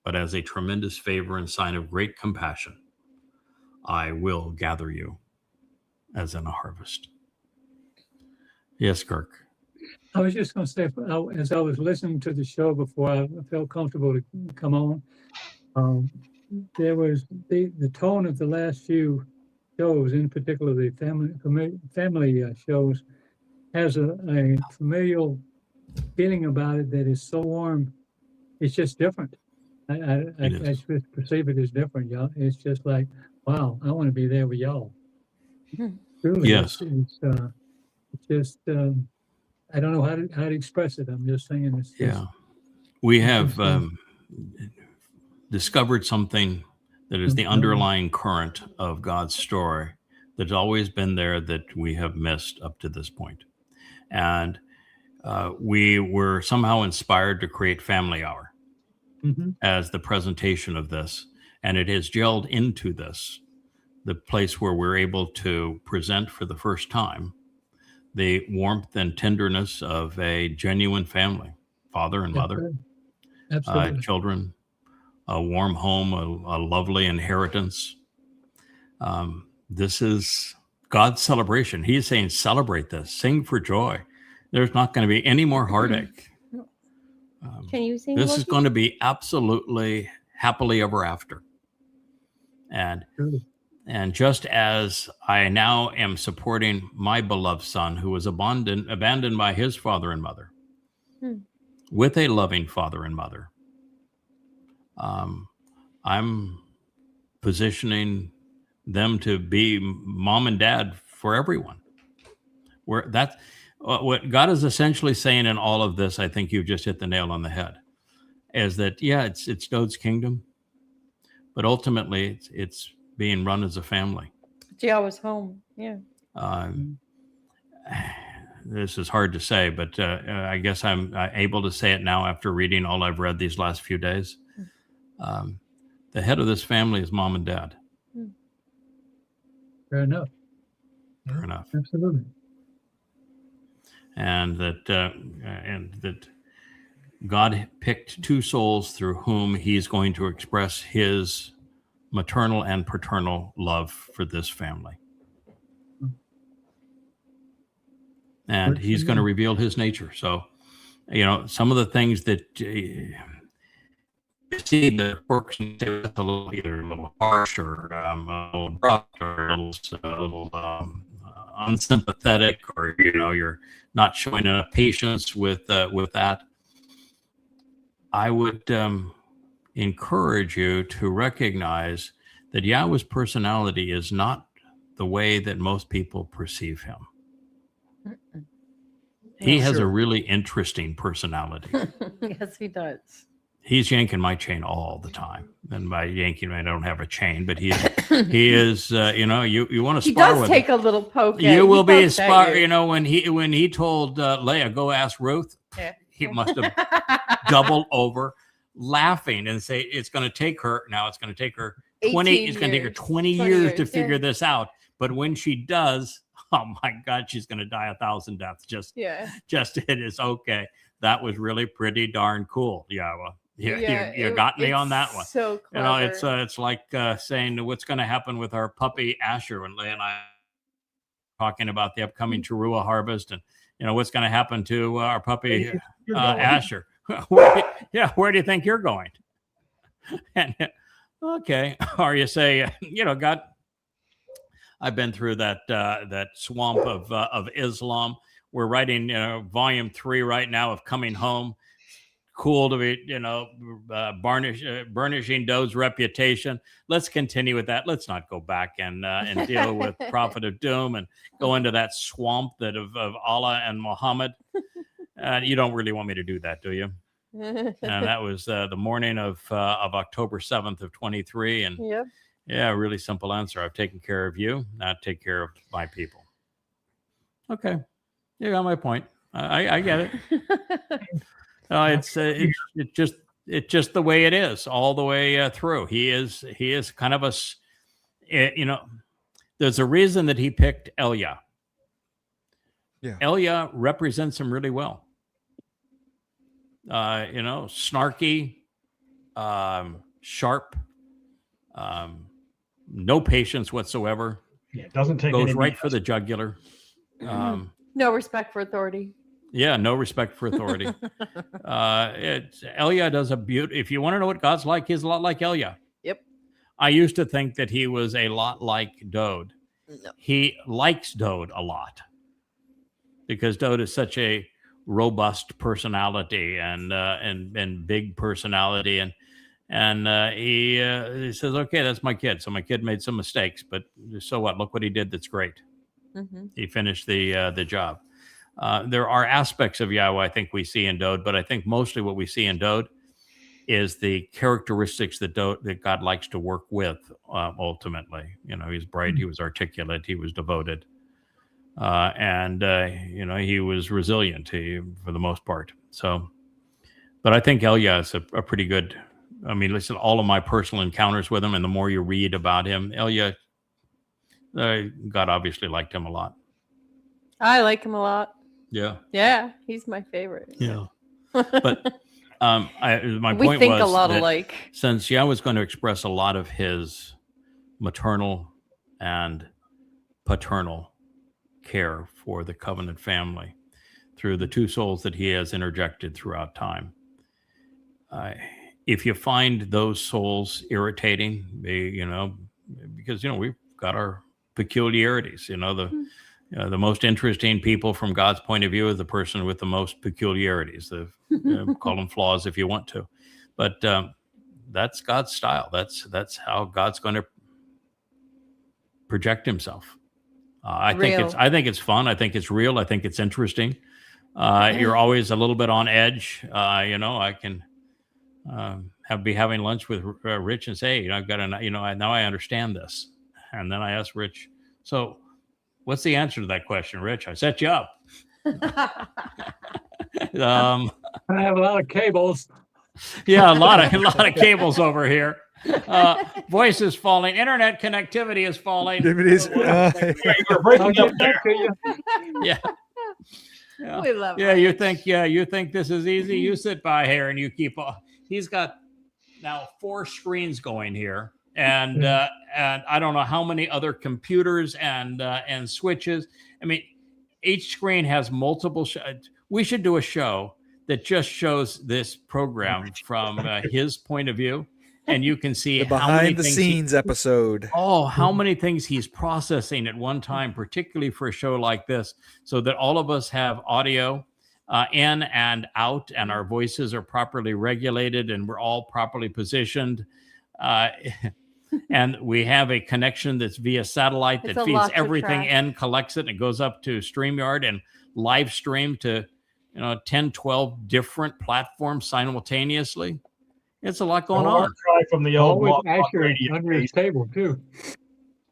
But as a tremendous favor and sign of great compassion, I will gather you as in a harvest. Yes, Kirk. I was just going to say, as I was listening to the show before I felt comfortable to come on, there was the tone of the last few shows, in particular the family shows, has a familial feeling about it that is so warm. It's just different. It I is. just perceive it as different, y'all. It's just like, wow, I want to be there with y'all. Truly, Yes. it's just I don't know how to express it. I'm just saying it's just, Yeah. We it's have just, discovered something that is the underlying current of God's story that's always been there that we have missed up to this point. And we were somehow inspired to create Family Hour as the presentation of this. And it has gelled into this, the place where we're able to present for the first time the warmth and tenderness of a genuine family, father and mother, absolutely. children, a warm home, a lovely inheritance. This is God's celebration. He is saying, celebrate this, sing for joy. There's not going to be any more heartache. Can you sing? This is Loki? going to be absolutely happily ever after. And just as I now am supporting my beloved son who was abandoned by his father and mother with a loving father and mother, I'm positioning them to be mom and dad for everyone. What God is essentially saying in all of this, I think you've just hit the nail on the head, is that, yeah, it's Dode's kingdom, but ultimately it's being run as a family. Gia was home. Yeah. This is hard to say, but I guess I'm able to say it now after reading all I've read these last few days. The head of this family is mom and dad. Fair enough. Fair enough. Absolutely. And that God picked two souls through whom he's going to express his maternal and paternal love for this family. And he's going to reveal his nature. So, some of the things that you see the quirks and say it's either a little harsh or a little abrupt or a little unsympathetic, or you're not showing enough patience with that. I would encourage you to recognize that Yahweh's personality is not the way that most people perceive him. He has a really interesting personality. Yes, he does. He's yanking my chain all the time. And by yanking, I don't have a chain, but he is, you want to He spar does with take him. a little poke. You will be a spar, you. when he told Leah, go ask Ruth, Yeah. he must have doubled over laughing and say, it's going to take her 20 years to figure this out. But when she does, oh my God, she's going to die 1,000 deaths. Just it is okay. That was really pretty darn cool, Yahweh. You got me on that one. So clever. It's like saying what's going to happen with our puppy Asher, when Leah and I are talking about the upcoming Teruah harvest, and what's going to happen to our puppy Asher. Where do you think you're going? And okay, or you say, God, I've been through that swamp of Islam. We're writing volume 3 right now of Coming Home. Cool to be burnishing Doe's reputation. Let's continue with that. Let's not go back and deal with Prophet of Doom and go into that swamp of Allah and Muhammad. You don't really want me to do that, do you? And that was the morning of October 7th of 23. And yeah, really simple answer. I've taken care of you. Now take care of my people. Okay. You got my point. I get it. It's just the way it is all the way through. He is kind of there's a reason that he picked Elia. Yeah. Elia represents him really well. Snarky, sharp, no patience whatsoever. Yeah, it doesn't take goes any right BS. for the jugular. No respect for authority. Yeah, no respect for authority. Elia does a beauty. If you want to know what God's like, he's a lot like Elia. Yep. I used to think that he was a lot like Dode. he likes Dode a lot because Dode is such a robust personality and big personality, and he says, okay, that's my kid. So my kid made some mistakes, but so what? Look what he did. That's great. He finished the job. There are aspects of Yahweh I think we see in Dode, but I think mostly what we see in Dode is the characteristics that God likes to work with. Ultimately, he's bright, he was articulate, he was devoted, and he was resilient for the most part. So, but I think Elia is a pretty good. I mean, listen, all of my personal encounters with him, and the more you read about him, Elia, God obviously liked him a lot. I like him a lot. Yeah. Yeah, he's my favorite. Yeah. But my We point think was a lot that alike. since Yah was going to express a lot of his maternal and paternal care for the covenant family through the two souls that he has interjected throughout time, if you find those souls irritating, because we've got our peculiarities. The most interesting people from God's point of view is the person with the most peculiarities. Call them flaws if you want to, but that's God's style. That's how God's going to project himself. I think it's fun. I think it's real. I think it's interesting. You're always a little bit on edge. I can be having lunch with Rich and say, I've got now I understand this, and then I ask Rich, so what's the answer to that question, Rich? I set you up. I have a lot of cables. Yeah, a lot of cables over here. Voice is falling. Internet connectivity is falling. You're breaking up there. Yeah. We love Yeah, Rich. you think this is easy? You sit by here and you keep. He's got now 4 screens going here, and I don't know how many other computers and switches. I mean, each screen has multiple. We should do a show that just shows this program from his point of view, and you can see The how many behind the things scenes episode. how many things he's processing at one time, particularly for a show like this, so that all of us have audio in and out, and our voices are properly regulated, and we're all properly positioned. And we have a connection that's via satellite that feeds everything in, collects it, and it goes up to StreamYard and live stream to 10, 12 different platforms simultaneously. It's a lot going on. Try from the old Always walk Asher radio under his table too.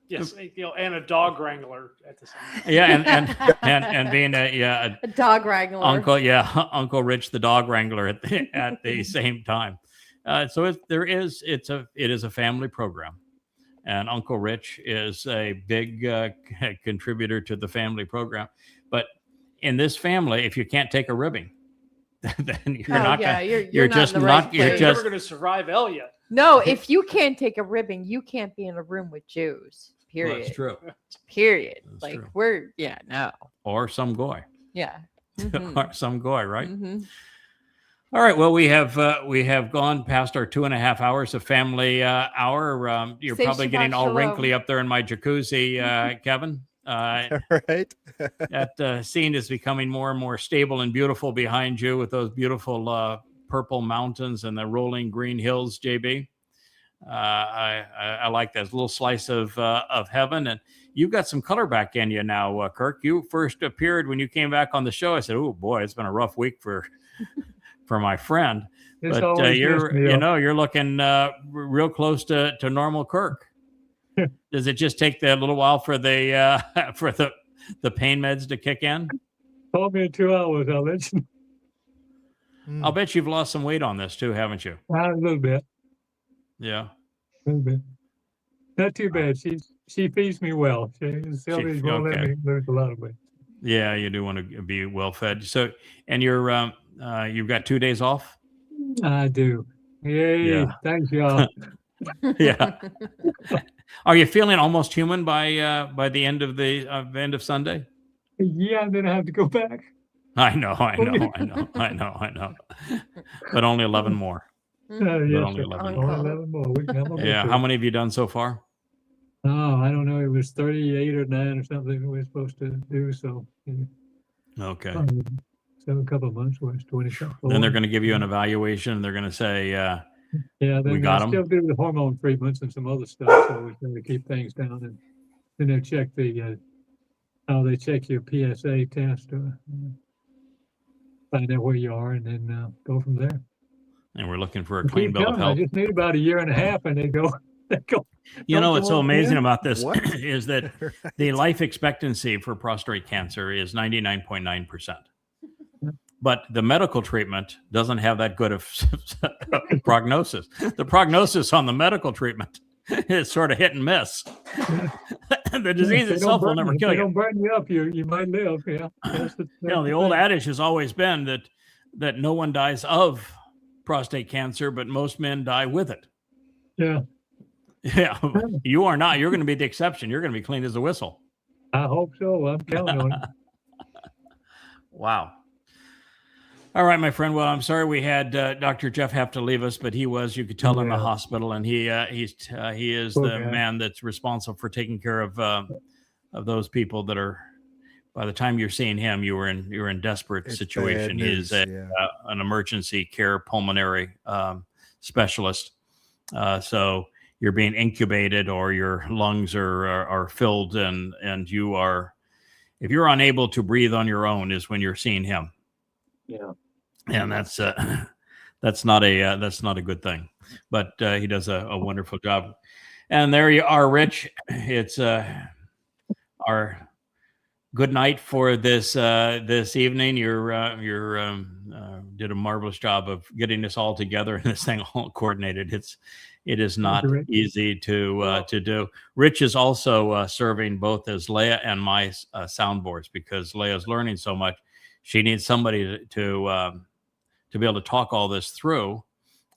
Yes, and a dog wrangler at the same time. Yeah, and being a dog wrangler. Uncle Rich, the dog wrangler at the same time. So it is a family program, and Uncle Rich is a big contributor to the family program. But in this family, if you can't take a ribbing, then you're not. You're just not. You're never going to survive Elia. No, if you can't take a ribbing, you can't be in a room with Jews. Period. That's true. Period. That's true. No. Or some goy. Yeah. Or some goy, right? Mm-hmm. All right. Well, we have gone past our 2.5 hours of family hour. You're probably getting all wrinkly up there in my jacuzzi, Kevin. Right. That scene is becoming more and more stable and beautiful behind you with those beautiful purple mountains and the rolling green hills, JB. I like that little slice of heaven, and you've got some color back in you now, Kirk. You first appeared when you came back on the show. I said, "Oh boy, it's been a rough week for my friend." It's But you're looking real close to normal, Kirk. Does it just take a little while for the pain meds to kick in? Call me in 2 hours. I'll let you. I'll bet you've lost some weight on this too, haven't you? A little bit. Yeah. A little bit. Not too bad. She feeds me well. Sylvia's won't let me lose a lot of weight. Yeah, you do want to be well fed. So, and you're you've got 2 days off? I do. Yay! Yeah. Thanks, y'all. Yeah. Are you feeling almost human by the end of Sunday? Yeah, and then I have to go back. I know. But only 11 more. Yes, only 11 only 11 more. Yeah. How many have you done so far? Oh, I don't know. It was 38 or 9 or something we were supposed to do. So, Okay. so a couple of months was 20 something. Then they're going to give you an evaluation. They're going to say, Yeah, we then got they 'em. still do the hormone treatments and some other stuff. So we're trying to keep things down. And then they'll check how they check your PSA test to find out where you are, and then go from there. and we're looking for a I clean keep bill of telling them, health. I just need about a year and a half, and they go. You know Don't what's you so want amazing in? about this What? is that the life expectancy for prostate cancer is 99.9%. But the medical treatment doesn't have that good of prognosis. The prognosis on the medical treatment is sort of hit and miss. The disease If they itself will don't burn never if kill they you. don't burn you up, you might live. Yeah. That's You know, the old adage has always been that no one dies of prostate cancer, but most men die with it. Yeah, Yeah, you are not. You're going to be the exception. You're going to be clean as a whistle. I hope so. I'm counting on it. Wow. All right, my friend. Well, I'm sorry we had Dr. Jeff have to leave us, but he was, you could tell, in the Yeah. hospital, and he is Poor the guy. man that's responsible for taking care of those people that are. By the time you're seeing him, you're in desperate It's situation. bad He is news, yeah. an emergency care pulmonary specialist. So you're being incubated, or your lungs are filled, and you are, if you're unable to breathe on your own, is when you're seeing him. Yeah. And that's not a good thing. But he does a wonderful job. And there you are, Rich. It's our good night for this evening. You did a marvelous job of getting this all together and this thing all coordinated. It is not you, Rick. easy to do. Rich is also serving both as Leah and my soundboards, because Leah's learning so much. She needs somebody to be able to talk all this through.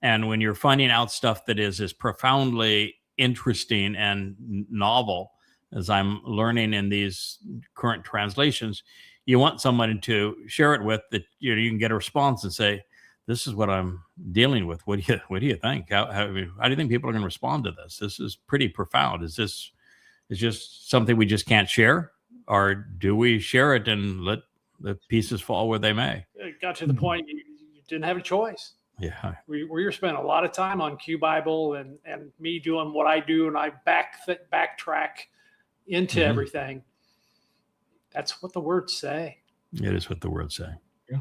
And when you're finding out stuff that is as profoundly interesting and novel as I'm learning in these current translations, you want someone to share it with, that you can get a response and say, this is what I'm dealing with. What do you think? How do you think people are going to respond to this? This is pretty profound. Is just something we just can't share, or do we share it and let the pieces fall where they may? It got to the point you didn't have a choice. Yeah. We were spending a lot of time on Q Bible and me doing what I do, and I backtrack into Mhm. everything. That's what the words say. It is what the words say. Yeah.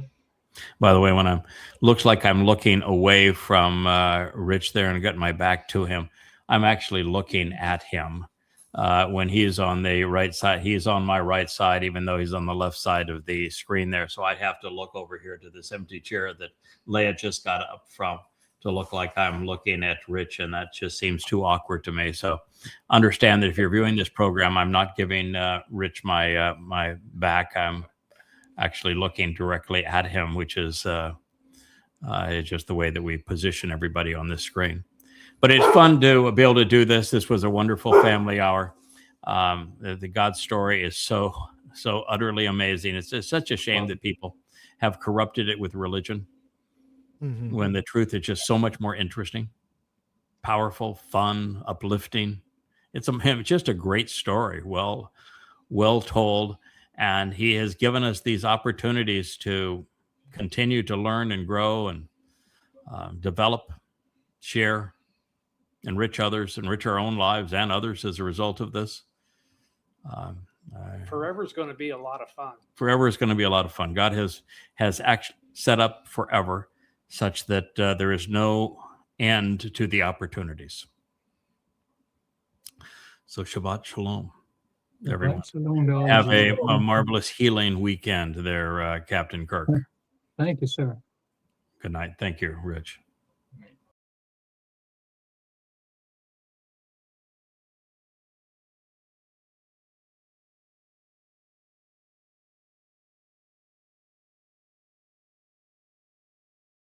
By the way, when looks like I'm looking away from Rich there and getting my back to him, I'm actually looking at him. When he's on the right side, he's on my right side, even though he's on the left side of the screen there. So I'd have to look over here to this empty chair that Leah just got up from, to look like I'm looking at Rich, and that just seems too awkward to me. So understand that if you're viewing this program, I'm not giving Rich my back. I'm actually looking directly at him, which is just the way that we position everybody on this screen. But it's fun to be able to do this. This was a wonderful family hour. The God story is so utterly amazing. It's just such a shame that people have corrupted it with religion, when the truth is just so much more interesting, powerful, fun, uplifting. It's just a great story, well told. And he has given us these opportunities to continue to learn and grow and develop, share, enrich others, enrich our own lives and others as a result of this. Forever is going to be a lot of fun. Forever is going to be a lot of fun. God has actually set up forever such that there is no end to the opportunities. So Shabbat Shalom, everyone. Have a marvelous healing weekend there, Captain Kirk. Thank you, sir. Good night. Thank you, Rich.